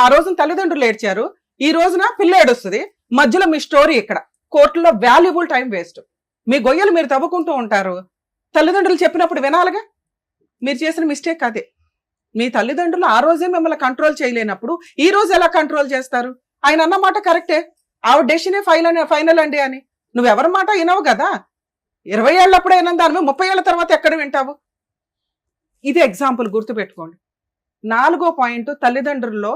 ఆ రోజున తల్లిదండ్రులు ఏడ్చారు, ఈ రోజున పిల్ల ఏడుస్తుంది. మధ్యలో మీ స్టోరీ ఇక్కడ కోర్టులో వాల్యుబుల్ టైం వేస్ట్. మీ గొయ్యలు మీరు తవ్వుకుంటూ ఉంటారు, తల్లిదండ్రులు చెప్పినప్పుడు వినాలిగా. మీరు చేసిన మిస్టేక్ అదే. మీ తల్లిదండ్రులు ఆ రోజే మిమ్మల్ని కంట్రోల్ చేయలేనప్పుడు ఈ రోజు ఎలా కంట్రోల్ చేస్తారు? ఆయన అన్నమాట కరెక్టే, ఆవిడ డెసిషనే ఫైనల్ అండి అని. నువ్వెవరి మాట వినవు కదా. 20 ఏళ్ళప్పుడు అయినా దాని 30 ఏళ్ళ తర్వాత ఎక్కడ వింటావు? ఇది ఎగ్జాంపుల్ గుర్తుపెట్టుకోండి. 4వ పాయింట్, తల్లిదండ్రుల్లో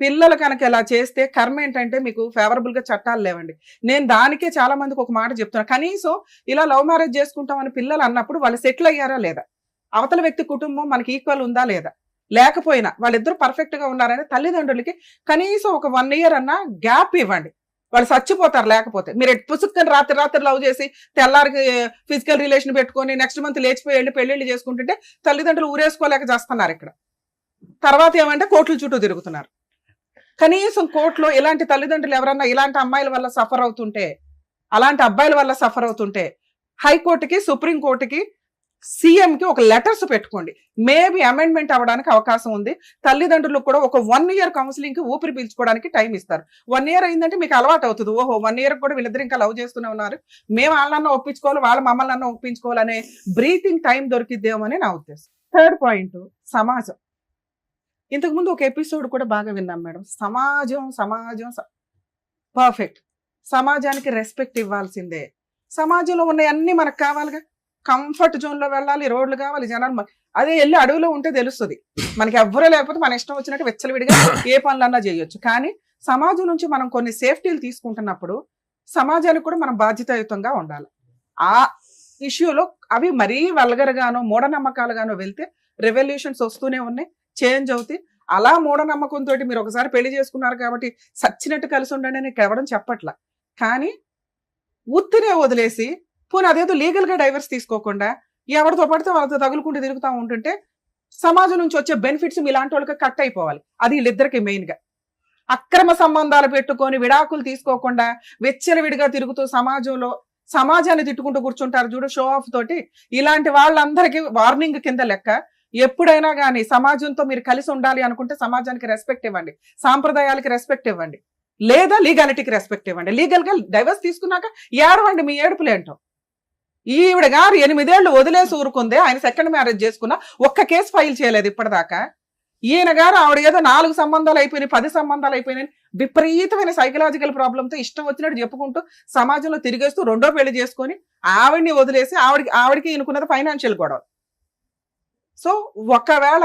పిల్లలు కనుక ఇలా చేస్తే కర్మ ఏంటంటే మీకు ఫేవరబుల్ గా చట్టాలు లేవండి. నేను దానికే చాలా మందికి ఒక మాట చెప్తున్నా, కనీసం ఇలా లవ్ మ్యారేజ్ చేసుకుంటామని పిల్లలు అన్నప్పుడు వాళ్ళు సెటిల్ అయ్యారా లేదా, అవతల వ్యక్తి కుటుంబం మనకి ఈక్వల్ ఉందా లేదా, లేకపోయినా వాళ్ళిద్దరు పర్ఫెక్ట్ గా ఉన్నారని తల్లిదండ్రులకి కనీసం ఒక 1 year అన్నా గ్యాప్ ఇవ్వండి. వాళ్ళు చచ్చిపోతారు లేకపోతే. మీరు పుసుక్కని రాత్రి లవ్ చేసి తెల్లారికి ఫిజికల్ రిలేషన్ పెట్టుకొని నెక్స్ట్ మంత్ లేచిపోయి వెళ్ళి పెళ్లిళ్ళు చేసుకుంటుంటే తల్లిదండ్రులు ఊరేసుకోలేక చేస్తున్నారు. ఇక్కడ తర్వాత ఏమంటే కోర్టుల చుట్టూ తిరుగుతున్నారు. కనీసం కోర్టులో ఇలాంటి తల్లిదండ్రులు ఎవరన్నా ఇలాంటి అమ్మాయిల వల్ల సఫర్ అవుతుంటే అలాంటి అబ్బాయిల వల్ల సఫర్ అవుతుంటే హైకోర్టుకి సుప్రీంకోర్టుకి సీఎంకి ఒక లెటర్స్ పెట్టుకోండి. మేబీ అమెండ్మెంట్ అవ్వడానికి అవకాశం ఉంది. తల్లిదండ్రులకు కూడా ఒక 1 year కౌన్సిలింగ్ కి ఊపిరి పీల్చుకోవడానికి టైం ఇస్తారు. 1 year అయిందంటే మీకు అలవాటు అవుతుంది. ఓహో 1 year కూడా వీళ్ళిద్దరు ఇంకా లవ్ చేస్తూనే ఉన్నారు, మేము వాళ్ళన్నా ఒప్పించుకోవాలి, వాళ్ళ మమ్మల్ని అన్న ఒప్పించుకోవాలనే బ్రీతింగ్ టైం దొరికిద్దేమో అని నా ఉద్దేశం. థర్డ్ పాయింట్, సమాజం. ఇంతకుముందు ఒక ఎపిసోడ్ కూడా బాగా విన్నాం మేడం. సమాజం పర్ఫెక్ట్. సమాజానికి రెస్పెక్ట్ ఇవ్వాల్సిందే. సమాజంలో ఉన్న అన్ని మనకు కావాలిగా. కంఫర్ట్ జోన్ లో వెళ్ళాలి, రోడ్లు కావాలి, జనాలు. అదే వెళ్ళి అడవిలో ఉంటే తెలుస్తుంది మనకి. ఎవ్వరూ లేకపోతే మన ఇష్టం వచ్చినట్టు వెచ్చలవిడిగా ఏ పనులన్నా చేయొచ్చు. కానీ సమాజం నుంచి మనం కొన్ని సేఫ్టీలు తీసుకుంటున్నప్పుడు సమాజానికి కూడా మనం బాధ్యతాయుతంగా ఉండాలి. ఆ ఇష్యూలో అవి మరీ వల్గర్గానో మూఢనమ్మకాలుగానో వెళ్తే రెవల్యూషన్స్ వస్తూనే ఉన్నాయి, చేంజ్ అవుతాయి. అలా మూఢనమ్మకంతో మీరు ఒకసారి పెళ్లి చేసుకున్నారు కాబట్టి సచ్చినట్టు కలిసి ఉండండి అని కేవడం చెప్పట్లా. కానీ ఉత్తినే వదిలేసి పోనీ అదేదో లీగల్ గా డైవర్స్ తీసుకోకుండా ఎవరితో పడితే వాళ్ళతో తగులుకుంటూ తిరుగుతూ ఉంటుంటే సమాజం నుంచి వచ్చే బెనిఫిట్స్ మీలాంటి వాళ్ళకి కట్ అయిపోవాలి. అది వీళ్ళిద్దరికి మెయిన్ గా. అక్రమ సంబంధాలు పెట్టుకొని విడాకులు తీసుకోకుండా వెచ్చలవిడిగా తిరుగుతూ సమాజాన్ని తిట్టుకుంటూ కూర్చుంటారు చూడు, షో ఆఫ్ తోటి. ఇలాంటి వాళ్ళందరికీ వార్నింగ్ కింద లెక్క. ఎప్పుడైనా కానీ సమాజంతో మీరు కలిసి ఉండాలి అనుకుంటే సమాజానికి రెస్పెక్ట్ ఇవ్వండి, సాంప్రదాయాలకి రెస్పెక్ట్ ఇవ్వండి, లేదా లీగాలిటీకి రెస్పెక్ట్ ఇవ్వండి. లీగల్ గా డైవర్స్ తీసుకున్నాక ఏడవండి మీ ఏడుపులేంటో. ఈవిడ గారు 8 ఏళ్ళు వదిలేసి ఊరుకుందే, ఆయన సెకండ్ మ్యారేజ్ చేసుకున్నా ఒక్క కేసు ఫైల్ చేయలేదు ఇప్పటిదాకా. ఈయన గారు ఆవిడ ఏదో 4 సంబంధాలు అయిపోయినాయి, 10 సంబంధాలు అయిపోయినాయి, విపరీతమైన సైకలాజికల్ ప్రాబ్లంతో ఇష్టం వచ్చినట్టు చెప్పుకుంటూ సమాజంలో తిరిగేస్తూ 2వ పెళ్లి చేసుకొని ఆవిడ్ని వదిలేసి ఆవిడకి ఈయనకున్నది ఫైనాన్షియల్ గొడవ. సో ఒకవేళ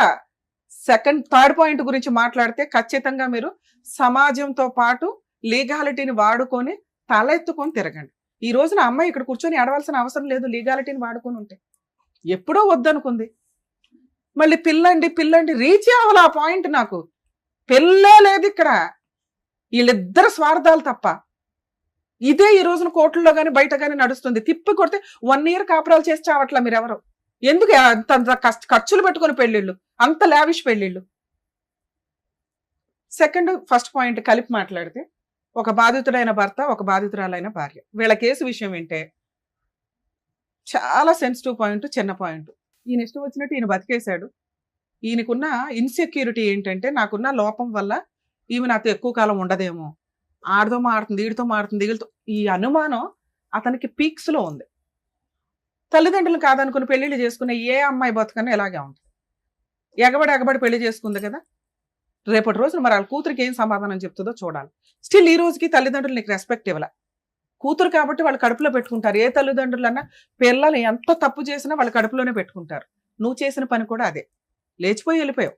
థర్డ్ పాయింట్ గురించి మాట్లాడితే ఖచ్చితంగా మీరు సమాజంతో పాటు లీగాలిటీని వాడుకొని తలెత్తుకొని తిరగండి. ఈ రోజున అమ్మాయి ఇక్కడ కూర్చొని ఏడవలసిన అవసరం లేదు, లీగాలిటీని వాడుకొని ఉంటే. ఎప్పుడో వద్దనుకుంది, మళ్ళీ పిల్లండి రీచ్ అవ్వాలి ఆ పాయింట్. నాకు పెళ్ళే లేదు ఇక్కడ, వీళ్ళిద్దరు స్వార్థాలు తప్ప. ఇదే ఈ రోజున కోర్టుల్లో కానీ బయట కానీ నడుస్తుంది. తిప్పి కొడితే 1 year కాపురాలు చేసి చావట్లా మీరెవరు. ఎందుకు అంత ఖర్చులు పెట్టుకుని పెళ్ళిళ్ళు, అంత లావిష్ పెళ్ళిళ్ళు. ఫస్ట్ పాయింట్ కలిపి మాట్లాడితే, ఒక బాధితుడైన భర్త, ఒక బాధితురాలైన భార్య, వీళ్ళ కేసు విషయం వింటే చాలా సెన్సిటివ్ పాయింట్, చిన్న పాయింట్. ఈయన ఇష్టం వచ్చినట్టు ఈయన బతికేశాడు. ఈయనకున్న ఇన్సెక్యూరిటీ ఏంటంటే, నాకున్న లోపం వల్ల ఈమె నాతో ఎక్కువ కాలం ఉండదేమో, ఆడితో మాడుతుంది, వీడితో మాడుతుంది, వీళ్ళతో, ఈ అనుమానం అతనికి పీక్స్ లో ఉంది. తల్లిదండ్రులు కాదనుకుని పెళ్లిళ్ళు చేసుకునే ఏ అమ్మాయి బతుకన్నా ఇలాగే ఉంటుంది. ఎగబడి పెళ్లి చేసుకుంది కదా, రేపటి రోజున మరి వాళ్ళ కూతురికి ఏం సమాధానం చెప్తుందో చూడాలి. స్టిల్ ఈ రోజుకి తల్లిదండ్రులు నీకు రెస్పెక్ట్ ఇవ్వాల. కూతురు కాబట్టి వాళ్ళు కడుపులో పెట్టుకుంటారు. ఏ తల్లిదండ్రులన్నా పిల్లలు ఎంత తప్పు చేసినా వాళ్ళు కడుపులోనే పెట్టుకుంటారు. నువ్వు చేసిన పని కూడా అదే. లేచిపోయి వెళ్ళిపోయావు,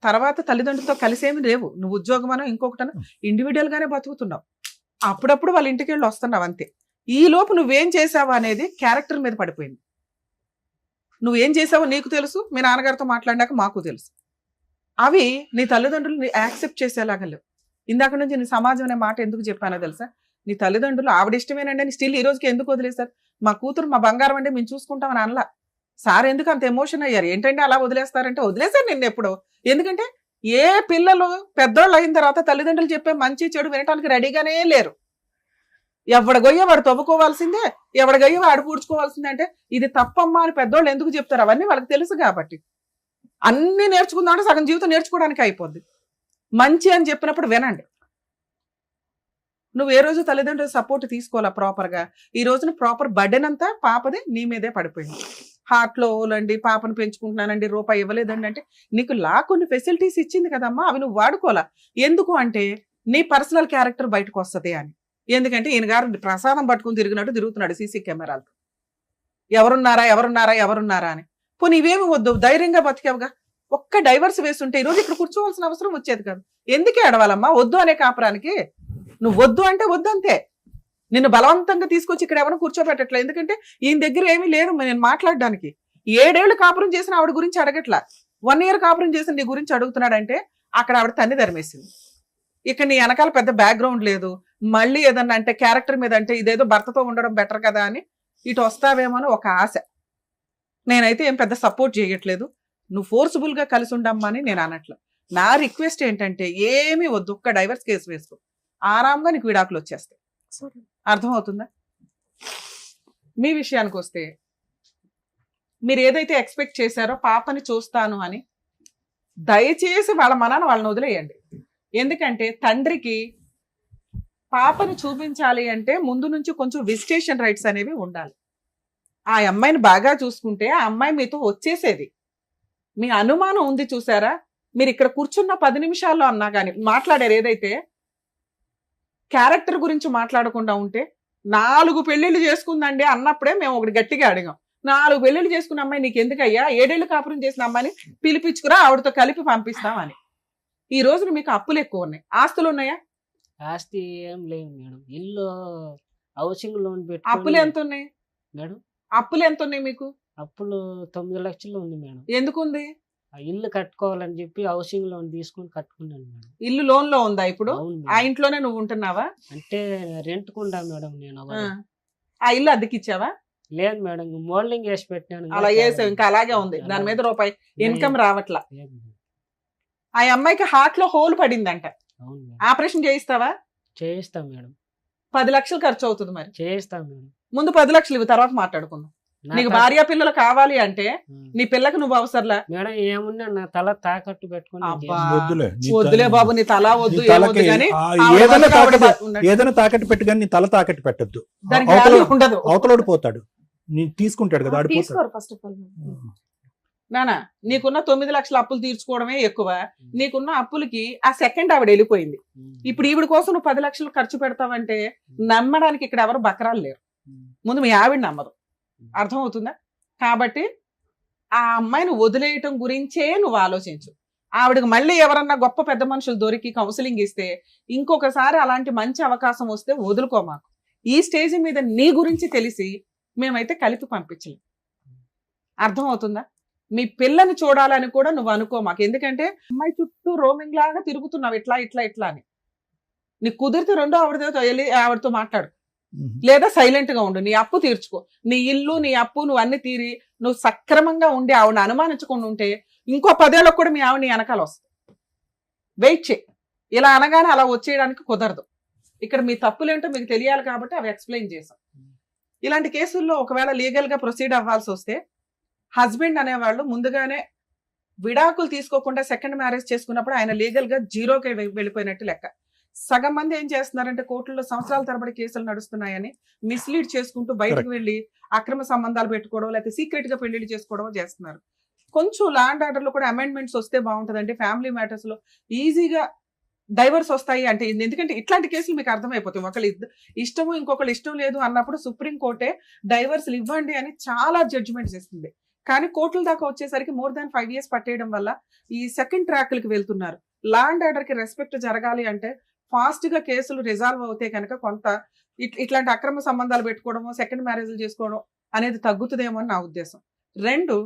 తర్వాత తల్లిదండ్రులతో కలిసేమి లేవు. నువ్వు ఉద్యోగమనో ఇంకొకటనో ఇండివిజువల్ గానే బతుకుతున్నావు. అప్పుడప్పుడు వాళ్ళ ఇంటికి వెళ్ళి వస్తున్నావు అంతే. ఈ లోపు నువ్వేం చేసావు అనేది క్యారెక్టర్ మీద పడిపోయింది. నువ్వేం చేసావో నీకు తెలుసు, మీ నాన్నగారితో మాట్లాడినాక మాకు తెలుసు. అవి నీ తల్లిదండ్రులు యాక్సెప్ట్ చేసేలాగా లేవు. ఇందాక నుంచి నీ సమాజం అనే మాట ఎందుకు చెప్పానో తెలుసా? నీ తల్లిదండ్రులు ఆవిడ ఇష్టమేనండి అని స్టిల్ ఈ రోజుకి ఎందుకు వదిలేస్తారు? మా కూతురు మా బంగారం అంటే మేము చూసుకుంటామని అనలా. సార్ ఎందుకు అంత ఎమోషన్ అయ్యారు? ఏంటంటే అలా వదిలేస్తారంటే, వదిలేశారు నిన్ను ఎప్పుడో. ఎందుకంటే ఏ పిల్లలు పెద్దోళ్ళు అయిన తర్వాత తల్లిదండ్రులు చెప్పే మంచి చెడు వినటానికి రెడీగానే లేరు. ఎవడ గొయ్య వాడు తవ్వుకోవాల్సిందే, ఎవడ గొయ్య వాడు పూడ్చుకోవాల్సిందే. అంటే ఇది తప్పమ్మా అని పెద్దోళ్ళు ఎందుకు చెప్తారు? అవన్నీ వాళ్ళకి తెలుసు కాబట్టి. అన్ని నేర్చుకుందామంటే సగం జీవితం నేర్చుకోవడానికి అయిపోద్ది. మంచి అని చెప్పినప్పుడు వినండి. నువ్వు ఏ రోజు తల్లిదండ్రుల సపోర్ట్ తీసుకోవాలా ప్రాపర్గా. ఈ రోజున ప్రాపర్ బర్డెన్ అంతా పాపది నీ మీదే పడిపోయింది. హార్ట్లో ఓలండి, పాపను పెంచుకుంటున్నానండి, రూపాయి ఇవ్వలేదండి అంటే, నీకు కొన్ని ఫెసిలిటీస్ ఇచ్చింది కదమ్మా, అవి నువ్వు వాడుకోవాలా. ఎందుకు అంటే నీ పర్సనల్ క్యారెక్టర్ బయటకు వస్తుంది అని. ఎందుకంటే ఈయన గారు ప్రసాదం పట్టుకుని తిరిగినట్టు తిరుగుతున్నాడు సీసీ కెమెరాలతో. ఎవరున్నారా అని. పోనీ ఇవేమి వద్దు, ధైర్యంగా బతికేవుగా. ఒక్క డైవర్స్ వేస్తుంటే ఈరోజు ఇక్కడ కూర్చోవాల్సిన అవసరం వచ్చేది కాదు. ఎందుకే అడవాలమ్మా వద్దు అనే కాపురానికి? నువ్వు వద్దు అంటే వద్దు అంతే. నిన్ను బలవంతంగా తీసుకొచ్చి ఇక్కడ ఎవరైనా కూర్చోబెట్టట్లే. ఎందుకంటే ఈయన దగ్గర ఏమీ లేదు నేను మాట్లాడడానికి. 7 ఏళ్ళు కాపురం చేసిన ఆవిడ గురించి అడగట్లా, 1 year కాపురం చేసిన నీ గురించి అడుగుతున్నాడంటే అక్కడ ఆవిడ తన్ని ధర్మేసింది. ఇక్కడ నీ వెనకాల పెద్ద బ్యాక్గ్రౌండ్ లేదు. మళ్ళీ ఏదన్నా అంటే క్యారెక్టర్ మీద అంటే ఇదేదో భర్తతో ఉండడం బెటర్ కదా అని ఇటు వస్తావేమో అని ఒక ఆశ. నేనైతే ఏం పెద్ద సపోర్ట్ చేయట్లేదు. నువ్వు ఫోర్స్ఫుల్ గా కలిసి ఉండమ్మా అని నేను అనట్లేదు. నా రిక్వెస్ట్ ఏంటంటే ఏమీ వద్దు, ఒక్క డైవర్స్ కేసు వేసుకో, ఆరాంగా నీకు విడాకులు వచ్చేస్తాయి. అర్థమవుతుందా? మీ విషయానికి వస్తే మీరు ఏదైతే ఎక్స్పెక్ట్ చేశారో పాపని చూస్తాను అని, దయచేసి వాళ్ళ మనాన్ని వాళ్ళని వదిలేయండి. ఎందుకంటే తండ్రికి పాపని చూపించాలి అంటే ముందు నుంచి కొంచెం విజిటేషన్ రైట్స్ అనేవి ఉండాలి. ఆ అమ్మాయిని బాగా చూసుకుంటే ఆ అమ్మాయి మీతో వచ్చేసేది. మీ అనుమానం ఉంది చూసారా, మీరు ఇక్కడ కూర్చున్న 10 నిమిషాల్లో అన్నా కానీ మాట్లాడారు ఏదైతే క్యారెక్టర్ గురించి మాట్లాడకుండా ఉంటే 4 పెళ్లిళ్ళు చేసుకుందండి అన్నప్పుడే మేము ఒకటి గట్టిగా అడిగాం. 4 పెళ్లిళ్ళు చేసుకున్న అమ్మాయి నీకు ఎందుకయ్యా, 7 ఏళ్ళు కాపురం చేసిన అమ్మాయిని పిలిపించుకురా, ఆవిడతో కలిపి పంపిస్తామని. ఈ రోజున మీకు అప్పులు ఎక్కువ ఉన్నాయి, ఆస్తులు ఉన్నాయా? ఆస్తి ఏం లేవు మేడం. ఇల్లు హౌసింగ్ లోన్ అప్పులు ఎంత ఉన్నాయి మేడం? అప్పులు ఎంత ఉన్నాయి మీకు? అప్పులు 9 లక్షలు ఉంది మేడం. ఎందుకు ఉంది? ఆ ఇల్లు కట్టుకోవాలని చెప్పి హౌసింగ్ లోన్ తీసుకొని కట్టుకున్నాను మేడం. ఇల్లు లోన్ లో ఉందా ఇప్పుడు? అవును ఆ మేడం. ఇంట్లోనే నువ్వు ఉంటున్నావా? అంటే రెంట్ కుండా మేడం నేను ఆ. ఒకటి. ఆ ఇల్లు అద్దెకిచ్చావా? లేదు మేడం, మోల్డింగ్ వేసి పెట్టినాను. అలా వేసావు, ఇంకా అలాగే ఉంది, దాని మీద రూపాయి ఇన్కమ్ రావట్లా. లేదు మేడం. ఆ అమ్మాయికి హార్ట్ లో హోల్ పడిందంట, అవును మేడం. ఆపరేషన్ చేయిస్తావా? చేయిస్తాం మేడం. 10 లక్షలు ఖర్చు అవుతుంది. మరి చేయిస్తాం మేడం. ముందు 10 లక్షలు ఇవి, తర్వాత మాట్లాడుకుందాం. నా నీకు తా- భార్య పిల్లలు కావాలి అంటే ఆ. నీ పిల్లకి నువ్వు అవసరంలా. మేడం ఏమున్నా నా తల తాకట్టు పెట్టుకుని నేను అబ్బా. చేస్తాను. వద్దులే నీ వద్దులే బాబు, నీ తల వద్దు, నీ ఏమొద్దు తలకి కానీ ఏదైనా ఆవిడ తాకట్టు ఉన్నట్టు. ఏదైనా తాకట్టు పెట్టు కానీ నీ తల తాకట్టు పెట్టద్దు. దానికి value ఉండదు. అవతలోడు పోతాడు, నీ తీసుకుంటాడు కదా, ఆడిపోతాడు. తీసుకోరు ఫస్ట్ ఆఫ్ ఆల్. నానా, నీకున్న 9 లక్షల అప్పులు తీర్చుకోవడమే ఎక్కువ. నీకున్న అప్పులకి ఆ సెకండ్ ఆవిడ వెళ్ళిపోయింది. ఇప్పుడు ఈవిడ కోసం నువ్వు 10 లక్షలు ఖర్చు పెడతావంటే నమ్మడానికి ఇక్కడ ఎవరు బకరాలు లేరు. ముందు మీ ఆవిడ నమ్మదు, అర్థమవుతుందా? కాబట్టి ఆ అమ్మాయిని వదిలేయటం గురించే నువ్వు ఆలోచించు. ఆవిడకి మళ్ళీ ఎవరన్నా గొప్ప పెద్ద మనుషులు దొరికి కౌన్సిలింగ్ ఇస్తే ఇంకొకసారి అలాంటి మంచి అవకాశం వస్తే వదులుకో. మాకు ఈ స్టేజ్ మీద నీ గురించి తెలిసి మేమైతే కలిపి పంపించలేం. అర్థమవుతుందా? మీ పిల్లని చూడాలని కూడా నువ్వు అనుకో మాకు. ఎందుకంటే అమ్మాయి చుట్టూ రోమింగ్ లాగా తిరుగుతున్నావు, ఇట్లా ఇట్లా ఇట్లా అని. నీకు కుదిరితే రెండో ఆవిడతో వెళ్ళి ఆవిడతో మాట్లాడు, లేదా సైలెంట్ గా ఉండు. నీ అప్పు తీర్చుకో, నీ ఇల్లు నీ అప్పు నువ్వు అన్ని తీరి నువ్వు సక్రమంగా ఉండి ఆవిడని అనుమానించకుండా ఉంటే ఇంకో 10 ఏళ్ళకు కూడా మీ ఆవిడ నీ వెనకాల వస్తుంది. వెయిట్ చేయి. ఇలా అనగానే అలా వచ్చేయడానికి కుదరదు. ఇక్కడ మీ తప్పులేంటో మీకు తెలియాలి కాబట్టి అవి ఎక్స్ప్లెయిన్ చేసాం. ఇలాంటి కేసుల్లో ఒకవేళ లీగల్ గా ప్రొసీడ్ అవ్వాల్సి వస్తే హస్బెండ్ అనేవాళ్ళు ముందుగానే విడాకులు తీసుకోకుండా సెకండ్ మ్యారేజ్ చేసుకున్నప్పుడు ఆయన లీగల్ గా జీరోకి వెళ్ళిపోయినట్టు లెక్క. సగం మంది ఏం చేస్తున్నారంటే కోర్టుల్లో సంవత్సరాల తరబడి కేసులు నడుస్తున్నాయని మిస్లీడ్ చేసుకుంటూ బయటకు వెళ్ళి అక్రమ సంబంధాలు పెట్టుకోవడం, లేకపోతే సీక్రెట్ గా పెళ్లిళ్ళు చేసుకోవడం చేస్తున్నారు. కొంచెం ల్యాండ్ ఆర్డర్ లో కూడా అమెండ్మెంట్స్ వస్తే బాగుంటుందండి. ఫ్యామిలీ మ్యాటర్స్ లో ఈజీగా డైవర్స్ వస్తాయి అంటే ఎందుకంటే ఇట్లాంటి కేసులు మీకు అర్థమైపోతాయి. ఒకళ్ళు ఇష్టము ఇంకొకళ్ళు ఇష్టం లేదు అన్నప్పుడు సుప్రీం కోర్టే డైవర్స్లు ఇవ్వండి అని చాలా జడ్జిమెంట్స్ ఇస్తుంది. కానీ కోర్టుల దాకా వచ్చేసరికి more than 5 years పట్టేయడం వల్ల ఈ సెకండ్ ట్రాక్లకి వెళ్తున్నారు. ల్యాండ్ ఆర్డర్ కి రెస్పెక్ట్ జరగాలి అంటే ఫాస్ట్ గా కేసులు రిజాల్వ్ అవుతే కనుక కొంత ఇట్లాంటి అక్రమ సంబంధాలు పెట్టుకోవడము, సెకండ్ మ్యారేజ్లు చేసుకోవడం అనేది తగ్గుతుందేమో అని నా ఉద్దేశం. 2,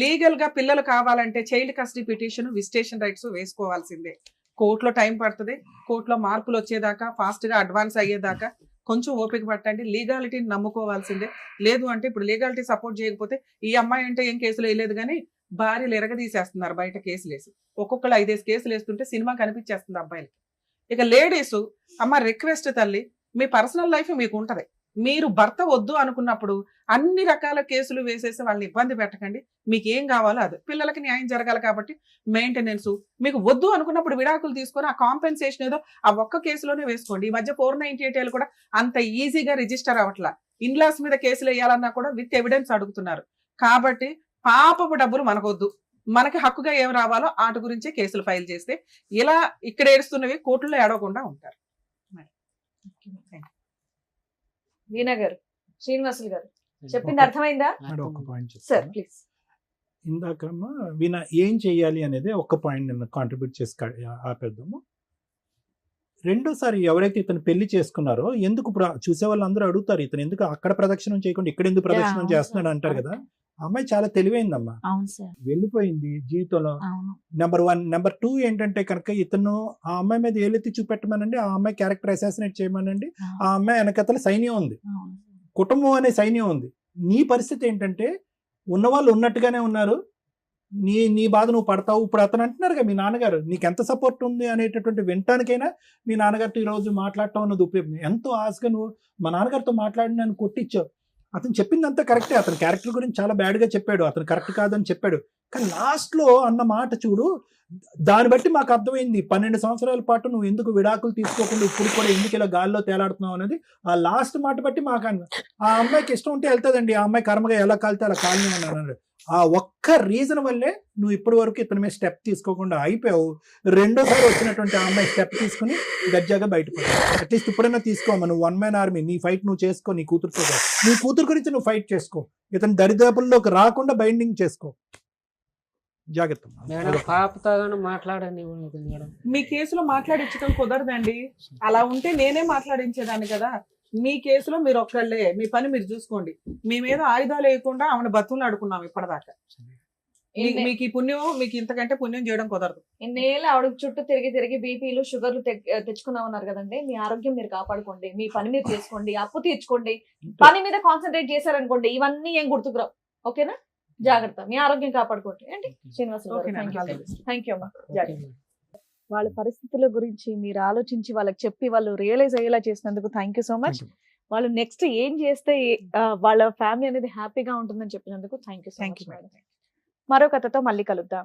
లీగల్ గా పిల్లలు కావాలంటే child custody petition, visitation rights వేసుకోవాల్సిందే. కోర్టులో టైం పడుతుంది. కోర్టులో మార్పులు వచ్చేదాకా, ఫాస్ట్ గా అడ్వాన్స్ అయ్యేదాకా కొంచెం ఓపిక పట్టండి. లీగాలిటీని నమ్ముకోవాల్సిందే. లేదు అంటే ఇప్పుడు లీగాలిటీ సపోర్ట్ చేయకపోతే ఈ అమ్మాయి అంటే ఏం కేసులు వేయలేదు కానీ భార్యలు ఎరగదీసేస్తున్నారు బయట కేసులు వేసి. ఒక్కొక్కరు 5 కేసులు వేస్తుంటే సినిమా కనిపించేస్తుంది అబ్బాయిలకి. ఇక లేడీస్ అమ్మ రిక్వెస్ట్ తల్లి, మీ పర్సనల్ లైఫ్ మీకు ఉంటది. మీరు భర్త వద్దు అనుకున్నప్పుడు అన్ని రకాల కేసులు వేసేసి వాళ్ళని ఇబ్బంది పెట్టకండి. మీకు ఏం కావాలో అది. పిల్లలకి న్యాయం జరగాలి కాబట్టి మెయింటెనెన్స్. మీకు వద్దు అనుకున్నప్పుడు విడాకులు తీసుకొని ఆ కాంపెన్సేషన్ ఏదో ఆ ఒక్క కేసులోనే వేసుకోండి. ఈ మధ్య 498 కూడా అంత ఈజీగా రిజిస్టర్ అవ్వట్లా. ఇన్లాస్ మీద కేసులు వేయాలన్నా కూడా విత్ ఎవిడెన్స్ అడుగుతున్నారు. కాబట్టి పాపపు డబ్బులు మనకొద్దు. మనకి హక్కుగా ఏం రావాలో వాటి గురించే కేసులు ఫైల్ చేస్తే ఇలా ఇక్కడ ఏడుస్తున్నవి కోర్టులో ఏడవకుండా ఉంటారు. వీణా గారు, శ్రీనివాసులు గారు చెప్పింది అర్థమైందా? మేడం, ఒక పాయింట్ సార్ చెప్తాను. ప్లీజ్. ఇందాకమ్మా వీణ ఏం చెయ్యాలి అనేది ఒక్క పాయింట్ నేను కాంట్రిబ్యూట్ చేసి ఆపేద్దాము. రెండోసారి ఎవరైతే ఇతను పెళ్లి చేసుకున్నారో ఎందుకు ఇప్పుడు చూసే వాళ్ళందరూ అడుగుతారు, ఇతను ఎందుకు అక్కడ ప్రదక్షిణం చేయకుండా ఇక్కడ ఎందుకు ప్రదక్షిణం చేస్తున్నాడు అంటారు కదా. ఆ అమ్మాయి చాలా తెలివైందమ్మా, అవును సార్, వెళ్ళిపోయింది జీవితంలో. అవును. నెంబర్ 1. నెంబర్ 2 ఏంటంటే కనుక ఇతను ఆ అమ్మాయి మీద ఏలెత్తి చూపెట్టమనండి, ఆ అమ్మాయి క్యారెక్టర్ అసాసినేట్ చేయమనండి. ఆ అమ్మాయి వెనకతల సైన్యం ఉంది, అవును. కుటుంబం అనే సైన్యం ఉంది. నీ పరిస్థితి ఏంటంటే ఉన్నవాళ్ళు ఉన్నట్టుగానే ఉన్నారు, నీ బాధ నువ్వు పడతావు. ఇప్పుడు అతను అంటున్నారు కదా మీ నాన్నగారు నీకు ఎంత సపోర్ట్ ఉంది అనేటటువంటి వినటానికైనా మీ నాన్నగారితో ఈరోజు మాట్లాడటం అన్నది ఉపయోగం. ఎంతో ఆశగా నువ్వు మా నాన్నగారితో మాట్లాడి నన్ను కొట్టించావు. అతను చెప్పిందంతా కరెక్టే, అతని క్యారెక్టర్ గురించి చాలా బ్యాడ్ గా చెప్పాడు, అతను కరెక్ట్ కాదని చెప్పాడు. కానీ లాస్ట్ లో అన్న మాట చూడు, దాన్ని బట్టి మాకు అర్థమైంది 12 సంవత్సరాల పాటు నువ్వు ఎందుకు విడాకులు తీసుకోకుండా ఇప్పుడు కూడా ఎందుకు ఇలా గాల్లో తేలాడుతున్నావు అనేది ఆ లాస్ట్ మాట బట్టి మాకు ఆ అమ్మాయికి ఇష్టం ఉంటే వెళ్తాదండి, ఆ అమ్మాయి కర్మగా ఎలా కాలితే అలా కాలని అన్నాడు. ఆ ఒక్క రీజన్ వల్లే నువ్వు ఇప్పటి వరకు ఇతని మీద స్టెప్ తీసుకోకుండా అయిపోయావు. రెండోసారి వచ్చినటువంటి ఆ అమ్మాయి స్టెప్ తీసుకుని గజ్జాగా బయటపడ్డావు. అట్లీస్ట్ ఇప్పుడైనా తీసుకోమా, నువ్వు 1 man army, నీ ఫైట్ నువ్వు చేసుకో, నీ కూతురుతో నీ కూతురు గురించి నువ్వు ఫైట్ చేసుకో, ఇతని దరిదాపుల్లోకి రాకుండా బైండింగ్ చేసుకో. జాగ్రత్త మేడం పాపతో కానీ మాట్లాడనివ్వలేదు మేడం. మీ కేసులో మాట్లాడించడం కుదరదండి. అలా ఉంటే నేనే మాట్లాడించేదాన్ని కదా. మీ కేసులో మీరు ఒక్కళ్ళే, మీ పని మీరు చూసుకోండి. మీ మీద ఆయుధాలు వేయకుండా ఆమెను బతులు ఆడుకున్నాం ఇప్పటిదాకా. మీకు ఈ పుణ్యం, మీకు ఇంతకంటే పుణ్యం చేయడం కుదరదు. ఇన్నేళ్ళు ఆవిడ చుట్టూ తిరిగి తిరిగి బీపీలు షుగర్లు తెచ్చుకున్నా ఉన్నారు కదండి. మీ ఆరోగ్యం మీరు కాపాడుకోండి, మీ పని మీరు చేసుకోండి, అప్పు తీర్చుకోండి, పని మీద కాన్సన్ట్రేట్ చేశారనుకోండి ఇవన్నీ ఏం గుర్తుకురావు. ఓకేనా? జాగ్రత్త, మీ ఆరోగ్యం కాపాడుకోండి. ఏంటి శ్రీనివాసరావు గారు, థ్యాంక్ యూ అమ్మా. జాగ్రత్త. వాళ్ళ పరిస్థితుల గురించి మీరు ఆలోచించి వాళ్ళకి చెప్పి వాళ్ళు రియలైజ్ అయ్యేలా చేసినందుకు థ్యాంక్ యూ సో మచ్. వాళ్ళు నెక్స్ట్ ఏం చేస్తే వాళ్ళ ఫ్యామిలీ అనేది హ్యాపీగా ఉంటుందని చెప్పినందుకు థ్యాంక్ యూ సో మచ్. మరో కథతో మళ్ళీ కలుద్దాం.